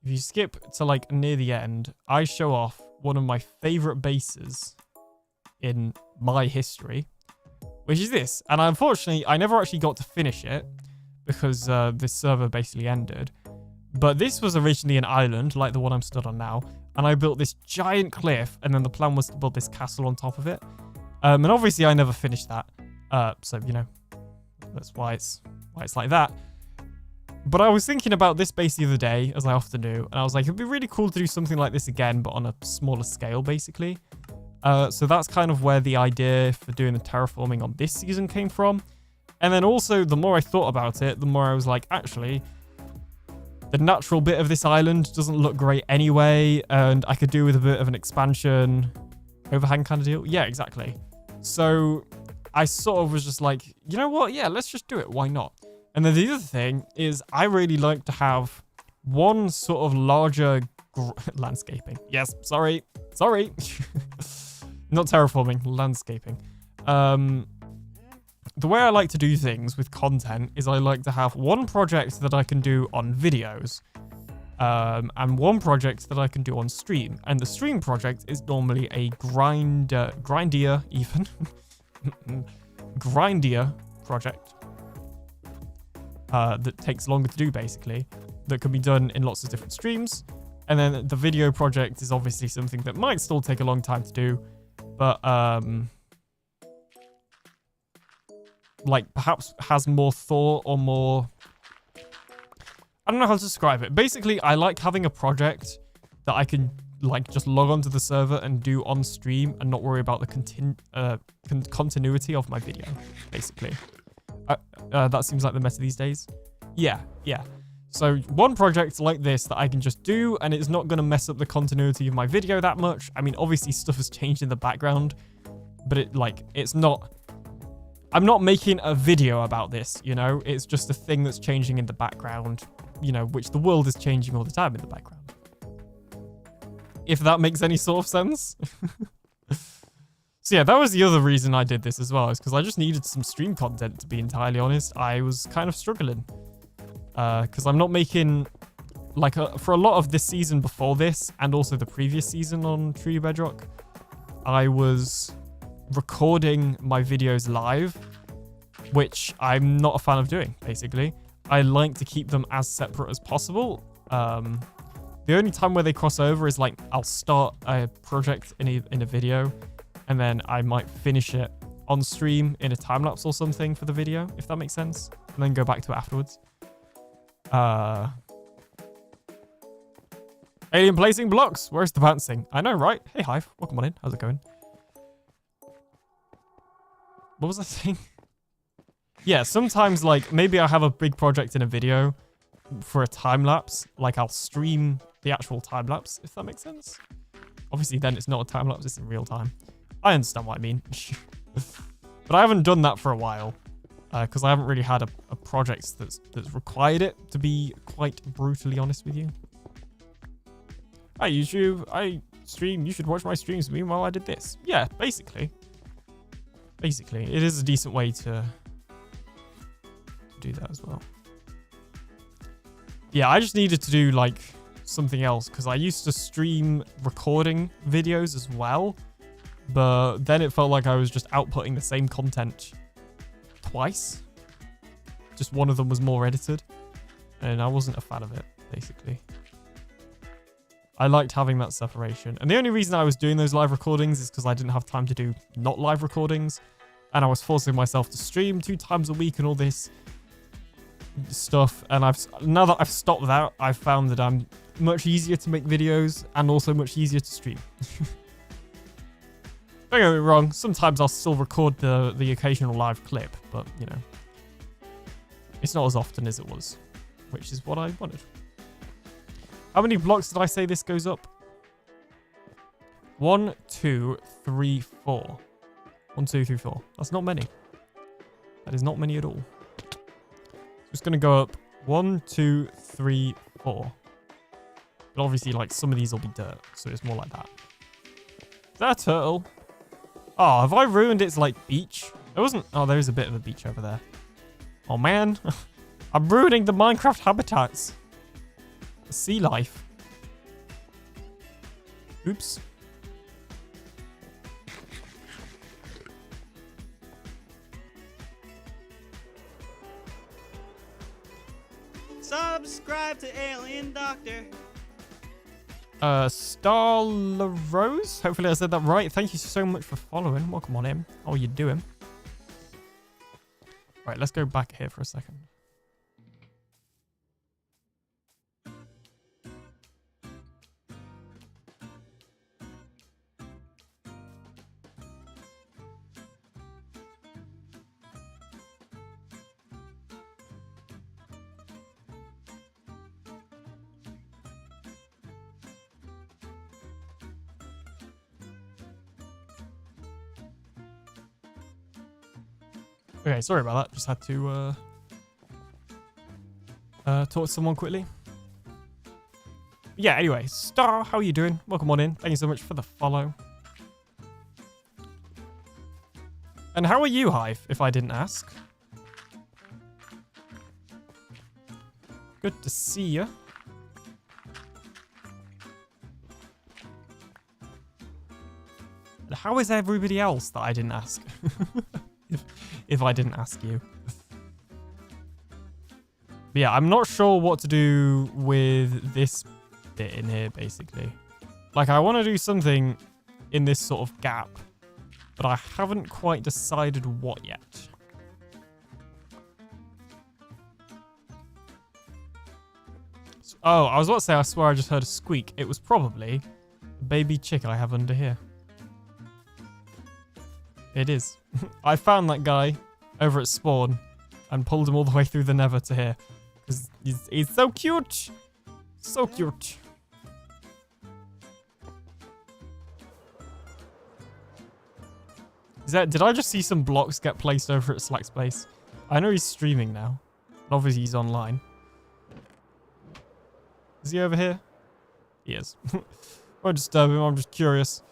If you skip to like near the end, I show off one of my favorite bases in my history, which is this. And unfortunately, I never actually got to finish it because this server basically ended. But this was originally an island, like the one I'm stood on now. And I built this giant cliff, and then the plan was to build this castle on top of it. And obviously, I never finished that. So, you know, that's why it's like that. But I was thinking about this base the other day, as I often do. And I was like, it'd be really cool to do something like this again, but on a smaller scale, basically. So that's kind of where the idea for doing the terraforming on this season came from. And then also, the more I thought about it, the more I was like, actually, the natural bit of this island doesn't look great anyway, and I could do with a bit of an expansion overhang kind of deal. Yeah, exactly. So I sort of was just like, you know what? Yeah, let's just do it. Why not? And then the other thing is I really like to have one sort of larger landscaping. Yes, sorry. Not terraforming, landscaping. The way I like to do things with content is I like to have one project that I can do on videos, and one project that I can do on stream. And the stream project is normally a grindier project that takes longer to do, basically, that can be done in lots of different streams. And then the video project is obviously something that might still take a long time to do, but like perhaps has more thought or more, I don't know how to describe it. Basically, I like having a project that I can like just log onto the server and do on stream and not worry about the continuity of my video, basically. That seems like the meta these days. Yeah. So one project like this that I can just do, and it's not going to mess up the continuity of my video that much. I mean, obviously stuff has changed in the background, but it's not, I'm not making a video about this, you know? It's just a thing that's changing in the background, you know, which the world is changing all the time in the background. If that makes any sort of sense. So yeah, that was the other reason I did this as well, is because I just needed some stream content, to be entirely honest. I was kind of struggling. Because I'm not making, like, for a lot of this season before this, and also the previous season on Truly Bedrock, I was recording my videos live, which I'm not a fan of doing, basically. I like to keep them as separate as possible. The only time where they cross over is like I'll start a project in a video, and then I might finish it on stream in a time lapse or something for the video, if that makes sense, and then go back to it afterwards. Alien placing blocks. Where's the bouncing? I know, right? Hey, Hive. Welcome on in. How's it going? What was I saying? Yeah, sometimes, like, maybe I have a big project in a video for a time lapse. Like, I'll stream the actual time lapse, if that makes sense. Obviously, then it's not a time lapse, it's in real time. I understand what I mean. But I haven't done that for a while. Because I haven't really had a project that's required it, to be quite brutally honest with you. Hi, YouTube. I stream. You should watch my streams. Meanwhile, I did this. Yeah, basically. Basically, it is a decent way to do that as well. Yeah, I just needed to do, like, something else, because I used to stream recording videos as well, but then it felt like I was just outputting the same content twice. Just one of them was more edited, and I wasn't a fan of it, basically. I liked having that separation. And the only reason I was doing those live recordings is because I didn't have time to do not live recordings, and I was forcing myself to stream 2 times a week and all this stuff. And now that I've stopped that, I've found that I'm much easier to make videos and also much easier to stream. Don't get me wrong, sometimes I'll still record the occasional live clip, but, you know, it's not as often as it was, which is what I wanted. How many blocks did I say this goes up? 1, 2, 3, 4. 1, 2, 3, 4. That's not many. That is not many at all. It's going to go up 1, 2, 3, 4. But obviously, like, some of these will be dirt, so it's more like that. Is that a turtle? Oh, have I ruined its, like, beach? There wasn't... Oh, there is a bit of a beach over there. Oh, man. I'm ruining the Minecraft habitats. Sea life. Oops. Subscribe to TheAlienDoctor. Starla Rose. Hopefully I said that right. Thank you so much for following. Welcome on in. How are you doing? Right, let's go back here for a second. Okay, sorry about that. Just had to talk to someone quickly. Yeah, anyway, Star, how are you doing? Welcome on in. Thank you so much for the follow. And how are you, Hive, if I didn't ask? Good to see you. And how is everybody else that I didn't ask? if I didn't ask you. But yeah, I'm not sure what to do with this bit in here, basically. Like, I want to do something in this sort of gap, but I haven't quite decided what yet. Oh, I was about to say, I swear I just heard a squeak. It was probably the baby chick I have under here. It is. I found that guy over at spawn and pulled him all the way through the nether to here. Because he's so cute. So cute. Did I just see some blocks get placed over at Slack's base? I know he's streaming now. But obviously he's online. Is he over here? He is. Won't disturb him, I'm just curious.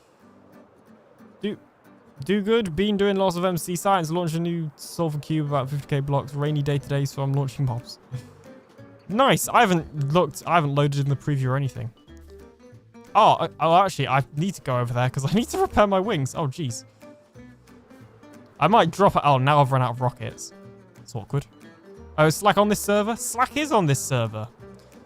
Do good. Been doing lots of MC science. Launched a new Sulfur Cube, about 50k blocks. Rainy day today, so I'm launching mobs. Nice. I haven't loaded in the preview or anything. Oh, actually, I need to go over there because I need to repair my wings. Oh, jeez. I might drop it. Oh, now I've run out of rockets. It's awkward. Oh, is Slack on this server? Slack is on this server.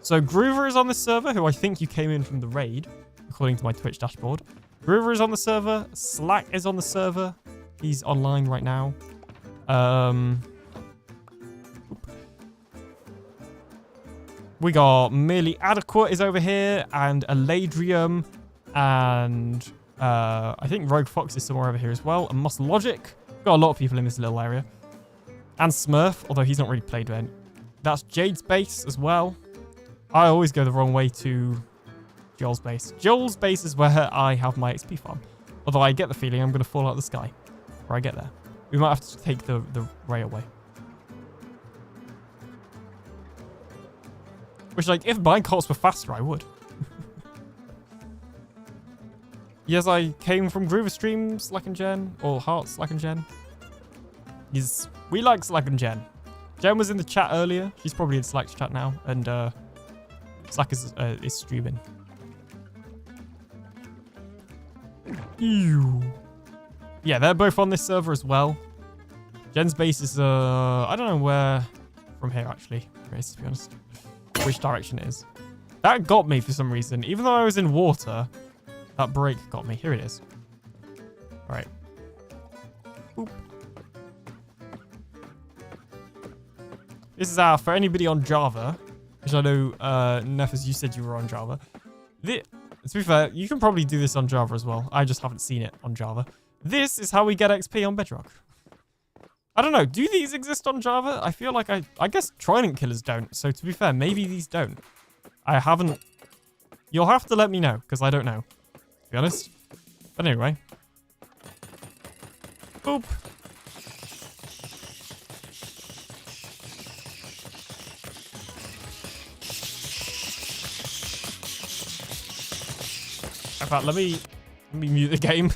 So Groover is on this server, who I think you came in from the raid, according to my Twitch dashboard. Groover is on the server. Slack is on the server. He's online right now. We got Merely Adequate is over here, and Eladrium, and I think Rogue Fox is somewhere over here as well, and Muscle Logic. Got a lot of people in this little area. And Smurf, although he's not really played with. That's Jade's base as well. I always go the wrong way to Joel's base. Joel's base is where I have my XP farm. Although I get the feeling I'm going to fall out of the sky before I get there. We might have to take the railway. Which, like, if minecarts were faster, I would. Yes, I came from Groover Stream, Slack and Jen. Or Heart, Slack and Jen. We like Slack and Jen. Jen was in the chat earlier. She's probably in Slack's chat now. And Slack is streaming. Ew. Yeah, they're both on this server as well. Jen's base is, I don't know where from here, actually, to be honest. Which direction it is. That got me for some reason. Even though I was in water, that break got me. Here it is. All right. Boop. This is for anybody on Java, which I know, Nefes, you said you were on Java. To be fair, you can probably do this on Java as well. I just haven't seen it on Java. This is how we get XP on Bedrock. I don't know. Do these exist on Java? I feel like I guess Trident Killers don't. So to be fair, maybe these don't. I haven't. You'll have to let me know because I don't know. To be honest. But anyway. Boop. In fact, let me mute the game.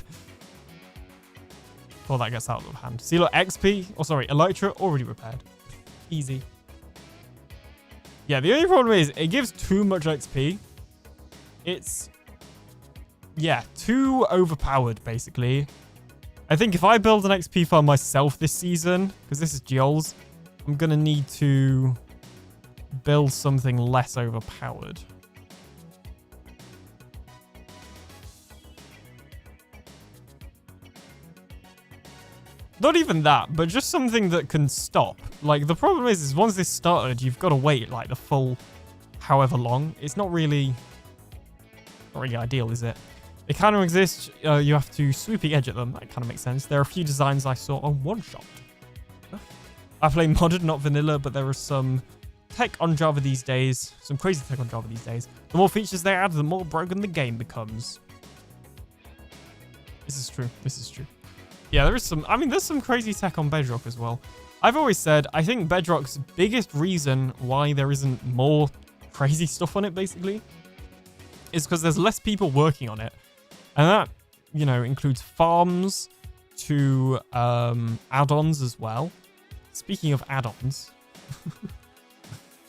Before that gets out of hand. See, look, XP, or sorry, Elytra already repaired. Easy. Yeah, the only problem is it gives too much XP. It's, yeah, too overpowered, basically. I think if I build an XP farm myself this season, because this is Joel's, I'm going to need to build something less overpowered. Not even that, but just something that can stop. Like, the problem is once this started, you've got to wait, like, the full however long. It's not really ideal, is it? They kind of exist. You have to sweeping edge at them. That kind of makes sense. There are a few designs I saw on One Shot. I play modded, not vanilla, but there is some tech on Java these days. Some crazy tech on Java these days. The more features they add, the more broken the game becomes. This is true. This is true. Yeah, there is some... I mean, there's some crazy tech on Bedrock as well. I've always said, I think Bedrock's biggest reason why there isn't more crazy stuff on it, basically, is because there's less people working on it. And that, you know, includes farms to add-ons as well. Speaking of add-ons,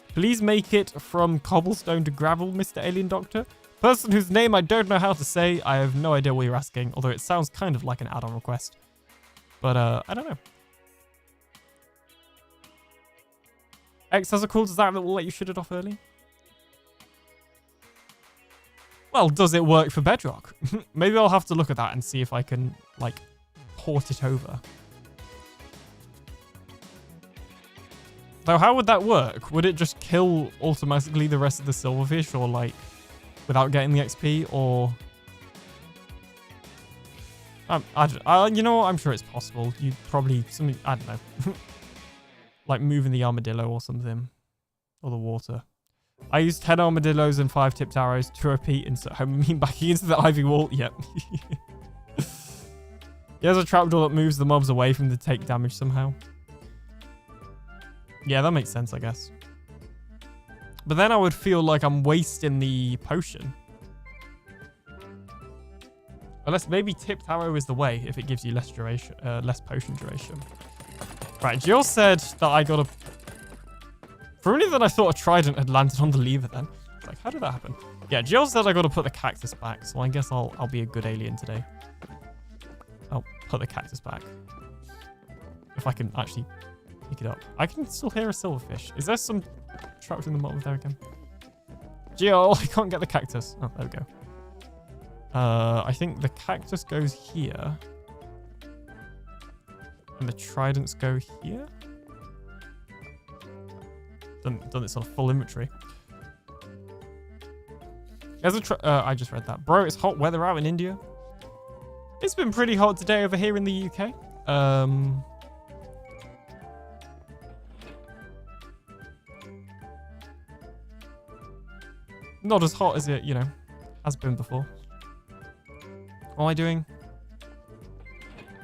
please make it from cobblestone to gravel, Mr. AlienDoctor. Person whose name I don't know how to say. I have no idea what you're asking, although it sounds kind of like an add-on request. But I don't know. X has a cool design that will let you shut it off early. Well, does it work for Bedrock? Maybe I'll have to look at that and see if I can, like, port it over. Though, how would that work? Would it just kill automatically the rest of the silverfish, or, like, without getting the XP, or... you know what? I'm sure it's possible. You'd probably... something, I don't know. Like moving the armadillo or something. Or the water. I used 10 armadillos and 5 tipped arrows to repeat insert home mean backing into the ivy wall. Yep. He has a trapdoor that moves the mobs away from the take damage somehow. Yeah, that makes sense, I guess. But then I would feel like I'm wasting the potion. Unless maybe tipped arrow is the way if it gives you less duration, less potion duration. Right, Jill said that I got a... For a minute that I thought a trident had landed on the lever then. It's like, how did that happen? Yeah, Jill said I got to put the cactus back, so I guess I'll be a good alien today. I'll put the cactus back. If I can actually pick it up. I can still hear a silverfish. Is there some trapped in the bottom there again? Jill, I can't get the cactus. Oh, there we go. I think the cactus goes here. And the tridents go here. Done this on a full inventory. I just read that. Bro, it's hot weather out in India. It's been pretty hot today over here in the UK. Not as hot as it, you know, has been before. What am I doing?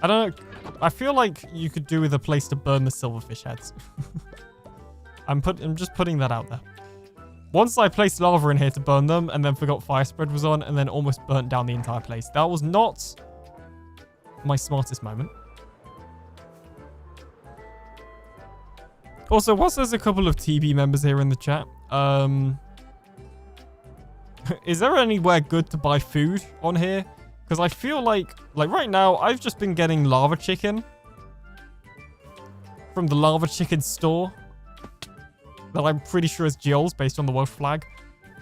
I don't know. I feel like you could do with a place to burn the silverfish heads. I'm just putting that out there. Once I placed lava in here to burn them and then forgot fire spread was on and then almost burnt down the entire place. That was not my smartest moment. Also, whilst there's a couple of TB members here in the chat, is there anywhere good to buy food on here? Because I feel like right now, I've just been getting lava chicken from the lava chicken store that I'm pretty sure is Jill's based on the Welsh flag.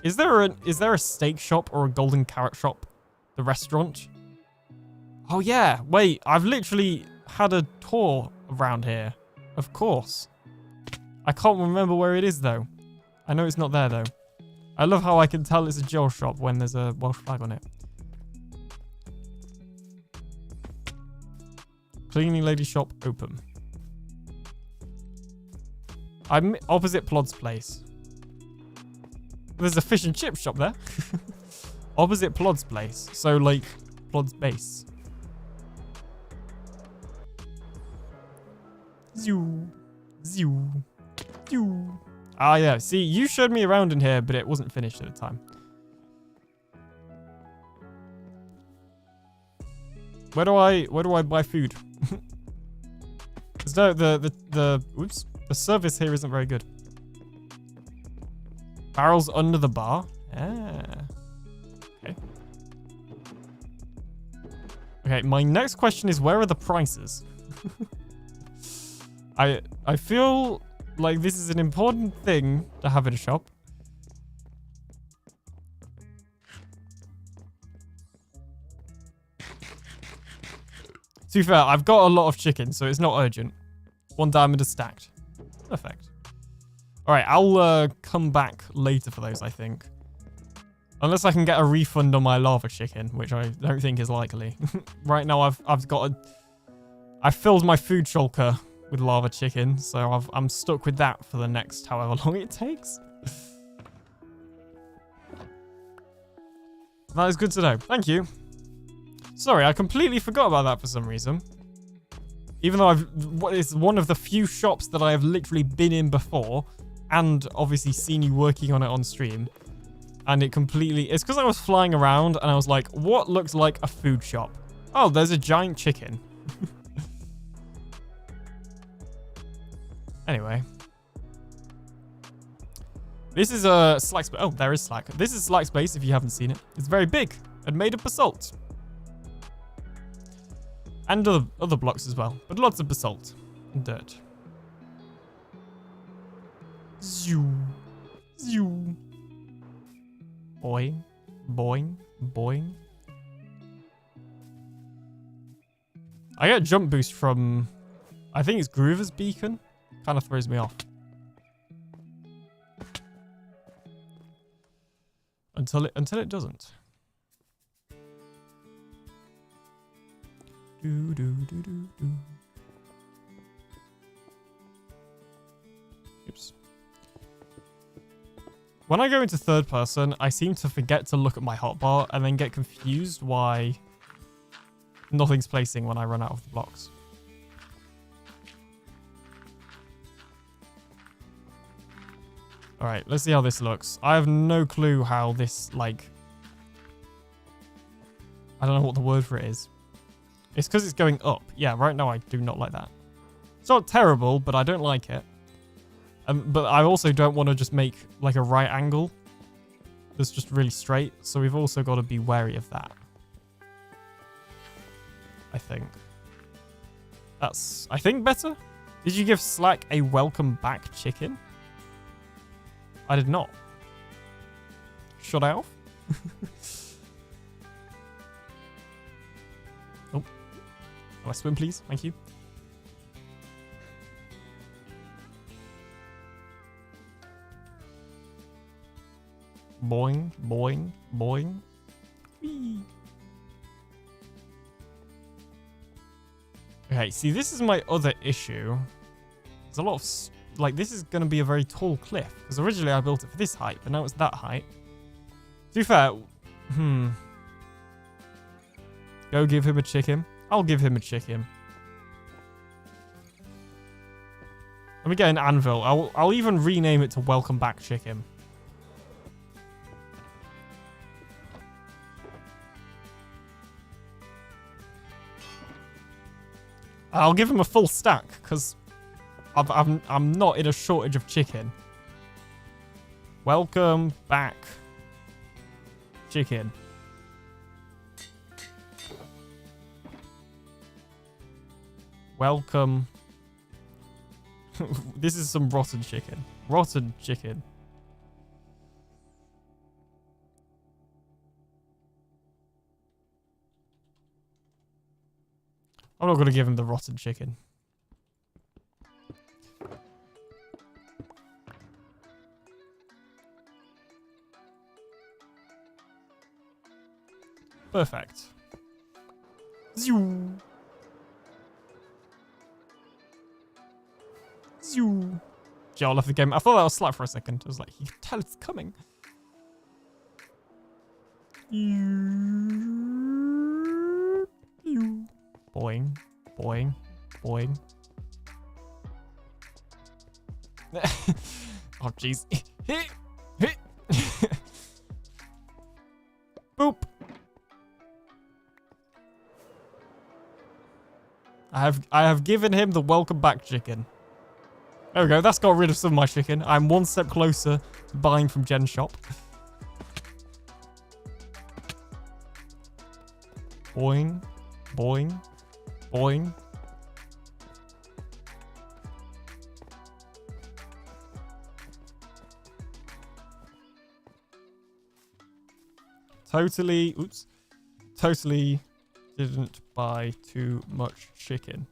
Is there a steak shop or a golden carrot shop? The restaurant? Oh yeah, wait, I've literally had a tour around here. Of course. I can't remember where it is though. I know it's not there though. I love how I can tell it's a Jill shop when there's a Welsh flag on it. Cleaning lady shop open. I'm opposite Plod's place. There's a fish and chip shop there. Opposite Plod's place. So like Plod's base. Zoo. Zoo. Zoo. Ah yeah, see, you showed me around in here, but it wasn't finished at the time. Where do I buy food? No, oops, the service here isn't very good. Barrels under the bar. Ah. Okay. Okay, my next question is, where are the prices? I feel Like, this is an important thing to have in a shop. To be fair, I've got a lot of chicken, so it's not urgent. 1 diamond is stacked. Perfect. All right, I'll come back later for those, I think. Unless I can get a refund on my lava chicken, which I don't think is likely. Right now, I've filled my food shulker with lava chicken, so I'm stuck with that for the next however long it takes. That is good to know. Thank you. Sorry, I completely forgot about that for some reason. Even though it's one of the few shops that I have literally been in before, and obviously seen you working on it on stream. And it's because I was flying around and I was like, what looks like a food shop? Oh, there's a giant chicken. Anyway. This is a Slack space. Oh, there is Slack. This is Slack space if you haven't seen it. It's very big and made of basalt. And other blocks as well, but lots of basalt and dirt. Zoo. Zoo. Boing. Boing. Boing. I get a jump boost from, I think it's Groover's Beacon. Kind of throws me off. Until it doesn't. Do, do, do, do, do. Oops. When I go into third person, I seem to forget to look at my hotbar and then get confused why nothing's placing when I run out of the blocks. Alright, let's see how this looks. I have no clue how this, like... I don't know what the word for it is. It's because it's going up. Yeah, right now I do not like that. It's not terrible, but I don't like it. But I also don't want to just make like a right angle that's just really straight. So we've also got to be wary of that. I think. That's, I think, better. Did you give Slack a welcome back chicken? I did not. Shut off? Oh. Can I swim, please? Thank you. Boing, boing, boing. Whee. Okay, see, this is my other issue. There's a lot of... Like, this is going to be a very tall cliff. Because originally I built it for this height, but now it's that height. To be fair... Go give him a chicken. I'll give him a chicken. Let me get an anvil. I'll even rename it to Welcome Back Chicken. I'll give him a full stack, because I'm not in a shortage of chicken. Welcome back, chicken. Welcome. This is some rotten chicken. Rotten chicken. I'm not going to give him the rotten chicken. Perfect. Zoo. Zoo. Gee, I left the game. I thought that was Slack for a second. I was like, you can tell it's coming. Boing, boing, boing. Oh, jeez. Boop. I have given him the welcome back chicken. There we go. That's got rid of some of my chicken. I'm one step closer to buying from Jen's shop. Boing, boing, boing. Totally, oops. Totally didn't buy too much chicken.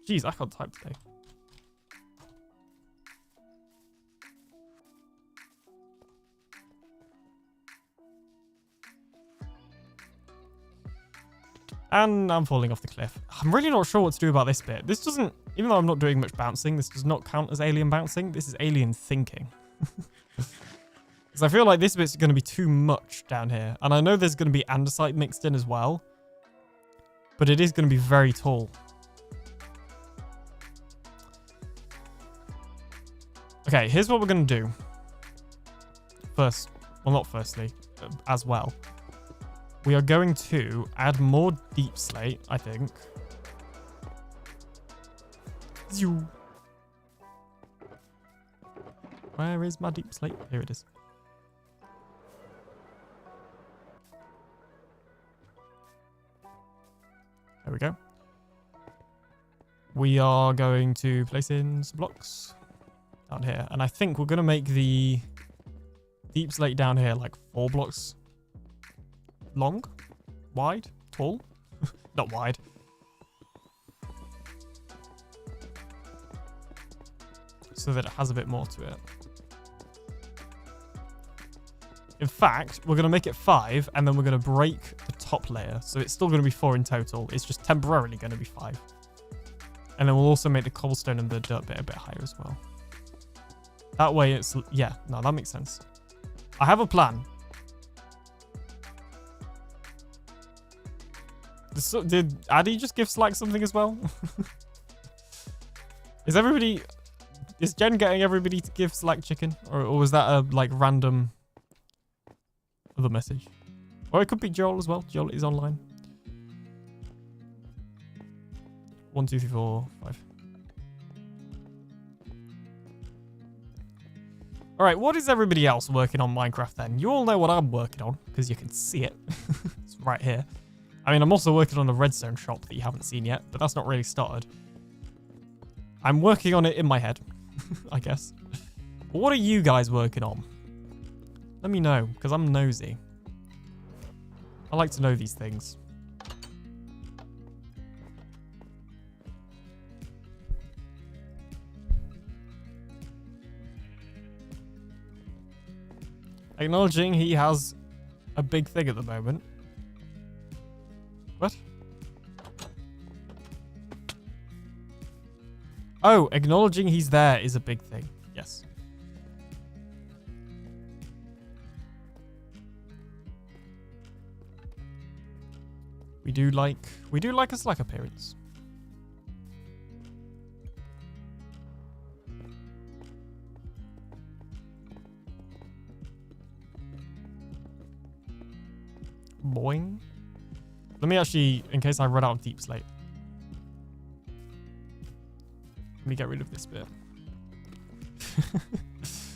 Jeez, I can't type today. And I'm falling off the cliff. I'm really not sure what to do about this bit. This doesn't, even though I'm not doing much bouncing, this does not count as alien bouncing. This is alien thinking. Because I feel like this bit's going to be too much down here. And I know there's going to be andesite mixed in as well. But it is going to be very tall. Okay, here's what we're going to do. First, well, not firstly, as well. We are going to add more deep slate, I think. Zoom. Where is my deep slate? Here it is. There we go. We are going to place in some blocks down here. And I think we're going to make the deep slate down here like 4 blocks long, wide, tall. Not wide. So that it has a bit more to it. In fact, we're going to make it 5 and then we're going to break the top layer. So it's still going to be 4 in total. It's just temporarily going to be 5. And then we'll also make the cobblestone and the dirt bit a bit higher as well. That way it's, yeah, no, that makes sense. I have a plan. Did Addy just give Slack something as well? Is Jen getting everybody to give Slack chicken? Or was that a like random other message? Or it could be Joel as well. Joel is online. 1, 2, 3, 4, 5. Alright, what is everybody else working on Minecraft then? You all know what I'm working on, because you can see it. It's right here. I mean, I'm also working on a redstone shop that you haven't seen yet, but that's not really started. I'm working on it in my head, I guess. But what are you guys working on? Let me know, because I'm nosy. I like to know these things. Acknowledging he has a big thing at the moment. What? Oh, acknowledging he's there is a big thing. Yes. We do like a Slack appearance. Boing. Let me actually, in case I run out of deep slate. Let me get rid of this bit.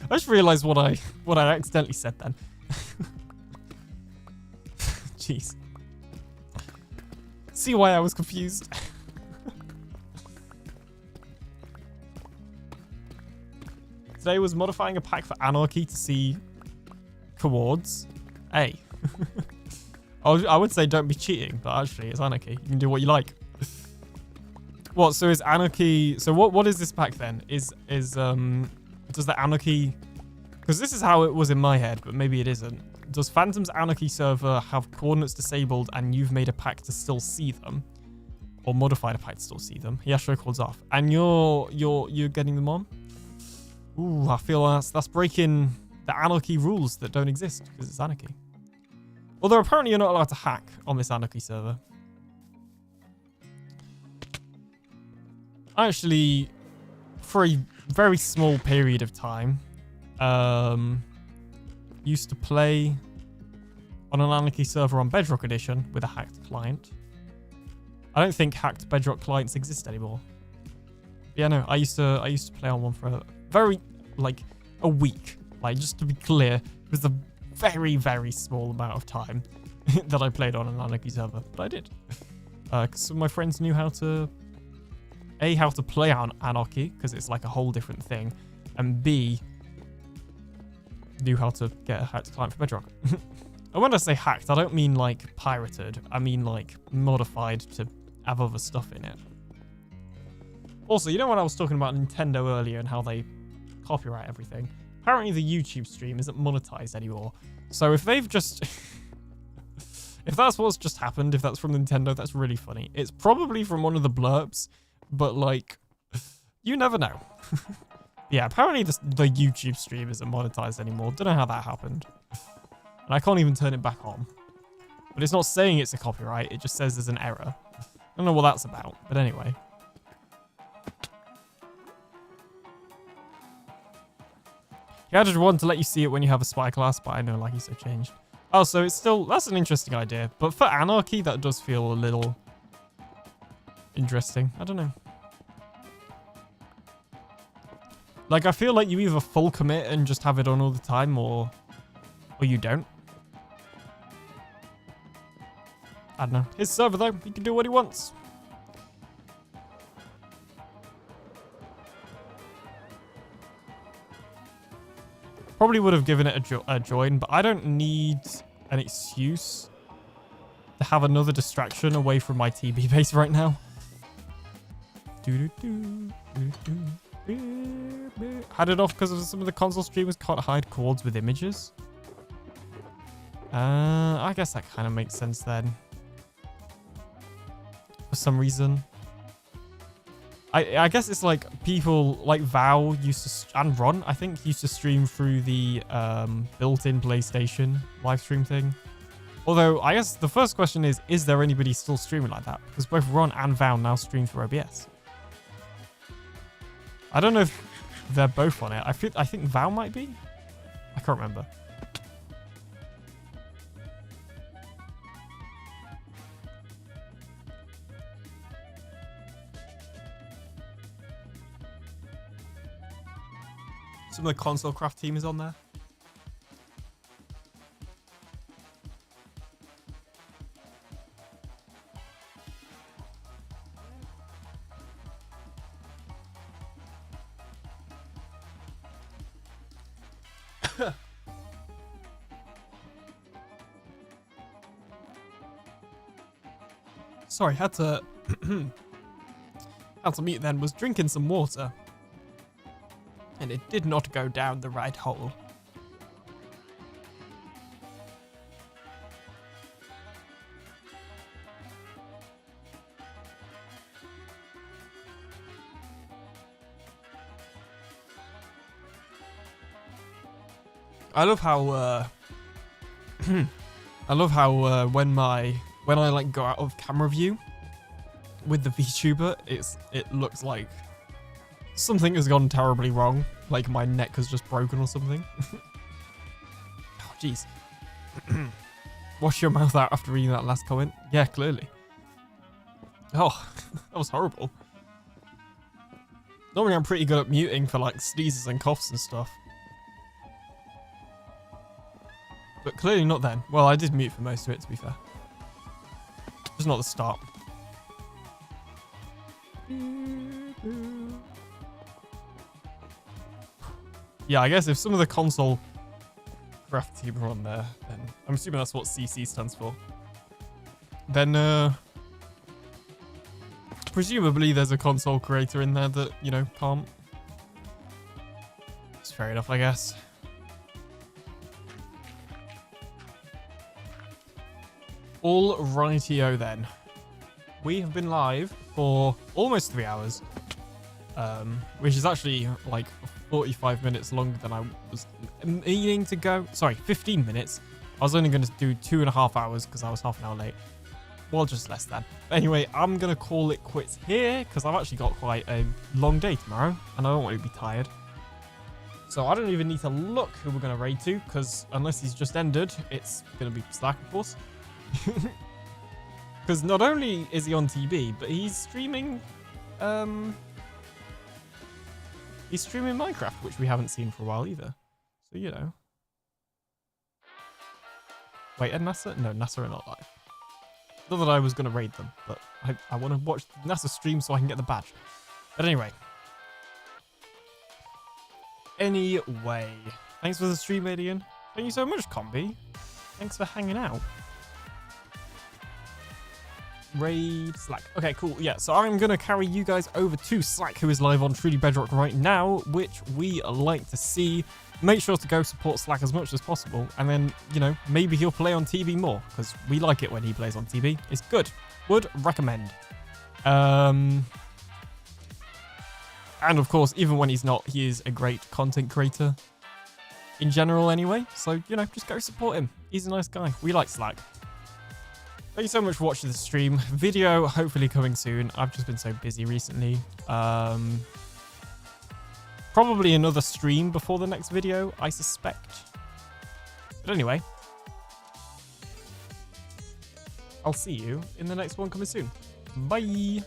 I just realized what I accidentally said then. Jeez. See why I was confused. Today was modifying a pack for Anarchy to see coords. A. I would say don't be cheating, but actually it's Anarchy. You can do what you like. What? So is Anarchy? So what is this pack then? Does the Anarchy? Because this is how it was in my head, but maybe it isn't. Does Phantom's Anarchy server have coordinates disabled and you've made a pack to still see them, or modified a pack to still see them? Yeah, show coords off, and you're getting them on. Ooh, I feel that's breaking the Anarchy rules that don't exist because it's Anarchy. Although apparently you're not allowed to hack on this Anarchy server. I actually, for a very small period of time, used to play on an Anarchy server on Bedrock Edition with a hacked client. I don't think hacked Bedrock clients exist anymore. But yeah, no, I used to play on one for a week. Like, just to be clear, it was a very, very small amount of time that I played on an Anarchy server, but I did. Because some of my friends knew how to play on Anarchy, because it's like a whole different thing, and B, knew how to get a hacked client for Bedrock. And when I say hacked, I don't mean like pirated. I mean like modified to have other stuff in it. Also, you know when I was talking about Nintendo earlier and how they copyright everything? Apparently the YouTube stream isn't monetized anymore. So if they've just... if that's what's just happened, if that's from Nintendo, that's really funny. It's probably from one of the blurbs, but like, you never know. Yeah, apparently the YouTube stream isn't monetized anymore. Don't know how that happened. And I can't even turn it back on. But it's not saying it's a copyright, it just says there's an error. I don't know what that's about, but anyway. He added one to let you see it when you have a spy class, but I know like he's so changed. Oh, so it's still... That's an interesting idea. But for Anarchy, that does feel a little interesting. I don't know. Like, I feel like you either full commit and just have it on all the time, or you don't. I don't know. His server, though. He can do what he wants. Probably would have given it a join, but I don't need an excuse to have another distraction away from my TB base right now. Had it off because of some of the console streamers can't hide chords with images. I guess that kind of makes sense then. For some reason. I guess it's like people like Vow used to, and Ron, I think, used to stream through the built-in PlayStation live stream thing. Although, I guess the first question is there anybody still streaming like that? Because both Ron and Vow now stream through OBS. I don't know if they're both on it. I think Vow might be. I can't remember. Some of the console craft team is on there. Sorry, had to mute then. Was drinking some water. And it did not go down the right hole. I love how when I like go out of camera view with the VTuber, it looks like something has gone terribly wrong. Like my neck has just broken or something. Oh, jeez. Wash your mouth out after reading that last comment. Yeah, clearly. Oh, that was horrible. Normally I'm pretty good at muting for like sneezes and coughs and stuff. But clearly not then. Well, I did mute for most of it, to be fair. Just not the start. Yeah, I guess if some of the console craft team are on there, then I'm assuming that's what CC stands for. Then, presumably there's a console creator in there that, you know, can't. It's fair enough, I guess. All rightio then. We have been live for almost 3 hours, which is actually like 45 minutes longer than I was meaning to go. Sorry, 15 minutes. I was only going to do 2.5 hours because I was half an hour late. Well, just less than. Anyway, I'm going to call it quits here because I've actually got quite a long day tomorrow and I don't want to be tired. So I don't even need to look who we're going to raid to because unless he's just ended, it's going to be Slack, of course. Because not only is he on TB, but he's streaming Minecraft, which we haven't seen for a while either. So, you know. Wait, and NASA? No, NASA are not live. Not that I was going to raid them, but I want to watch NASA stream so I can get the badge. But anyway. Anyway. Thanks for the stream, Alien. Thank you so much, Combi. Thanks for hanging out. Raid Slack. Okay, cool. Yeah, so I'm going to carry you guys over to Slack, who is live on Truly Bedrock right now, which we like to see. Make sure to go support Slack as much as possible. And then, you know, maybe he'll play on TV more, because we like it when he plays on TV. It's good. Would recommend. And of course, even when he's not, he is a great content creator in general anyway. So, you know, just go support him. He's a nice guy. We like Slack. Thank you so much for watching the stream. Video hopefully coming soon. I've just been so busy recently. Probably another stream before the next video, I suspect. But anyway, I'll see you in the next one coming soon. Bye.